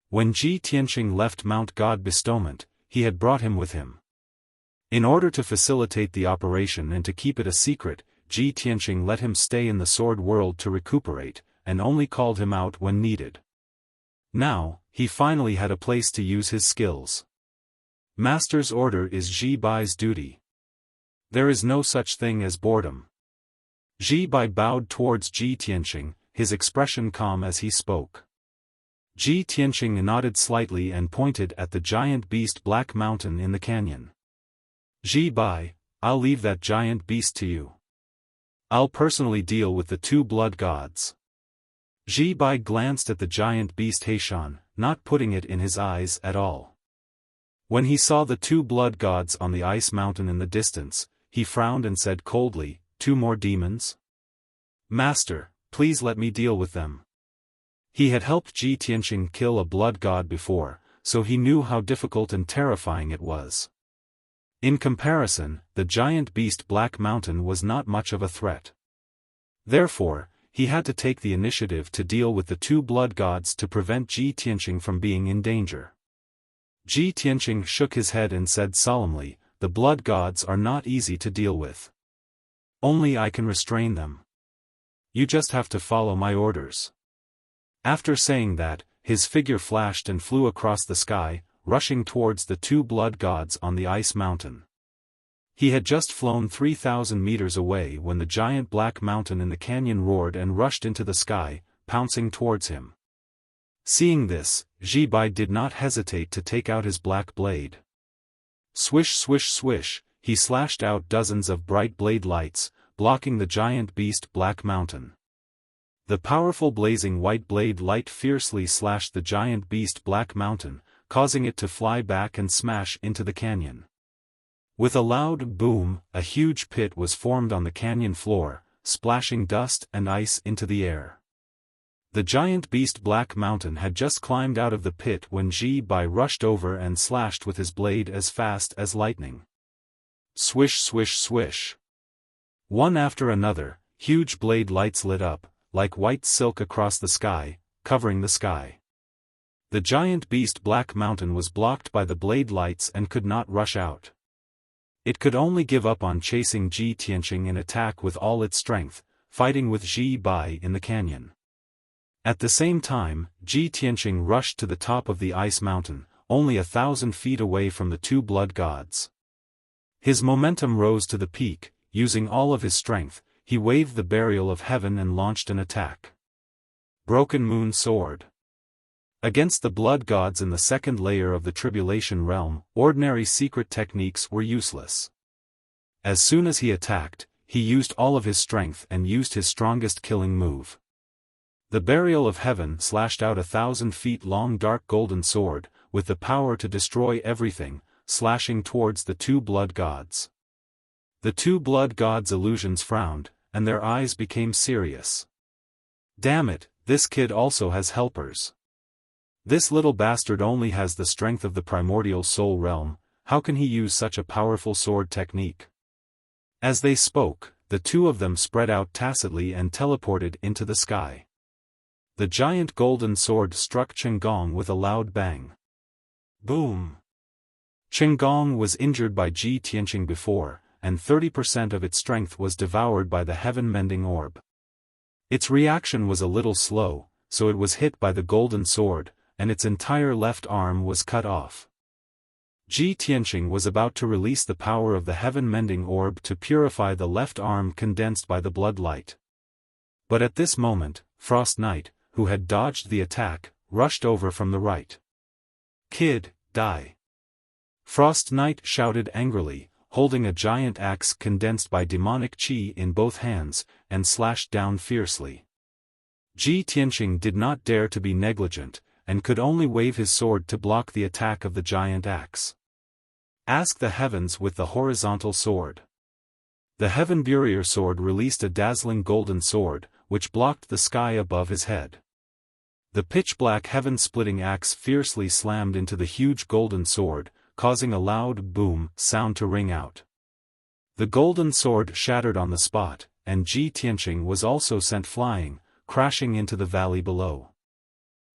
When Ji Tianqing left Mount God Bestowment, he had brought him with him. In order to facilitate the operation and to keep it a secret, Ji Tianqing let him stay in the sword world to recuperate, and only called him out when needed. Now, he finally had a place to use his skills. Master's order is Ji Bai's duty. There is no such thing as boredom. Ji Bai bowed towards Ji Tianqing, his expression calm as he spoke. Ji Tianqing nodded slightly and pointed at the giant beast Black Mountain in the canyon. "Ji Bai, I'll leave that giant beast to you. I'll personally deal with the two blood gods." Ji Bai glanced at the giant beast Heishan, not putting it in his eyes at all. When he saw the two blood gods on the ice mountain in the distance, he frowned and said coldly, "Two more demons? Master, please let me deal with them." He had helped Ji Tianqing kill a blood god before, so he knew how difficult and terrifying it was. In comparison, the giant beast Black Mountain was not much of a threat. Therefore, he had to take the initiative to deal with the two blood gods to prevent Ji Tianqing from being in danger. Ji Tianqing shook his head and said solemnly, "The blood gods are not easy to deal with. Only I can restrain them. You just have to follow my orders." After saying that, his figure flashed and flew across the sky, rushing towards the two blood gods on the ice mountain. He had just flown 3,000 meters away when the giant Black Mountain in the canyon roared and rushed into the sky, pouncing towards him. Seeing this, Ji Bai did not hesitate to take out his black blade. Swish swish swish, he slashed out dozens of bright blade lights, blocking the giant beast Black Mountain. The powerful blazing white blade light fiercely slashed the giant beast Black Mountain, causing it to fly back and smash into the canyon. With a loud boom, a huge pit was formed on the canyon floor, splashing dust and ice into the air. The giant beast Black Mountain had just climbed out of the pit when Ji Bai rushed over and slashed with his blade as fast as lightning. Swish swish swish. One after another, huge blade lights lit up, like white silk across the sky, covering the sky. The giant beast Black Mountain was blocked by the blade lights and could not rush out. It could only give up on chasing Ji Tianqing and attack with all its strength, fighting with Ji Bai in the canyon. At the same time, Ji Tianqing rushed to the top of the ice mountain, only 1,000 feet away from the two blood gods. His momentum rose to the peak. Using all of his strength, he waved the burial of heaven and launched an attack. Broken Moon Sword. Against the blood gods in the second layer of the Tribulation Realm, ordinary secret techniques were useless. As soon as he attacked, he used all of his strength and used his strongest killing move. The Burial of Heaven slashed out 1,000 feet-long dark golden sword, with the power to destroy everything, slashing towards the two blood gods. The two blood gods' illusions frowned, and their eyes became serious. Damn it, this kid also has helpers. This little bastard only has the strength of the primordial soul realm, how can he use such a powerful sword technique? As they spoke, the two of them spread out tacitly and teleported into the sky. The giant golden sword struck Qinggong with a loud bang. Boom! Qinggong was injured by Ji Tianqing before, and 30% of its strength was devoured by the heaven-mending orb. Its reaction was a little slow, so it was hit by the golden sword, and its entire left arm was cut off. Ji Tianqing was about to release the power of the heaven-mending orb to purify the left arm condensed by the blood light. But at this moment, Frost Knight, who had dodged the attack, rushed over from the right. "Kid, die!" Frost Knight shouted angrily, holding a giant axe condensed by demonic qi in both hands, and slashed down fiercely. Ji Tianqing did not dare to be negligent, and could only wave his sword to block the attack of the giant axe. Ask the heavens with the horizontal sword. The Heaven Burier sword released a dazzling golden sword, which blocked the sky above his head. The pitch-black heaven-splitting axe fiercely slammed into the huge golden sword, causing a loud boom sound to ring out. The golden sword shattered on the spot, and Ji Tianqing was also sent flying, crashing into the valley below.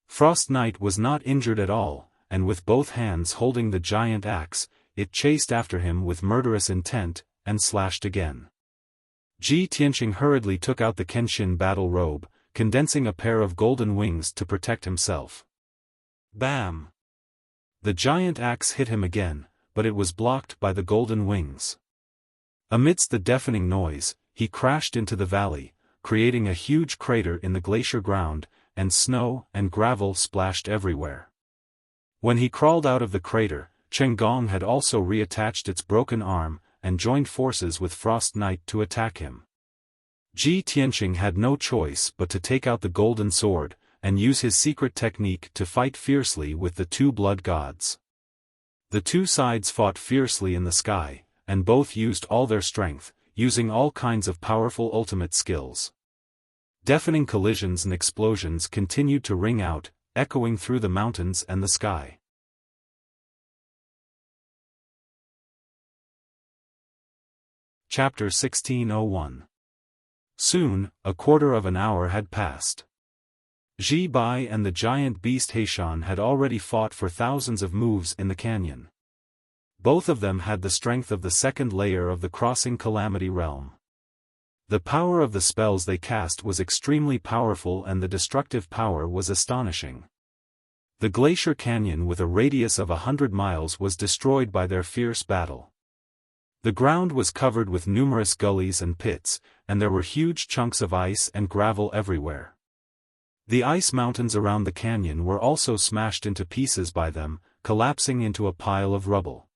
Frost Knight was not injured at all, and with both hands holding the giant axe, it chased after him with murderous intent, and slashed again. Ji Tianqing hurriedly took out the Kenshin battle robe, condensing a pair of golden wings to protect himself. Bam! The giant axe hit him again, but it was blocked by the golden wings. Amidst the deafening noise, he crashed into the valley, creating a huge crater in the glacier ground, and snow and gravel splashed everywhere. When he crawled out of the crater, Qinggong had also reattached its broken arm, and joined forces with Frost Knight to attack him. Ji Tianqing had no choice but to take out the golden sword, and use his secret technique to fight fiercely with the two blood gods. The two sides fought fiercely in the sky, and both used all their strength, using all kinds of powerful ultimate skills. Deafening collisions and explosions continued to ring out, echoing through the mountains and the sky. Chapter 1601. Soon, a quarter of an hour had passed. Ji Bai and the giant beast Heishan had already fought for thousands of moves in the canyon. Both of them had the strength of the second layer of the crossing calamity realm. The power of the spells they cast was extremely powerful and the destructive power was astonishing. The glacier canyon with a radius of 100 miles was destroyed by their fierce battle. The ground was covered with numerous gullies and pits, and there were huge chunks of ice and gravel everywhere. The ice mountains around the canyon were also smashed into pieces by them, collapsing into a pile of rubble.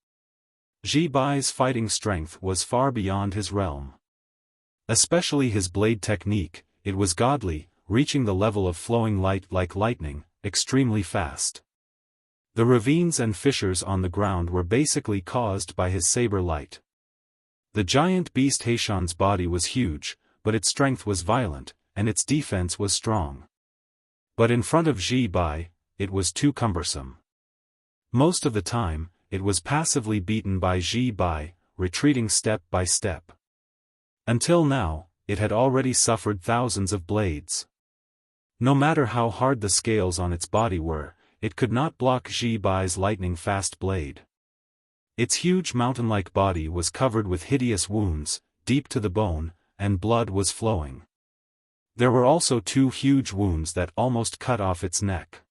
Ji Bai's fighting strength was far beyond his realm. Especially his blade technique, it was godly, reaching the level of flowing light like lightning, extremely fast. The ravines and fissures on the ground were basically caused by his saber light. The giant beast Heishan's body was huge, but its strength was violent, and its defense was strong. But in front of Ji Bai, it was too cumbersome. Most of the time, it was passively beaten by Ji Bai, retreating step by step. Until now, it had already suffered thousands of blades. No matter how hard the scales on its body were, it could not block Ji Bai's lightning-fast blade. Its huge mountain-like body was covered with hideous wounds, deep to the bone, and blood was flowing. There were also 2 huge wounds that almost cut off its neck.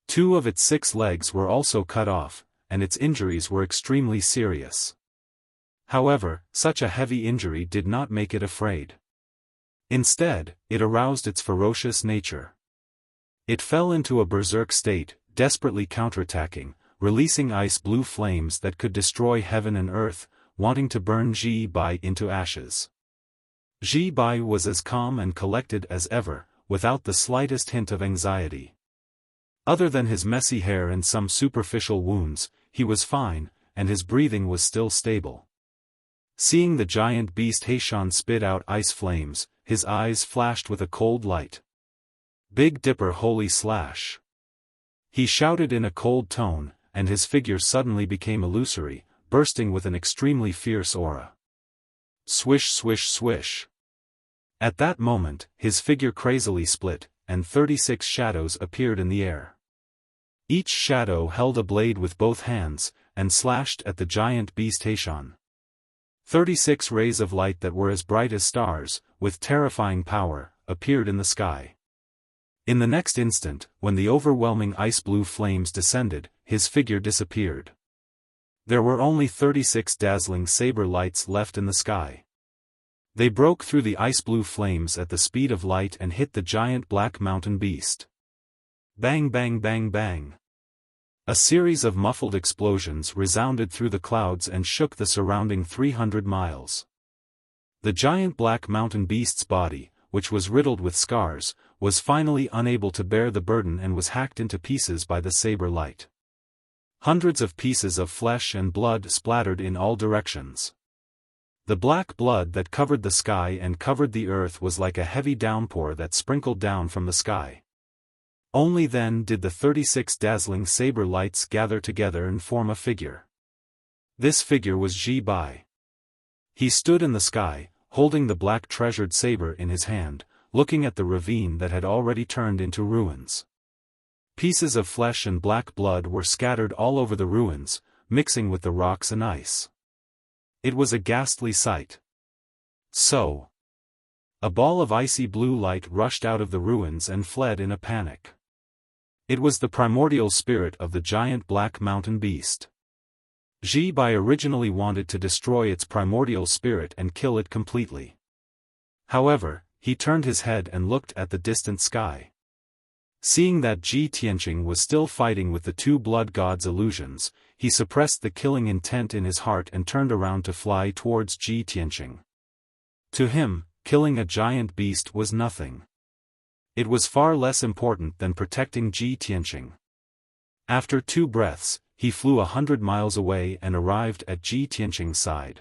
2 of its 6 legs were also cut off, and its injuries were extremely serious. However, such a heavy injury did not make it afraid. Instead, it aroused its ferocious nature. It fell into a berserk state, desperately counterattacking, releasing ice-blue flames that could destroy heaven and earth, wanting to burn Ji Bai into ashes. Ji Bai was as calm and collected as ever, without the slightest hint of anxiety. Other than his messy hair and some superficial wounds, he was fine, and his breathing was still stable. Seeing the giant beast Xiaofan spit out ice flames, his eyes flashed with a cold light. "Big Dipper, holy slash!" He shouted in a cold tone, and his figure suddenly became illusory, bursting with an extremely fierce aura. Swish, swish, swish. At that moment, his figure crazily split, and 36 shadows appeared in the air. Each shadow held a blade with both hands, and slashed at the giant beast Xiaofan. 36 rays of light that were as bright as stars, with terrifying power, appeared in the sky. In the next instant, when the overwhelming ice-blue flames descended, his figure disappeared. There were only 36 dazzling saber lights left in the sky. They broke through the ice-blue flames at the speed of light and hit the giant black mountain beast. Bang, bang, bang, bang. A series of muffled explosions resounded through the clouds and shook the surrounding 300 miles. The giant black mountain beast's body, which was riddled with scars, was finally unable to bear the burden and was hacked into pieces by the saber light. Hundreds of pieces of flesh and blood splattered in all directions. The black blood that covered the sky and covered the earth was like a heavy downpour that sprinkled down from the sky. Only then did the 36 dazzling saber lights gather together and form a figure. This figure was Ji Bai. He stood in the sky, holding the black treasured saber in his hand, looking at the ravine that had already turned into ruins. Pieces of flesh and black blood were scattered all over the ruins, mixing with the rocks and ice. It was a ghastly sight. So, a ball of icy blue light rushed out of the ruins and fled in a panic. It was the primordial spirit of the giant black mountain beast. Ji Bai originally wanted to destroy its primordial spirit and kill it completely. However, he turned his head and looked at the distant sky. Seeing that Ji Tianqing was still fighting with the two blood gods' illusions, he suppressed the killing intent in his heart and turned around to fly towards Ji Tianqing. To him, killing a giant beast was nothing. It was far less important than protecting Ji Tianqing. After 2 breaths, he flew 100 miles away and arrived at Ji Tianqing's side.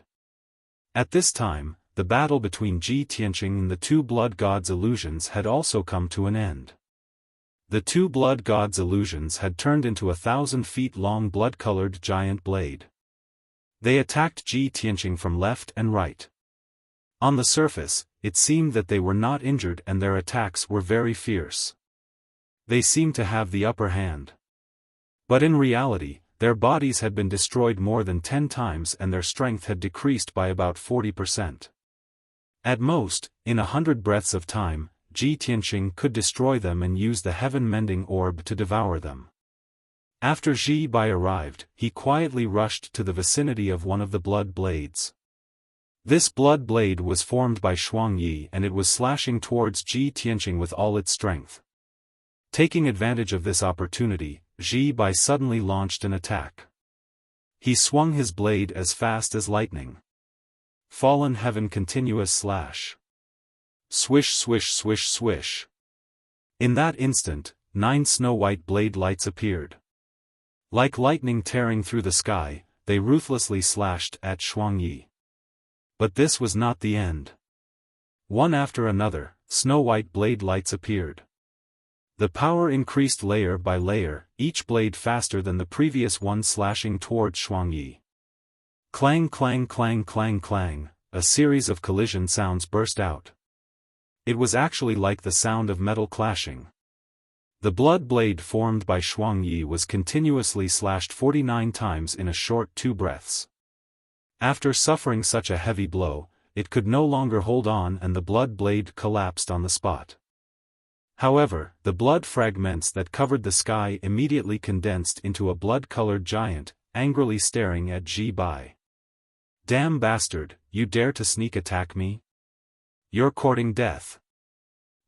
At this time, the battle between Ji Tianqing and the two blood gods' illusions had also come to an end. The two blood gods' illusions had turned into 1,000 feet long blood-colored giant blade. They attacked Ji Tianqing from left and right. On the surface, it seemed that they were not injured and their attacks were very fierce. They seemed to have the upper hand. But in reality, their bodies had been destroyed more than 10 times and their strength had decreased by about 40%. At most, in 100 breaths of time, Ji Tianqing could destroy them and use the heaven-mending orb to devour them. After Ji Bai arrived, he quietly rushed to the vicinity of one of the blood blades. This blood blade was formed by Shuangyi and it was slashing towards Ji Tianqing with all its strength. Taking advantage of this opportunity, Ji Bai suddenly launched an attack. He swung his blade as fast as lightning. Fallen heaven continuous slash. Swish, swish, swish, swish. In that instant, 9 snow-white blade lights appeared. Like lightning tearing through the sky, they ruthlessly slashed at Shuangyi. But this was not the end. One after another, snow-white blade lights appeared. The power increased layer by layer, each blade faster than the previous one slashing towards Shuangyi. Clang, clang, clang, clang, clang, a series of collision sounds burst out. It was actually like the sound of metal clashing. The blood blade formed by Shuangyi was continuously slashed 49 times in a short 2 breaths. After suffering such a heavy blow, it could no longer hold on and the blood blade collapsed on the spot. However, the blood fragments that covered the sky immediately condensed into a blood-colored giant, angrily staring at Ji Bai. "Damn bastard, you dare to sneak attack me? You're courting death."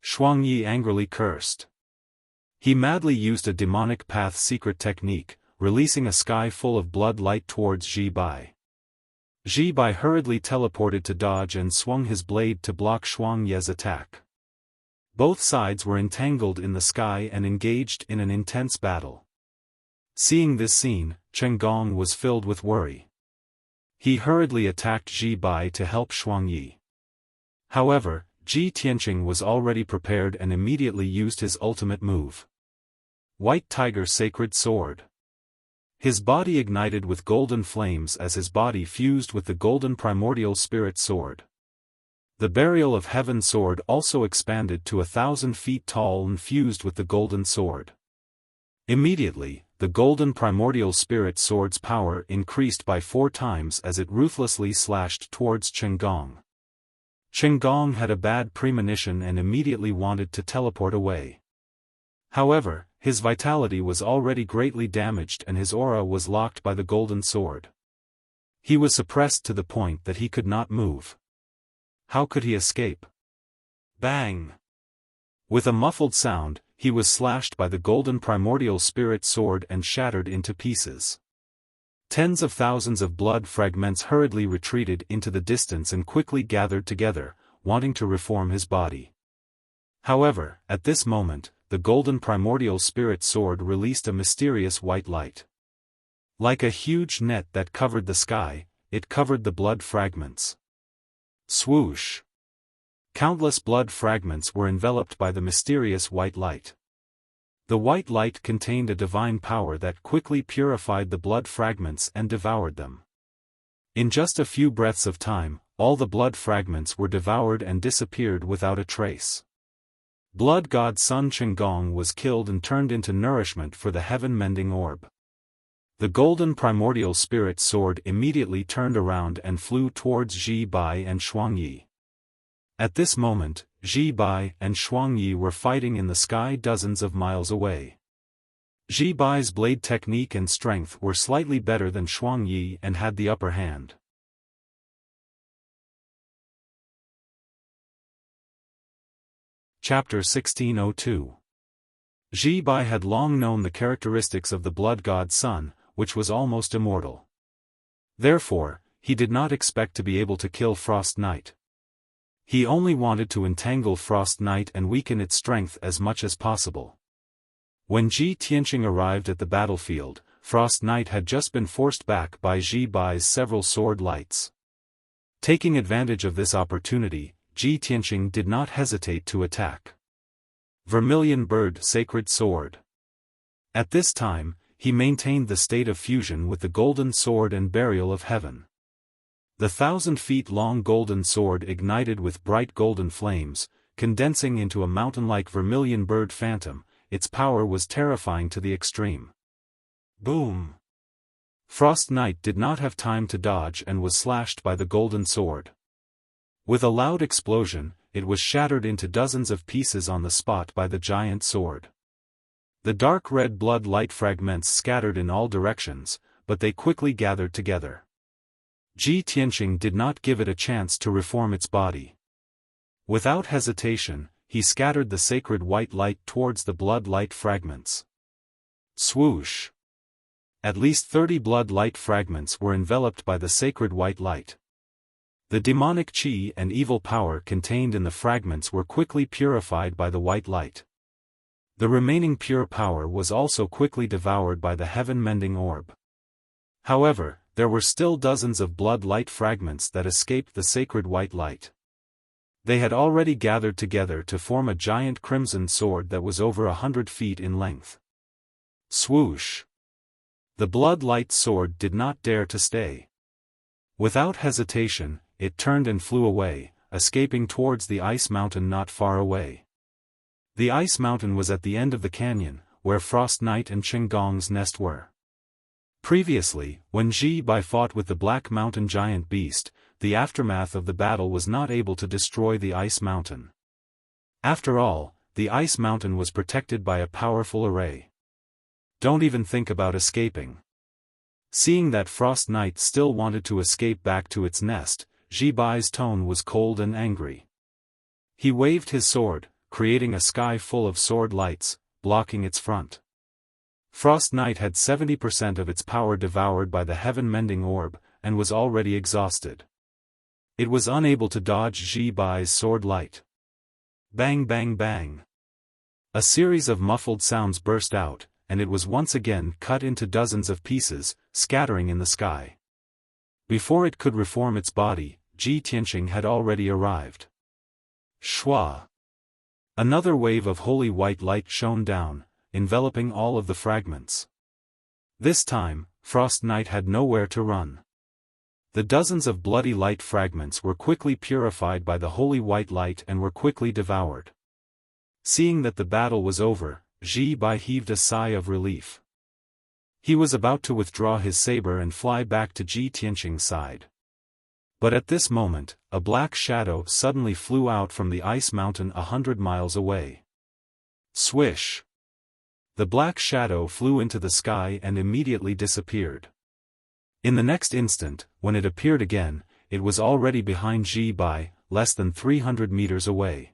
Shuangyi angrily cursed. He madly used a demonic path secret technique, releasing a sky full of blood light towards Ji Bai. Ji Bai hurriedly teleported to dodge and swung his blade to block Shuangyi's attack. Both sides were entangled in the sky and engaged in an intense battle. Seeing this scene, Chen Gong was filled with worry. He hurriedly attacked Ji Bai to help Xuangyi. However, Ji Tianqing was already prepared and immediately used his ultimate move. White Tiger Sacred Sword. His body ignited with golden flames as his body fused with the golden primordial spirit sword. The Burial of Heaven sword also expanded to 1,000 feet tall and fused with the golden sword. Immediately, the golden primordial spirit sword's power increased by 4 times as it ruthlessly slashed towards Chen Gong. Chen Gong had a bad premonition and immediately wanted to teleport away. However, his vitality was already greatly damaged and his aura was locked by the golden sword. He was suppressed to the point that he could not move. How could he escape? Bang! With a muffled sound, he was slashed by the golden primordial spirit sword and shattered into pieces. Tens of thousands of blood fragments hurriedly retreated into the distance and quickly gathered together, wanting to reform his body. However, at this moment, the golden primordial spirit sword released a mysterious white light. Like a huge net that covered the sky, it covered the blood fragments. Swoosh! Countless blood fragments were enveloped by the mysterious white light. The white light contained a divine power that quickly purified the blood fragments and devoured them. In just a few breaths of time, all the blood fragments were devoured and disappeared without a trace. Blood god Sun Chen Gong was killed and turned into nourishment for the heaven-mending orb. The golden primordial spirit sword immediately turned around and flew towards Ji Bai and Xuangyi. At this moment, Ji Bai and Xuangyi were fighting in the sky dozens of miles away. Ji Bai's blade technique and strength were slightly better than Xuangyi and had the upper hand. Chapter 1602. Ji Bai had long known the characteristics of the blood god Sun, which was almost immortal. Therefore, he did not expect to be able to kill Frost Knight. He only wanted to entangle Frost Knight and weaken its strength as much as possible. When Ji Tianqing arrived at the battlefield, Frost Knight had just been forced back by Ji Bai's several sword lights. Taking advantage of this opportunity, Ji Tianqing did not hesitate to attack. Vermilion Bird Sacred Sword. At this time, he maintained the state of fusion with the golden sword and Burial of Heaven. The 1,000 feet long golden sword ignited with bright golden flames, condensing into a mountain-like vermilion bird phantom. Its power was terrifying to the extreme. Boom! Frost Knight did not have time to dodge and was slashed by the golden sword. With a loud explosion, it was shattered into dozens of pieces on the spot by the giant sword. The dark red blood light fragments scattered in all directions, but they quickly gathered together. Ji Tianqing did not give it a chance to reform its body. Without hesitation, he scattered the sacred white light towards the blood light fragments. Swoosh! At least 30 blood light fragments were enveloped by the sacred white light. The demonic qi and evil power contained in the fragments were quickly purified by the white light. The remaining pure power was also quickly devoured by the heaven-mending orb. However, there were still dozens of blood light fragments that escaped the sacred white light. They had already gathered together to form a giant crimson sword that was over 100 feet in length. Swoosh! The blood light sword did not dare to stay. Without hesitation, it turned and flew away, escaping towards the ice mountain not far away. The ice mountain was at the end of the canyon, where Frost Knight and Chen Gong's nest were. Previously, when Ji Bai fought with the Black Mountain giant beast, the aftermath of the battle was not able to destroy the ice mountain. After all, the ice mountain was protected by a powerful array. Don't even think about escaping. Seeing that Frost Knight still wanted to escape back to its nest, Ji Bai's tone was cold and angry. He waved his sword, creating a sky full of sword lights, blocking its front. Frost Knight had 70% of its power devoured by the heaven-mending orb, and was already exhausted. It was unable to dodge Ji Bai's sword light. Bang bang bang. A series of muffled sounds burst out, and it was once again cut into dozens of pieces, scattering in the sky. Before it could reform its body, Ji Tianqing had already arrived. Shua! Another wave of holy white light shone down, enveloping all of the fragments. This time, Frost Knight had nowhere to run. The dozens of bloody light fragments were quickly purified by the holy white light and were quickly devoured. Seeing that the battle was over, Ji Bai heaved a sigh of relief. He was about to withdraw his saber and fly back to Ji Tianqing's side. But at this moment, a black shadow suddenly flew out from the ice mountain 100 miles away. Swish! The black shadow flew into the sky and immediately disappeared. In the next instant, when it appeared again, it was already behind Ji Bai, less than 300 meters away.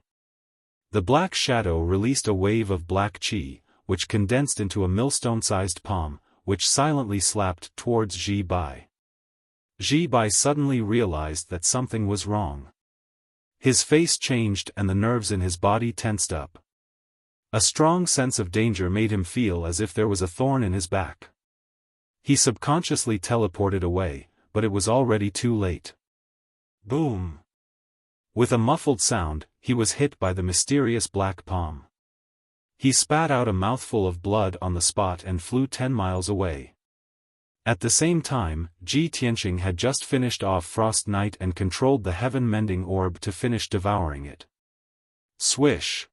The black shadow released a wave of black qi, which condensed into a millstone-sized palm, which silently slapped towards Ji Bai. Ji Bai suddenly realized that something was wrong. His face changed and the nerves in his body tensed up. A strong sense of danger made him feel as if there was a thorn in his back. He subconsciously teleported away, but it was already too late. Boom! With a muffled sound, he was hit by the mysterious black palm. He spat out a mouthful of blood on the spot and flew 10 miles away. At the same time, Ji Tianqing had just finished off Frost Knight and controlled the heaven-mending orb to finish devouring it. Swish!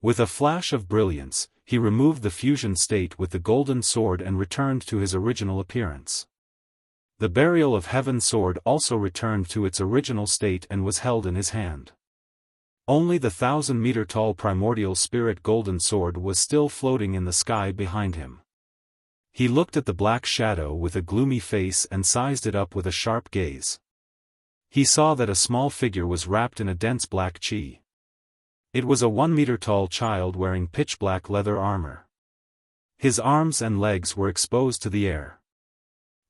With a flash of brilliance, he removed the fusion state with the golden sword and returned to his original appearance. The burial of heaven sword also returned to its original state and was held in his hand. Only the 1,000-meter-tall primordial spirit golden sword was still floating in the sky behind him. He looked at the black shadow with a gloomy face and sized it up with a sharp gaze. He saw that a small figure was wrapped in a dense black qi. It was a 1-meter-tall child wearing pitch-black leather armor. His arms and legs were exposed to the air.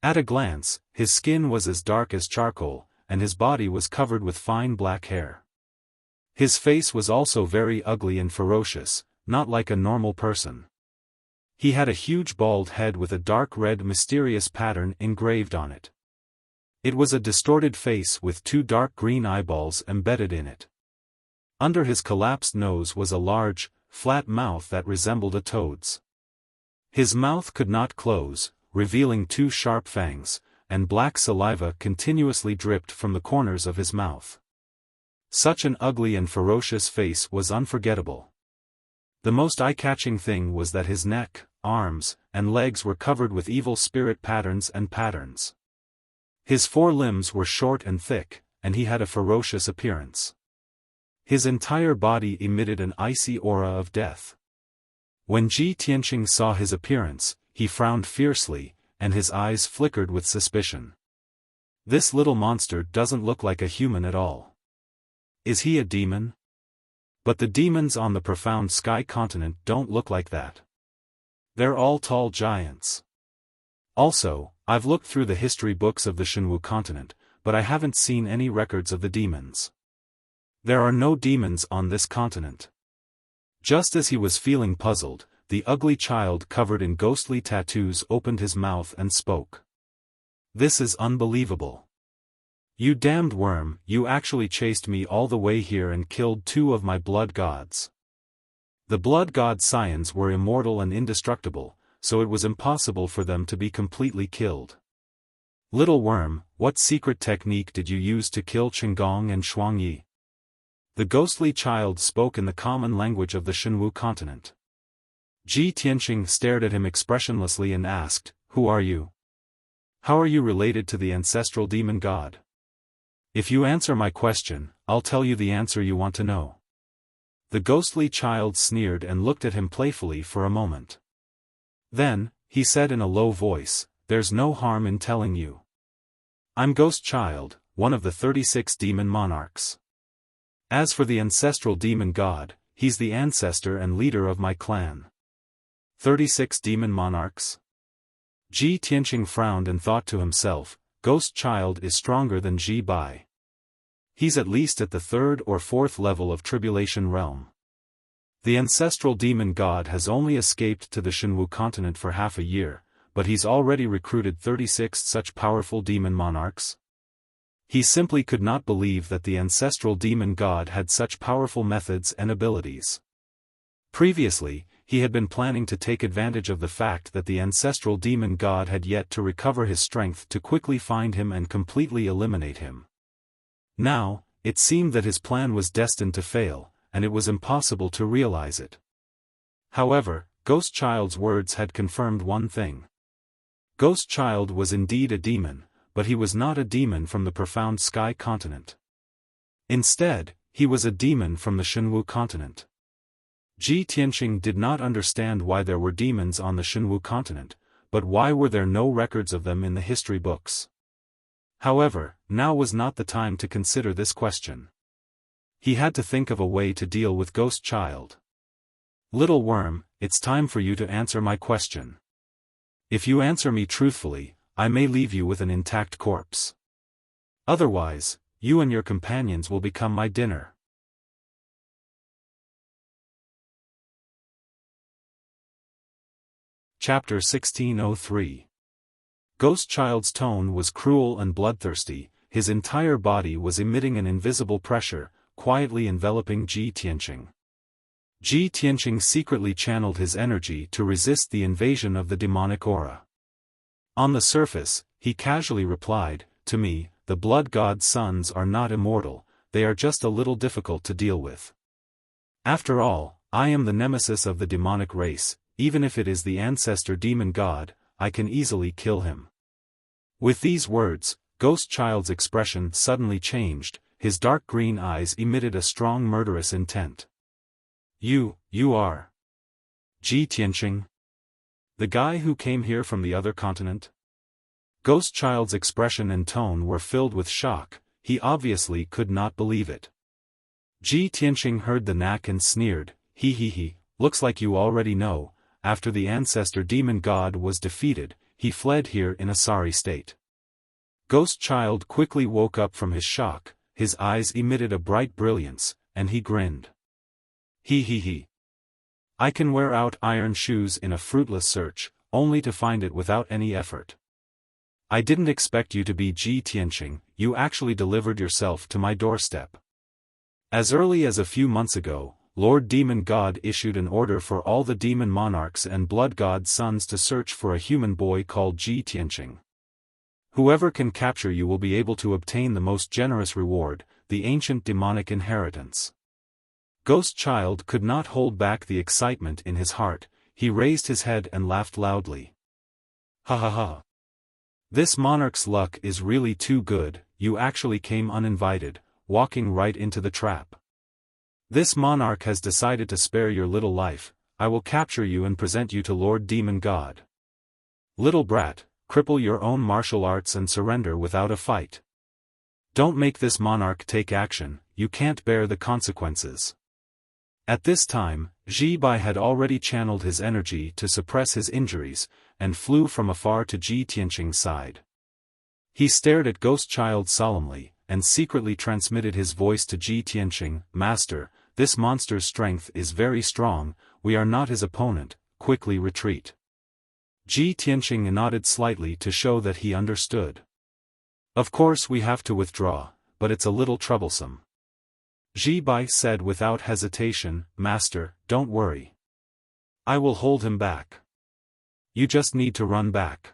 At a glance, his skin was as dark as charcoal, and his body was covered with fine black hair. His face was also very ugly and ferocious, not like a normal person. He had a huge bald head with a dark red mysterious pattern engraved on it. It was a distorted face with 2 dark green eyeballs embedded in it. Under his collapsed nose was a large, flat mouth that resembled a toad's. His mouth could not close, revealing 2 sharp fangs, and black saliva continuously dripped from the corners of his mouth. Such an ugly and ferocious face was unforgettable. The most eye-catching thing was that his neck, arms, and legs were covered with evil spirit patterns and patterns. His 4 limbs were short and thick, and he had a ferocious appearance. His entire body emitted an icy aura of death. When Ji Tianqing saw his appearance, he frowned fiercely, and his eyes flickered with suspicion. This little monster doesn't look like a human at all. Is he a demon? But the demons on the profound sky continent don't look like that. They're all tall giants. Also, I've looked through the history books of the Shenwu continent, but I haven't seen any records of the demons. There are no demons on this continent. Just as he was feeling puzzled, the ugly child covered in ghostly tattoos opened his mouth and spoke. This is unbelievable. You damned worm, you actually chased me all the way here and killed 2 of my blood gods. The blood god scions were immortal and indestructible, so it was impossible for them to be completely killed. Little worm, what secret technique did you use to kill Qinggong and Shuangyi? The ghostly child spoke in the common language of the Shenwu continent. Ji Tianqing stared at him expressionlessly and asked, "Who are you? How are you related to the ancestral demon god? If you answer my question, I'll tell you the answer you want to know." The ghostly child sneered and looked at him playfully for a moment. Then, he said in a low voice, "There's no harm in telling you. I'm Ghost Child, one of the 36 demon monarchs. As for the ancestral demon god, he's the ancestor and leader of my clan." 36 demon monarchs? Ji Tianqing frowned and thought to himself, Ghost Child is stronger than Ji Bai. He's at least at the 3rd or 4th level of Tribulation Realm. The ancestral demon god has only escaped to the Shenwu continent for half a year, but he's already recruited 36 such powerful demon monarchs. He simply could not believe that the ancestral demon god had such powerful methods and abilities. Previously, he had been planning to take advantage of the fact that the ancestral demon god had yet to recover his strength to quickly find him and completely eliminate him. Now, it seemed that his plan was destined to fail, and it was impossible to realize it. However, Ghost Child's words had confirmed one thing. Ghost Child was indeed a demon, but he was not a demon from the profound Sky continent. Instead, he was a demon from the Shenwu continent. Ji Tianqing did not understand why there were demons on the Shenwu continent, but why were there no records of them in the history books? However, now was not the time to consider this question. He had to think of a way to deal with Ghost Child. Little worm, it's time for you to answer my question. If you answer me truthfully, I may leave you with an intact corpse. Otherwise, you and your companions will become my dinner. Chapter 1603. Ghost Child's tone was cruel and bloodthirsty, his entire body was emitting an invisible pressure, quietly enveloping Ji Tianqing. Ji Tianqing secretly channeled his energy to resist the invasion of the demonic aura. On the surface, he casually replied, "To me, the blood god's sons are not immortal, they are just a little difficult to deal with. After all, I am the nemesis of the demonic race. Even if it is the ancestor demon god, I can easily kill him." With these words, Ghost Child's expression suddenly changed, his dark green eyes emitted a strong murderous intent. You are Ji Tianqing? The guy who came here from the other continent?" Ghost Child's expression and tone were filled with shock, he obviously could not believe it. Ji Tianqing heard the knack and sneered, He, looks like you already know. After the ancestor demon god was defeated, he fled here in a sorry state. Ghost Child quickly woke up from his shock, his eyes emitted a bright brilliance, and he grinned. He. I can wear out iron shoes in a fruitless search, only to find it without any effort. I didn't expect you to be Ji Tianqing, you actually delivered yourself to my doorstep. As early as a few months ago, Lord Demon God issued an order for all the demon monarchs and blood god sons to search for a human boy called Ji Tianqing. Whoever can capture you will be able to obtain the most generous reward, the ancient demonic inheritance. Ghost Child could not hold back the excitement in his heart, he raised his head and laughed loudly. Ha. This monarch's luck is really too good, you actually came uninvited, walking right into the trap. This monarch has decided to spare your little life, I will capture you and present you to Lord Demon God. Little brat, cripple your own martial arts and surrender without a fight. Don't make this monarch take action, you can't bear the consequences. At this time, Ji Bai had already channeled his energy to suppress his injuries, and flew from afar to Ji Tianqing's side. He stared at Ghost Child solemnly, and secretly transmitted his voice to Ji Tianqing, Master, this monster's strength is very strong, we are not his opponent, quickly retreat. Ji Tianqing nodded slightly to show that he understood. Of course we have to withdraw, but it's a little troublesome. Ji Bai said without hesitation, Master, don't worry. I will hold him back. You just need to run back.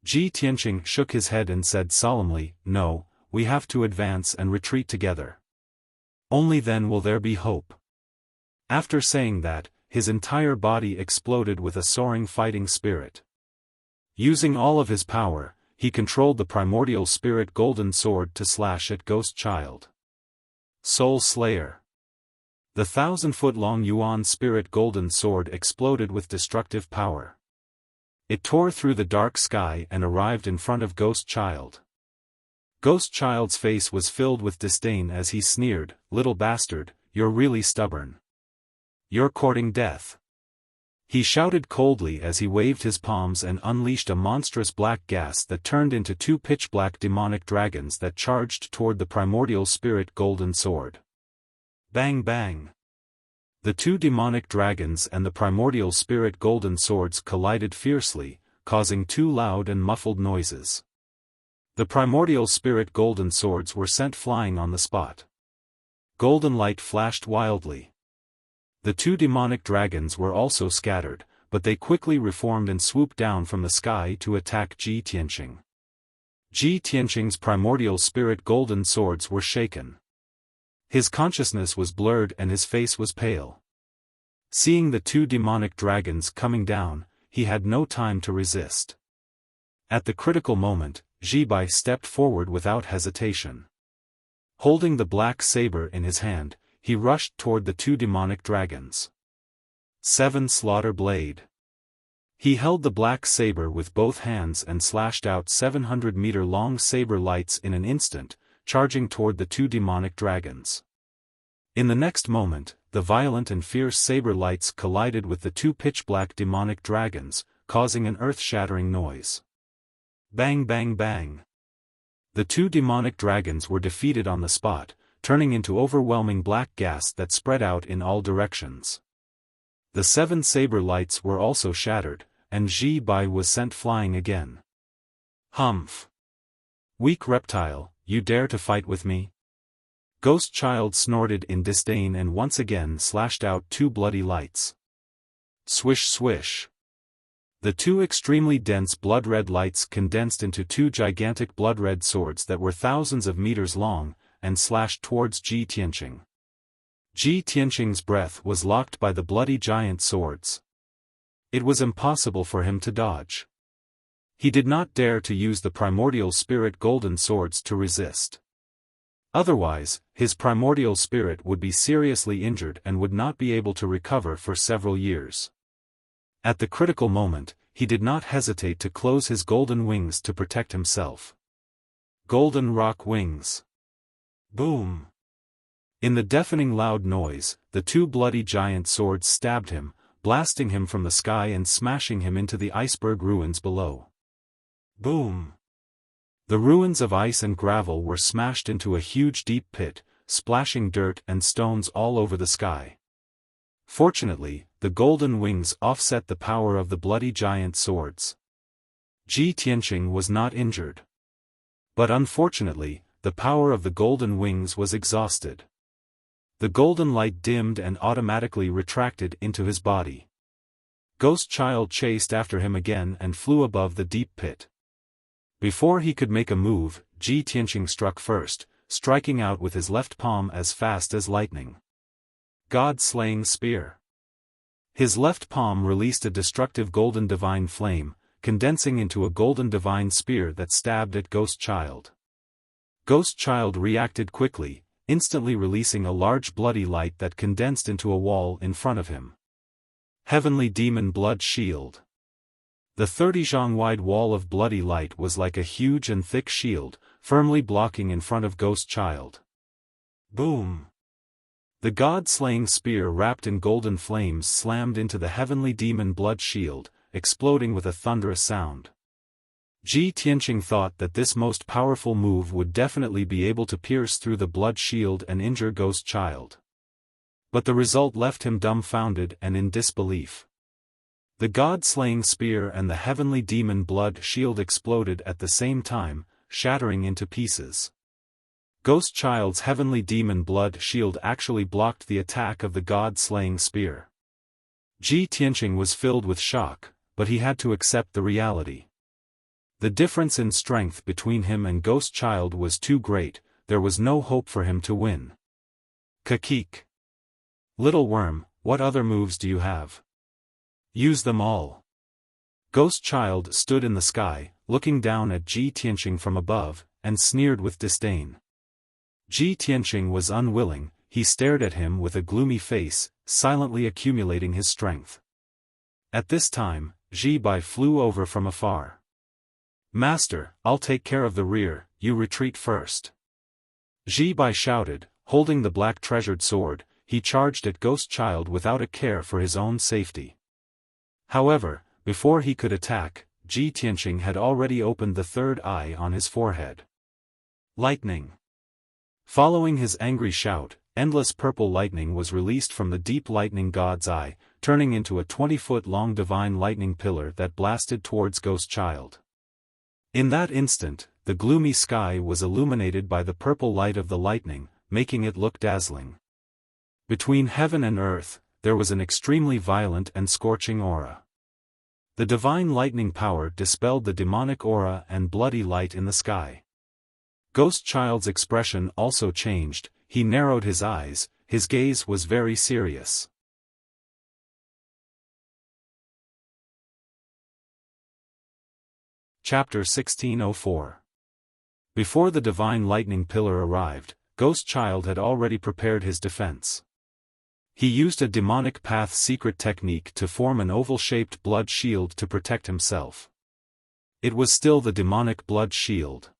Ji Tianqing shook his head and said solemnly, No, we have to advance and retreat together. Only then will there be hope. After saying that, his entire body exploded with a soaring fighting spirit. Using all of his power, he controlled the primordial spirit golden sword to slash at Ghost Child. Soul Slayer. The 1,000-foot-long Yuan spirit golden sword exploded with destructive power. It tore through the dark sky and arrived in front of Ghost Child. Ghost Child's face was filled with disdain as he sneered, Little bastard, you're really stubborn. You're courting death. He shouted coldly as he waved his palms and unleashed a monstrous black gas that turned into two pitch-black demonic dragons that charged toward the primordial spirit golden sword. Bang bang! The two demonic dragons and the primordial spirit golden swords collided fiercely, causing two loud and muffled noises. The primordial spirit golden swords were sent flying on the spot. Golden light flashed wildly. The two demonic dragons were also scattered, but they quickly reformed and swooped down from the sky to attack Ji Tianqing. Ji Tianqing's primordial spirit golden swords were shaken. His consciousness was blurred and his face was pale. Seeing the two demonic dragons coming down, he had no time to resist. At the critical moment, Ji Bai stepped forward without hesitation. Holding the black saber in his hand, he rushed toward the two demonic dragons. 7 Slaughter Blade. He held the black saber with both hands and slashed out 700-meter-long saber lights in an instant, charging toward the two demonic dragons. In the next moment, the violent and fierce saber lights collided with the two pitch-black demonic dragons, causing an earth-shattering noise. Bang bang bang. The two demonic dragons were defeated on the spot, turning into overwhelming black gas that spread out in all directions. The 7 saber lights were also shattered, and Ji Bai was sent flying again. Humph! Weak reptile, you dare to fight with me? Ghost Child snorted in disdain and once again slashed out 2 bloody lights. Swish swish! The 2 extremely dense blood-red lights condensed into 2 gigantic blood-red swords that were thousands of meters long, and slashed towards Ji Tianqing. Ji Tianqing's breath was locked by the bloody giant swords. It was impossible for him to dodge. He did not dare to use the primordial spirit golden swords to resist. Otherwise, his primordial spirit would be seriously injured and would not be able to recover for several years. At the critical moment, he did not hesitate to close his golden wings to protect himself. Golden rock wings. Boom! In the deafening loud noise, the 2 bloody giant swords stabbed him, blasting him from the sky and smashing him into the iceberg ruins below. Boom! The ruins of ice and gravel were smashed into a huge deep pit, splashing dirt and stones all over the sky. Fortunately, the golden wings offset the power of the bloody giant swords. Ji Tianqing was not injured. But unfortunately, the power of the golden wings was exhausted. The golden light dimmed and automatically retracted into his body. Ghost Child chased after him again and flew above the deep pit. Before he could make a move, Ji Tianqing struck first, striking out with his left palm as fast as lightning. God-slaying spear. His left palm released a destructive golden divine flame, condensing into a golden divine spear that stabbed at Ghost Child. Ghost Child reacted quickly, instantly releasing a large bloody light that condensed into a wall in front of him. Heavenly Demon Blood Shield. The 30-zhang-wide wall of bloody light was like a huge and thick shield, firmly blocking in front of Ghost Child. Boom! The god-slaying spear wrapped in golden flames slammed into the heavenly demon blood shield, exploding with a thunderous sound. Ji Tianqing thought that this most powerful move would definitely be able to pierce through the blood shield and injure Ghost Child. But the result left him dumbfounded and in disbelief. The god-slaying spear and the heavenly demon blood shield exploded at the same time, shattering into pieces. Ghost Child's heavenly demon blood shield actually blocked the attack of the god-slaying spear. Ji Tianqing was filled with shock, but he had to accept the reality. The difference in strength between him and Ghost Child was too great, there was no hope for him to win. Kakik. Little worm, what other moves do you have? Use them all. Ghost Child stood in the sky, looking down at Ji Tianqing from above, and sneered with disdain. Ji Tianqing was unwilling, he stared at him with a gloomy face, silently accumulating his strength. At this time, Ji Bai flew over from afar. Master, I'll take care of the rear, you retreat first. Ji Bai shouted, holding the black treasured sword, he charged at Ghost Child without a care for his own safety. However, before he could attack, Ji Tianqing had already opened the third eye on his forehead. Lightning. Following his angry shout, endless purple lightning was released from the deep lightning god's eye, turning into a 20-foot-long divine lightning pillar that blasted towards Ghost Child. In that instant, the gloomy sky was illuminated by the purple light of the lightning, making it look dazzling. Between heaven and earth, there was an extremely violent and scorching aura. The divine lightning power dispelled the demonic aura and bloody light in the sky. Ghost Child's expression also changed, he narrowed his eyes, his gaze was very serious. Chapter 1604. Before the divine lightning pillar arrived, Ghost Child had already prepared his defense. He used a demonic path secret technique to form an oval-shaped blood shield to protect himself. It was still the demonic blood shield.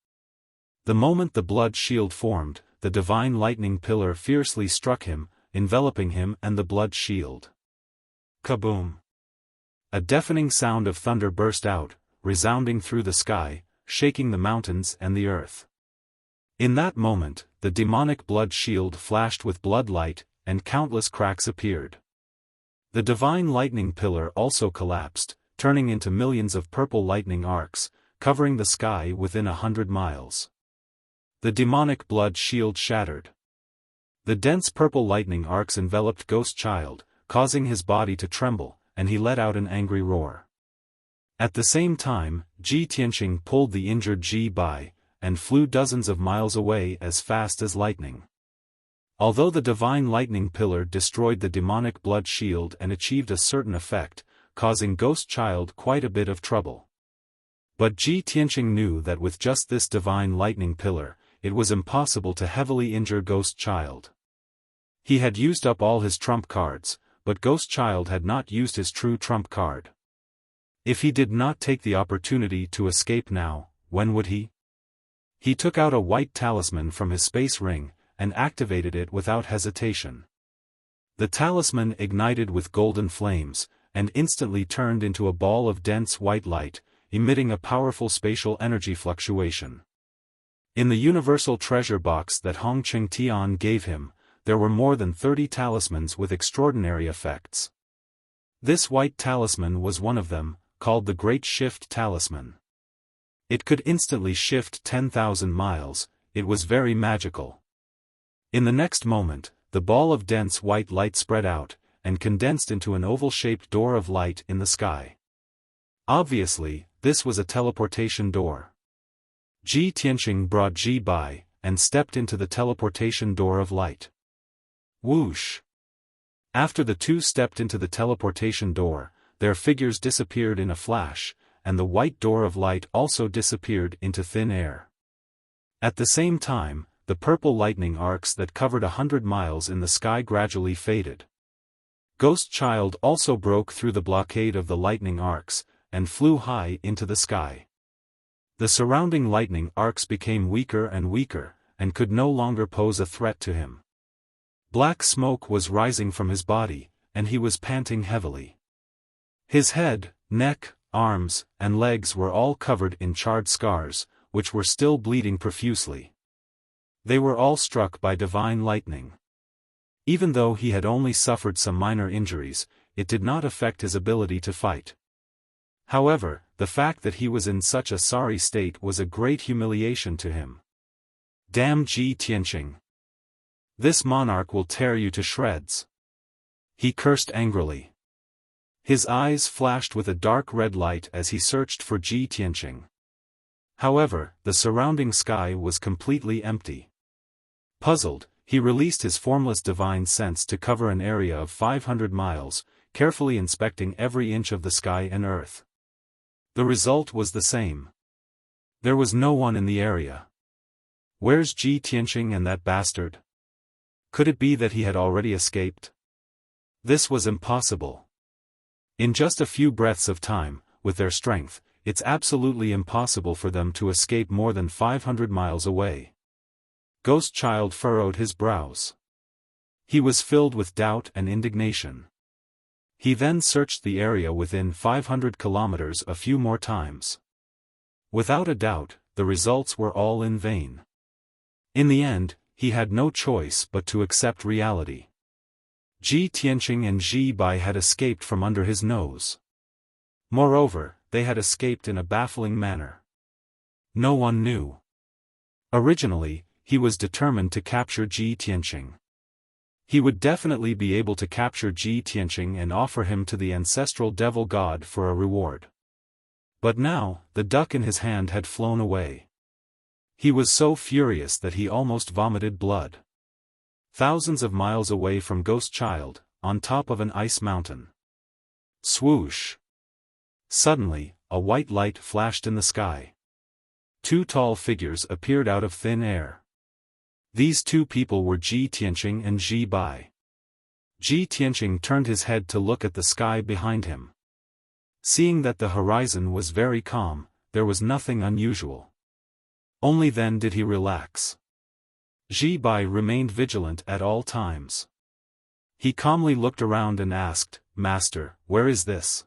The moment the blood shield formed, the divine lightning pillar fiercely struck him, enveloping him and the blood shield. Kaboom! A deafening sound of thunder burst out, resounding through the sky, shaking the mountains and the earth. In that moment, the demonic blood shield flashed with blood light, and countless cracks appeared. The divine lightning pillar also collapsed, turning into millions of purple lightning arcs, covering the sky within 100 miles. The demonic blood shield shattered. The dense purple lightning arcs enveloped Ghost Child, causing his body to tremble, and he let out an angry roar. At the same time, Ji Tianqing pulled the injured Ji Bai, and flew dozens of miles away as fast as lightning. Although the divine lightning pillar destroyed the demonic blood shield and achieved a certain effect, causing Ghost Child quite a bit of trouble. But Ji Tianqing knew that with just this divine lightning pillar, it was impossible to heavily injure Ghost Child. He had used up all his trump cards, but Ghost Child had not used his true trump card. If he did not take the opportunity to escape now, when would he? He took out a white talisman from his space ring, and activated it without hesitation. The talisman ignited with golden flames, and instantly turned into a ball of dense white light, emitting a powerful spatial energy fluctuation. In the universal treasure box that Hong Cheng Tian gave him, there were more than 30 talismans with extraordinary effects. This white talisman was one of them, called the Great Shift Talisman. It could instantly shift 10,000 miles, it was very magical. In the next moment, the ball of dense white light spread out, and condensed into an oval-shaped door of light in the sky. Obviously, this was a teleportation door. Ji Tianqing brought Ji Bai, and stepped into the teleportation door of light. Whoosh! After the two stepped into the teleportation door, their figures disappeared in a flash, and the white door of light also disappeared into thin air. At the same time, the purple lightning arcs that covered 100 miles in the sky gradually faded. Ghost Child also broke through the blockade of the lightning arcs, and flew high into the sky. The surrounding lightning arcs became weaker and weaker, and could no longer pose a threat to him. Black smoke was rising from his body, and he was panting heavily. His head, neck, arms, and legs were all covered in charred scars, which were still bleeding profusely. They were all struck by divine lightning. Even though he had only suffered some minor injuries, it did not affect his ability to fight. However, the fact that he was in such a sorry state was a great humiliation to him. Damn Ji Tianqing! This monarch will tear you to shreds! He cursed angrily. His eyes flashed with a dark red light as he searched for Ji Tianqing. However, the surrounding sky was completely empty. Puzzled, he released his formless divine sense to cover an area of 500 miles, carefully inspecting every inch of the sky and earth. The result was the same. There was no one in the area. Where's Ji Tianqing and that bastard? Could it be that he had already escaped? This was impossible. In just a few breaths of time, with their strength, it's absolutely impossible for them to escape more than 500 miles away. Ghost Child furrowed his brows. He was filled with doubt and indignation. He then searched the area within 500 kilometers a few more times. Without a doubt, the results were all in vain. In the end, he had no choice but to accept reality. Ji Tianqing and Ji Bai had escaped from under his nose. Moreover, they had escaped in a baffling manner. No one knew. Originally, he was determined to capture Ji Tianqing. He would definitely be able to capture Ji Tianqing and offer him to the ancestral devil god for a reward. But now, the duck in his hand had flown away. He was so furious that he almost vomited blood. Thousands of miles away from Ghost Child, on top of an ice mountain. Swoosh! Suddenly, a white light flashed in the sky. Two tall figures appeared out of thin air. These two people were Ji Tianqing and Ji Bai. Ji Tianqing turned his head to look at the sky behind him. Seeing that the horizon was very calm, there was nothing unusual. Only then did he relax. Ji Bai remained vigilant at all times. He calmly looked around and asked, "Master, where is this?"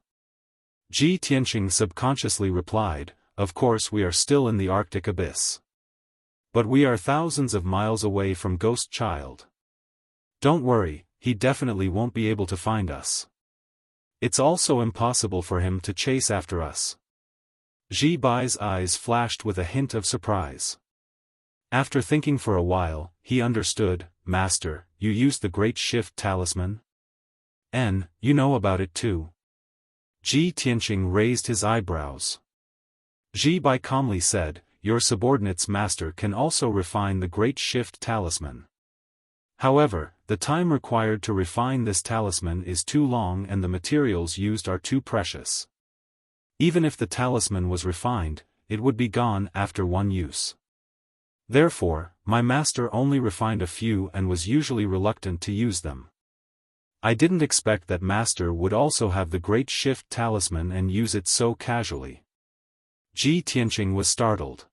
Ji Tianqing subconsciously replied, "Of course we are still in the Arctic abyss. But we are thousands of miles away from Ghost Child. Don't worry, he definitely won't be able to find us. It's also impossible for him to chase after us." Ji Bai's eyes flashed with a hint of surprise. After thinking for a while, he understood, "Master, you used the Great Shift Talisman? You know about it too?" Ji Tianqing raised his eyebrows. Ji Bai calmly said, "Your subordinate's master can also refine the Great Shift Talisman. However, the time required to refine this talisman is too long and the materials used are too precious. Even if the talisman was refined, it would be gone after one use. Therefore, my master only refined a few and was usually reluctant to use them. I didn't expect that master would also have the Great Shift Talisman and use it so casually." Ji Tianqing was startled.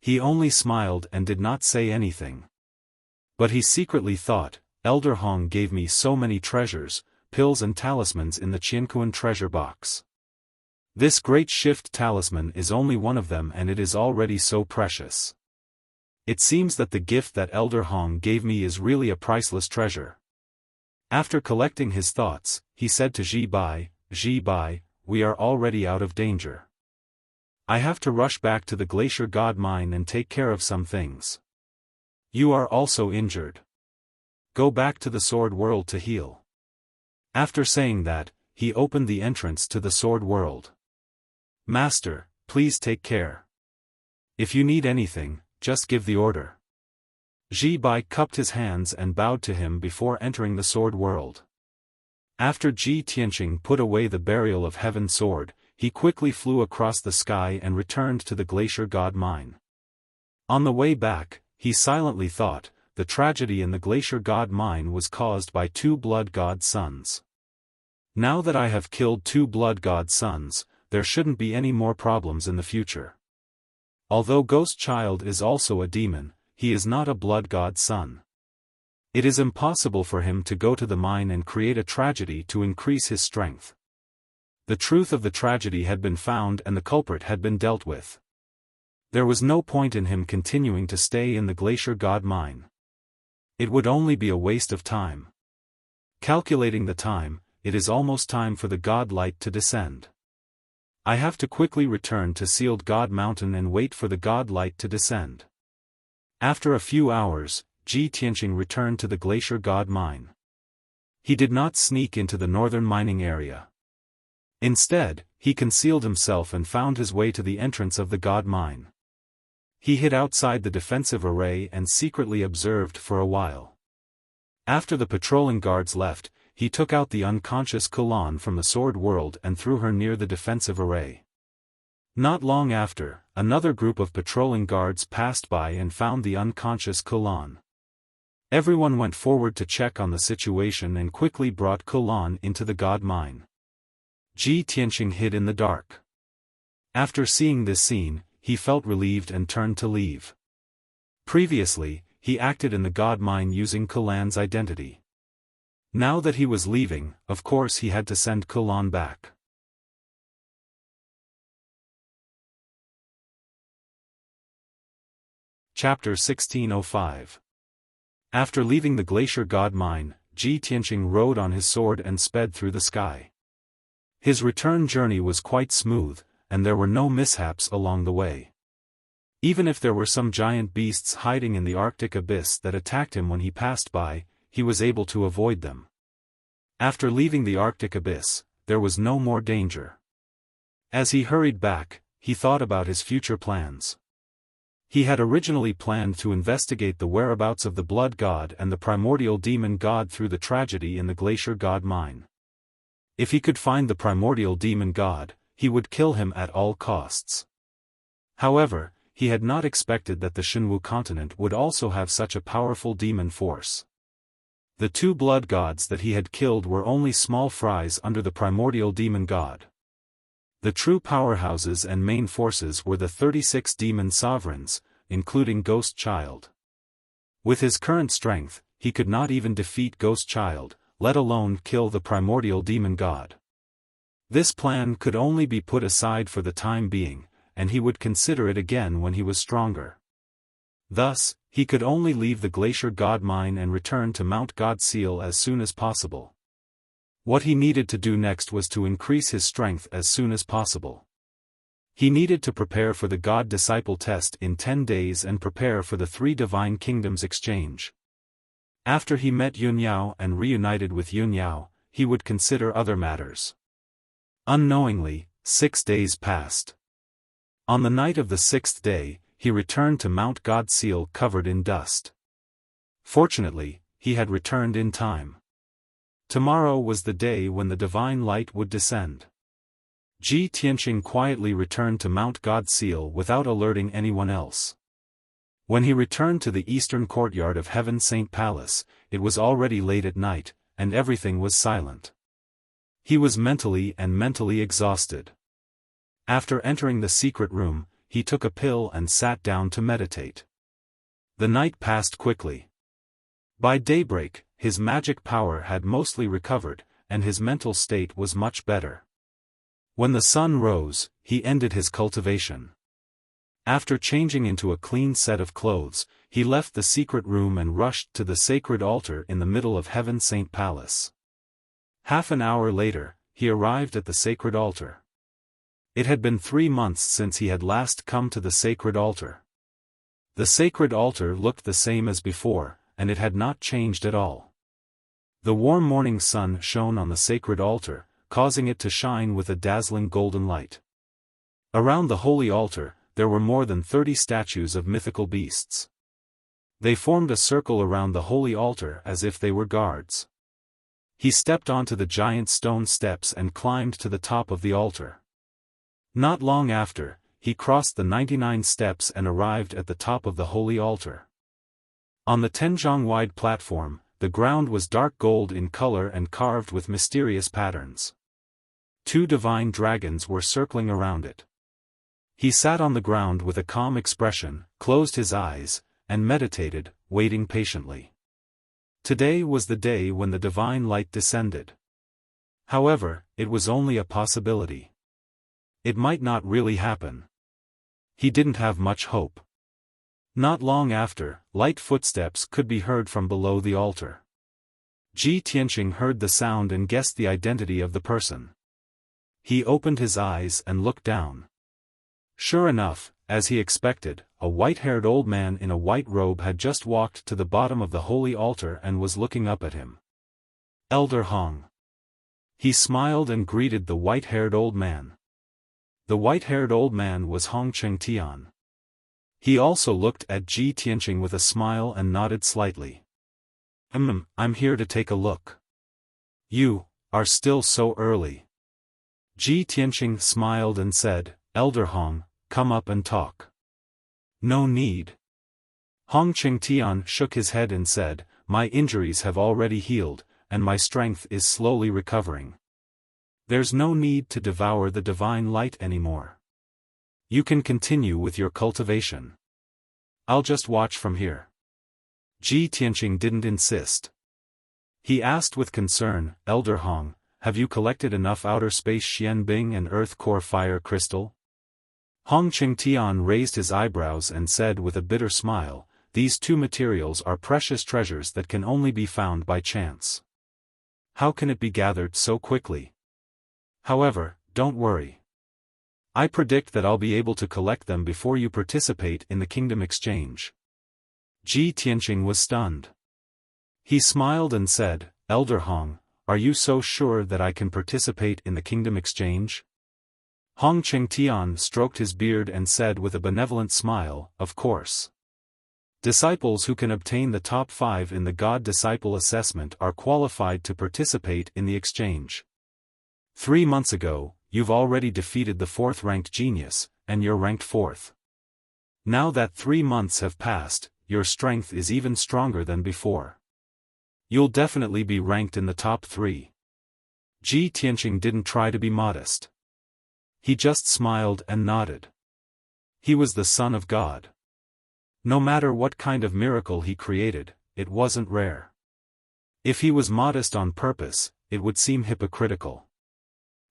He only smiled and did not say anything. But he secretly thought, "Elder Hong gave me so many treasures, pills and talismans in the Qianquan treasure box. This Great Shift Talisman is only one of them and it is already so precious. It seems that the gift that Elder Hong gave me is really a priceless treasure." After collecting his thoughts, he said to Ji Bai, "Ji Bai, we are already out of danger. I have to rush back to the Glacier God Mine and take care of some things. You are also injured. Go back to the Sword World to heal." After saying that, he opened the entrance to the Sword World. "Master, please take care. If you need anything, just give the order." Ji Bai cupped his hands and bowed to him before entering the Sword World. After Ji Tianqing put away the Burial of Heaven sword, he quickly flew across the sky and returned to the Glacier God Mine. On the way back, he silently thought, the tragedy in the Glacier God Mine was caused by two Blood God sons. Now that I have killed two Blood God sons, there shouldn't be any more problems in the future. Although Ghost Child is also a demon, he is not a Blood God son. It is impossible for him to go to the mine and create a tragedy to increase his strength. The truth of the tragedy had been found and the culprit had been dealt with. There was no point in him continuing to stay in the Glacier God Mine. It would only be a waste of time. Calculating the time, it is almost time for the God Light to descend. I have to quickly return to Sealed God Mountain and wait for the God Light to descend. After a few hours, Ji Tianqing returned to the Glacier God Mine. He did not sneak into the northern mining area. Instead, he concealed himself and found his way to the entrance of the God Mine. He hid outside the defensive array and secretly observed for a while. After the patrolling guards left, he took out the unconscious Kulan from the Sword World and threw her near the defensive array. Not long after, another group of patrolling guards passed by and found the unconscious Kulan. Everyone went forward to check on the situation and quickly brought Kulan into the God Mine. Ji Tianqing hid in the dark. After seeing this scene, he felt relieved and turned to leave. Previously, he acted in the God Mine using Kulan's identity. Now that he was leaving, of course he had to send Kulan back. Chapter 1605. After leaving the glacier god mine, Ji Tianqing rode on his sword and sped through the sky. His return journey was quite smooth, and there were no mishaps along the way. Even if there were some giant beasts hiding in the Arctic abyss that attacked him when he passed by, he was able to avoid them. After leaving the Arctic abyss, there was no more danger. As he hurried back, he thought about his future plans. He had originally planned to investigate the whereabouts of the blood god and the primordial demon god through the tragedy in the glacier god mine. If he could find the primordial demon god, he would kill him at all costs. However, he had not expected that the Shenwu continent would also have such a powerful demon force. The two blood gods that he had killed were only small fries under the primordial demon god. The true powerhouses and main forces were the 36 demon sovereigns, including Ghost Child. With his current strength, he could not even defeat Ghost Child, let alone kill the primordial demon god. This plan could only be put aside for the time being, and he would consider it again when he was stronger. Thus, he could only leave the glacier god mine and return to Mount God Seal as soon as possible. What he needed to do next was to increase his strength as soon as possible. He needed to prepare for the God-Disciple test in 10 days and prepare for the 3 Divine Kingdoms exchange. After he met Yun Yao and reunited with Yun Yao, he would consider other matters. Unknowingly, 6 days passed. On the night of the 6th day, he returned to Mount God Seal covered in dust. Fortunately, he had returned in time. Tomorrow was the day when the divine light would descend. Ji Tianqing quietly returned to Mount God Seal without alerting anyone else. When he returned to the eastern courtyard of Heaven Saint Palace, it was already late at night, and everything was silent. He was mentally exhausted. After entering the secret room, he took a pill and sat down to meditate. The night passed quickly. By daybreak, his magic power had mostly recovered, and his mental state was much better. When the sun rose, he ended his cultivation. After changing into a clean set of clothes, he left the secret room and rushed to the sacred altar in the middle of Heaven Saint Palace. Half an hour later, he arrived at the sacred altar. It had been 3 months since he had last come to the sacred altar. The sacred altar looked the same as before, and it had not changed at all. The warm morning sun shone on the sacred altar, causing it to shine with a dazzling golden light. Around the holy altar, there were more than 30 statues of mythical beasts. They formed a circle around the holy altar as if they were guards. He stepped onto the giant stone steps and climbed to the top of the altar. Not long after, he crossed the 99 steps and arrived at the top of the holy altar. On the Tenjiang-wide platform, the ground was dark gold in color and carved with mysterious patterns. 2 divine dragons were circling around it. He sat on the ground with a calm expression, closed his eyes, and meditated, waiting patiently. Today was the day when the divine light descended. However, it was only a possibility. It might not really happen. He didn't have much hope. Not long after, light footsteps could be heard from below the altar. Ji Tianqing heard the sound and guessed the identity of the person. He opened his eyes and looked down. Sure enough, as he expected, a white-haired old man in a white robe had just walked to the bottom of the holy altar and was looking up at him. Elder Hong. He smiled and greeted the white-haired old man. The white-haired old man was Hong Chengtian. He also looked at Ji Tianqing with a smile and nodded slightly. I'm here to take a look. You are still so early. Ji Tianqing smiled and said, Elder Hong, come up and talk. No need. Hong Chengtian shook his head and said, my injuries have already healed, and my strength is slowly recovering. There's no need to devour the divine light anymore. You can continue with your cultivation. I'll just watch from here. Ji Tianqing didn't insist. He asked with concern, Elder Hong, have you collected enough outer space Xianbing and Earth core fire crystal? Hong Qingtian raised his eyebrows and said with a bitter smile, these two materials are precious treasures that can only be found by chance. How can it be gathered so quickly? However, don't worry. I predict that I'll be able to collect them before you participate in the kingdom exchange. Ji Tianqing was stunned. He smiled and said, Elder Hong, are you so sure that I can participate in the kingdom exchange? Hong Qingtian stroked his beard and said with a benevolent smile, of course. Disciples who can obtain the top 5 in the God Disciple assessment are qualified to participate in the exchange. 3 months ago, you've already defeated the 4th-ranked genius, and you're ranked 4th. Now that 3 months have passed, your strength is even stronger than before. You'll definitely be ranked in the top 3. Ji Tianqing didn't try to be modest. He just smiled and nodded. He was the Son of God. No matter what kind of miracle he created, it wasn't rare. If he was modest on purpose, it would seem hypocritical.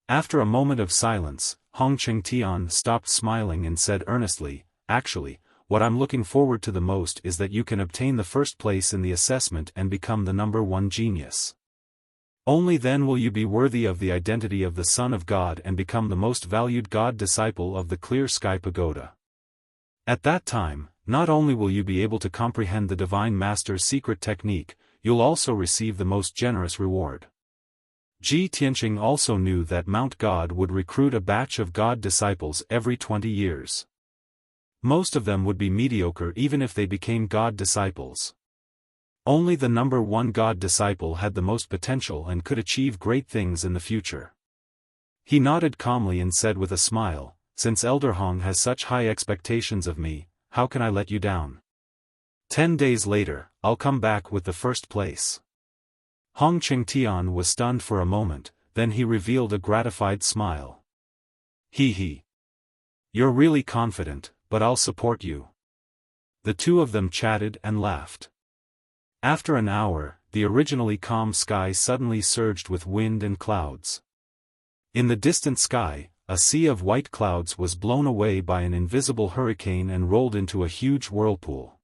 After a moment of silence, Hong Qingtian stopped smiling and said earnestly, actually, what I'm looking forward to the most is that you can obtain the first place in the assessment and become the number 1 genius. Only then will you be worthy of the identity of the Son of God and become the most valued God disciple of the Clear Sky Pagoda. At that time, not only will you be able to comprehend the Divine Master's secret technique, you'll also receive the most generous reward. Ji Tianqing also knew that Mount God would recruit a batch of God disciples every 20 years. Most of them would be mediocre even if they became God disciples. Only the number 1 God disciple had the most potential and could achieve great things in the future. He nodded calmly and said with a smile, since Elder Hong has such high expectations of me, how can I let you down? 10 days later, I'll come back with the first place. Hong Qingtian was stunned for a moment, then he revealed a gratified smile. He. You're really confident, but I'll support you. The two of them chatted and laughed. After an hour, the originally calm sky suddenly surged with wind and clouds. In the distant sky, a sea of white clouds was blown away by an invisible hurricane and rolled into a huge whirlpool.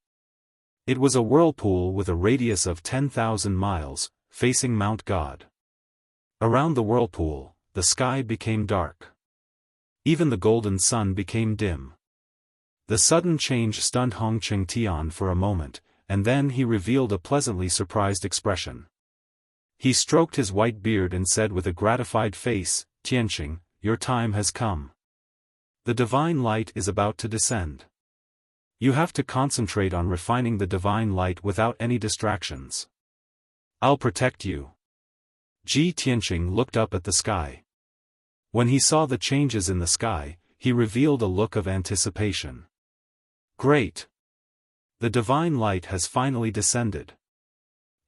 It was a whirlpool with a radius of 10,000 miles, facing Mount God. Around the whirlpool, the sky became dark. Even the golden sun became dim. The sudden change stunned Hong Qingtian for a moment, and then he revealed a pleasantly surprised expression. He stroked his white beard and said with a gratified face, Tianqing, your time has come. The divine light is about to descend. You have to concentrate on refining the divine light without any distractions. I'll protect you. Ji Tianqing looked up at the sky. When he saw the changes in the sky, he revealed a look of anticipation. Great! The divine light has finally descended.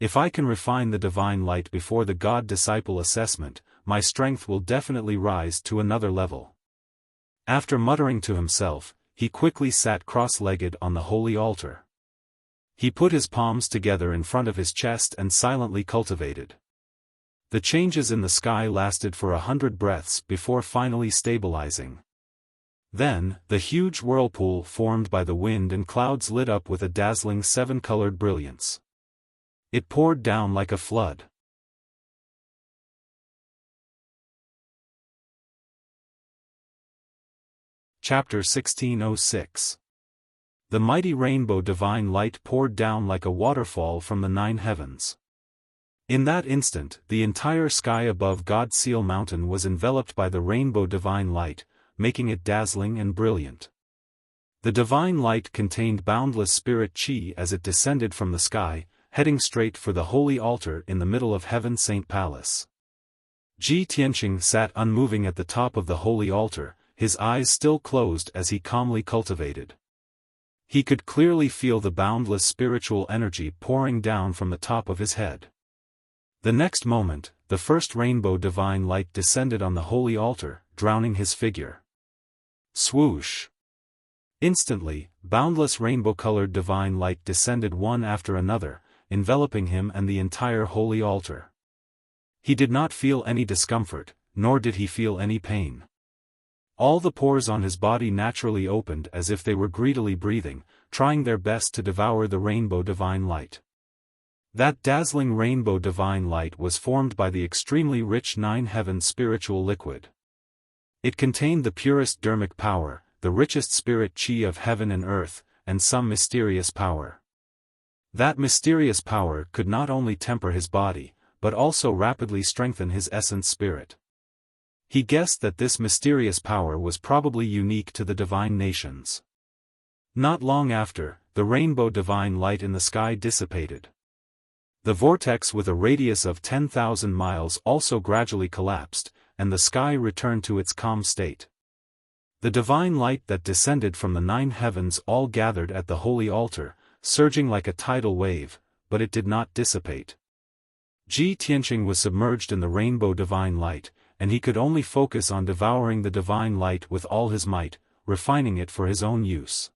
If I can refine the divine light before the God Disciple assessment, my strength will definitely rise to another level. After muttering to himself, he quickly sat cross-legged on the holy altar. He put his palms together in front of his chest and silently cultivated. The changes in the sky lasted for 100 breaths before finally stabilizing. Then, the huge whirlpool formed by the wind and clouds lit up with a dazzling 7-colored brilliance. It poured down like a flood. Chapter 1606. The mighty rainbow divine light poured down like a waterfall from the 9 heavens. In that instant, the entire sky above God Seal Mountain was enveloped by the rainbow divine light, making it dazzling and brilliant. The divine light contained boundless spirit chi as it descended from the sky, heading straight for the holy altar in the middle of Heaven's Saint Palace. Ji Tianqing sat unmoving at the top of the holy altar, his eyes still closed as he calmly cultivated. He could clearly feel the boundless spiritual energy pouring down from the top of his head. The next moment, the first rainbow divine light descended on the holy altar, drowning his figure. Swoosh! Instantly, boundless rainbow-colored divine light descended one after another, enveloping him and the entire holy altar. He did not feel any discomfort, nor did he feel any pain. All the pores on his body naturally opened as if they were greedily breathing, trying their best to devour the rainbow divine light. That dazzling rainbow divine light was formed by the extremely rich nine heavens spiritual liquid. It contained the purest dermic power, the richest spirit chi of heaven and earth, and some mysterious power. That mysterious power could not only temper his body, but also rapidly strengthen his essence spirit. He guessed that this mysterious power was probably unique to the divine nations. Not long after, the rainbow divine light in the sky dissipated. The vortex with a radius of 10,000 miles also gradually collapsed, and the sky returned to its calm state. The divine light that descended from the nine heavens all gathered at the holy altar, surging like a tidal wave, but it did not dissipate. Ji Tianqing was submerged in the rainbow divine light, and he could only focus on devouring the divine light with all his might, refining it for his own use.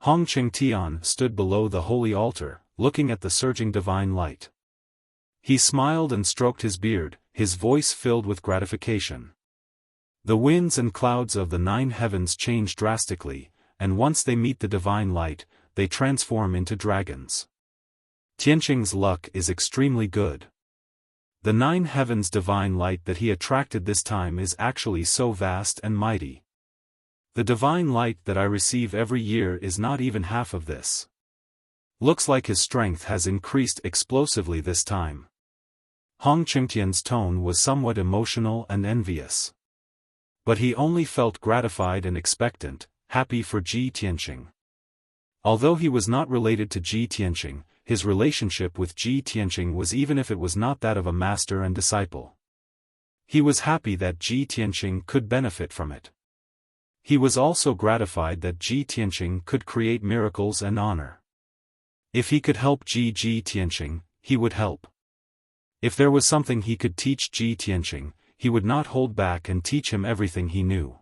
Hong Qingtian stood below the holy altar, looking at the surging divine light. He smiled and stroked his beard, his voice filled with gratification. The winds and clouds of the nine heavens change drastically, and once they meet the divine light, they transform into dragons. Tianqing's luck is extremely good. The nine heavens divine light that he attracted this time is actually so vast and mighty. The divine light that I receive every year is not even half of this. Looks like his strength has increased explosively this time. Hong Qingtian's tone was somewhat emotional and envious. But he only felt gratified and expectant, happy for Ji Tianqing. Although he was not related to Ji Tianqing, his relationship with Ji Tianqing was even if it was not that of a master and disciple. He was happy that Ji Tianqing could benefit from it. He was also gratified that Ji Tianqing could create miracles and honor. If he could help Ji Tianqing, he would help. If there was something he could teach Ji Tianqing, he would not hold back and teach him everything he knew.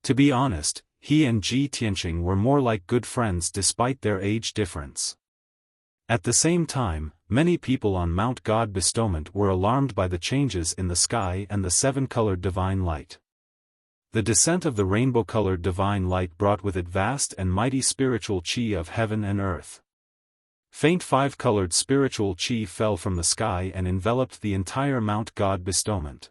To be honest, he and Ji Tianqing were more like good friends despite their age difference. At the same time, many people on Mount God Bestowment were alarmed by the changes in the sky and the seven-colored divine light. The descent of the rainbow-colored divine light brought with it vast and mighty spiritual chi of heaven and earth. Faint five-colored spiritual chi fell from the sky and enveloped the entire Mount God Bestowment.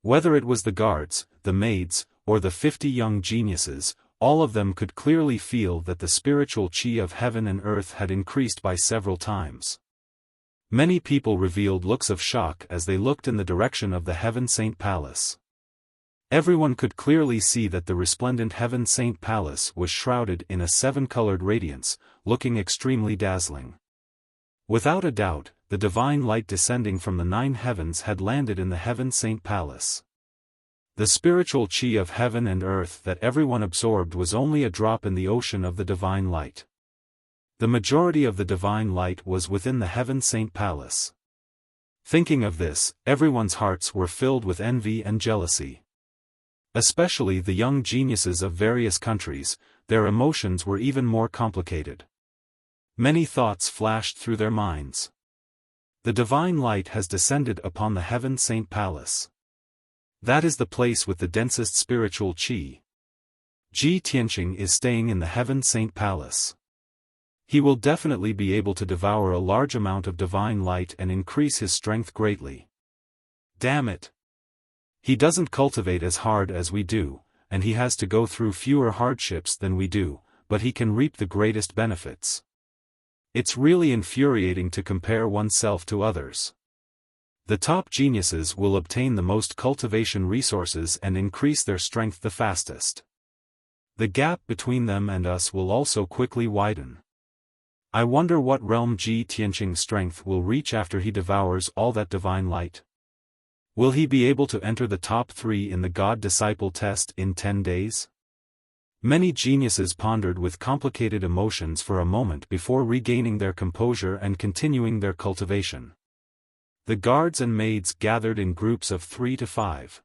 Whether it was the guards, the maids, or the 50 young geniuses, all of them could clearly feel that the spiritual chi of heaven and earth had increased by several times. Many people revealed looks of shock as they looked in the direction of the Heaven Saint Palace. Everyone could clearly see that the resplendent Heaven Saint Palace was shrouded in a seven-colored radiance, looking extremely dazzling. Without a doubt, the divine light descending from the nine heavens had landed in the Heaven Saint Palace. The spiritual chi of heaven and earth that everyone absorbed was only a drop in the ocean of the divine light. The majority of the divine light was within the Heaven Saint Palace. Thinking of this, everyone's hearts were filled with envy and jealousy. Especially the young geniuses of various countries, their emotions were even more complicated. Many thoughts flashed through their minds. The divine light has descended upon the Heaven Saint Palace. That is the place with the densest spiritual chi. Ji Tianqing is staying in the Heaven Saint Palace. He will definitely be able to devour a large amount of divine light and increase his strength greatly. Damn it! He doesn't cultivate as hard as we do, and he has to go through fewer hardships than we do, but he can reap the greatest benefits. It's really infuriating to compare oneself to others. The top geniuses will obtain the most cultivation resources and increase their strength the fastest. The gap between them and us will also quickly widen. I wonder what realm Ji Tianqing's strength will reach after he devours all that divine light. Will he be able to enter the top 3 in the God-Disciple test in 10 days? Many geniuses pondered with complicated emotions for a moment before regaining their composure and continuing their cultivation. The guards and maids gathered in groups of 3 to 5.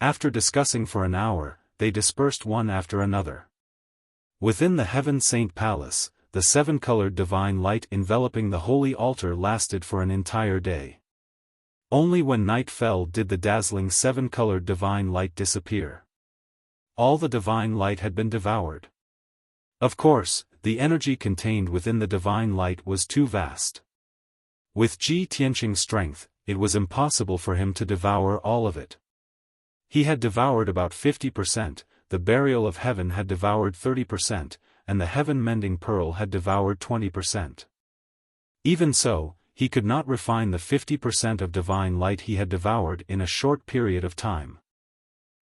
After discussing for an hour, they dispersed one after another. Within the Heaven Saint Palace, the seven-colored divine light enveloping the holy altar lasted for an entire day. Only when night fell did the dazzling seven-colored divine light disappear. All the divine light had been devoured. Of course, the energy contained within the divine light was too vast. With Ji Tianqing's strength, it was impossible for him to devour all of it. He had devoured about 50%, the burial of heaven had devoured 30%, and the heaven-mending pearl had devoured 20%. Even so, he could not refine the 50% of divine light he had devoured in a short period of time.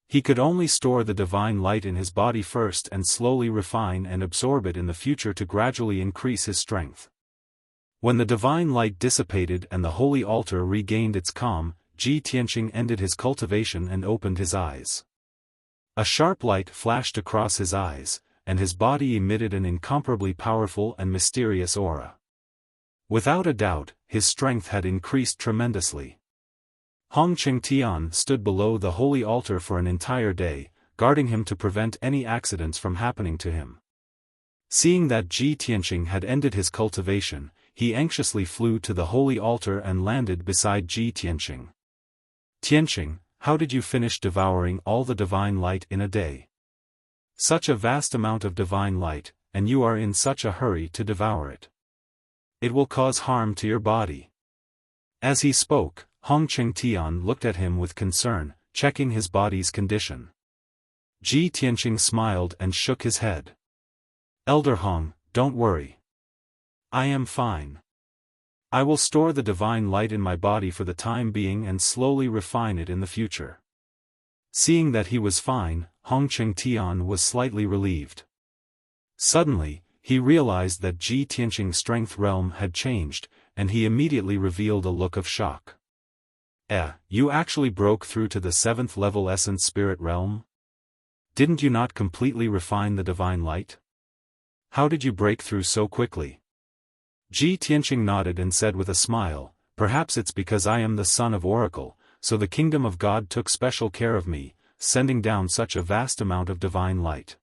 He could only store the divine light in his body first and slowly refine and absorb it in the future to gradually increase his strength. When the divine light dissipated and the holy altar regained its calm, Ji Tianqing ended his cultivation and opened his eyes. A sharp light flashed across his eyes, and his body emitted an incomparably powerful and mysterious aura. Without a doubt, his strength had increased tremendously. Hong Qingtian stood below the holy altar for an entire day, guarding him to prevent any accidents from happening to him. Seeing that Ji Tianqing had ended his cultivation, he anxiously flew to the holy altar and landed beside Ji Tianqing. Tianqing, how did you finish devouring all the divine light in a day? Such a vast amount of divine light, and you are in such a hurry to devour it. It will cause harm to your body. As he spoke, Hong Qingtian looked at him with concern, checking his body's condition. Ji Tianqing smiled and shook his head. Elder Hong, don't worry. I am fine. I will store the divine light in my body for the time being and slowly refine it in the future. Seeing that he was fine, Hong Qingtian was slightly relieved. Suddenly, he realized that Ji Tianqing's strength realm had changed, and he immediately revealed a look of shock. You actually broke through to the 7th level essence spirit realm? Didn't you not completely refine the divine light? How did you break through so quickly? Ji Tianqing nodded and said with a smile, perhaps it's because I am the son of Oracle, so the kingdom of God took special care of me, sending down such a vast amount of divine light.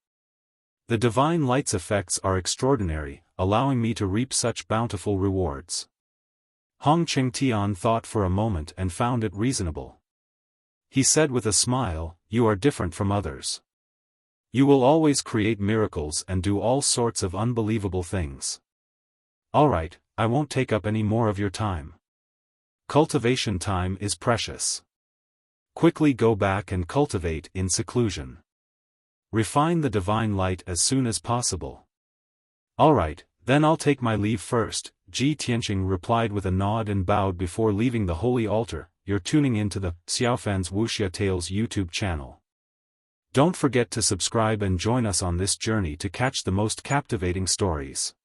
The divine light's effects are extraordinary, allowing me to reap such bountiful rewards. Hong Qingtian thought for a moment and found it reasonable. He said with a smile, you are different from others. You will always create miracles and do all sorts of unbelievable things. Alright, I won't take up any more of your time. Cultivation time is precious. Quickly go back and cultivate in seclusion. Refine the divine light as soon as possible. Alright, then I'll take my leave first, Ji Tianqing replied with a nod and bowed before leaving the holy altar. You're tuning into the Xiaofan's Wuxia Tales YouTube channel. Don't forget to subscribe and join us on this journey to catch the most captivating stories.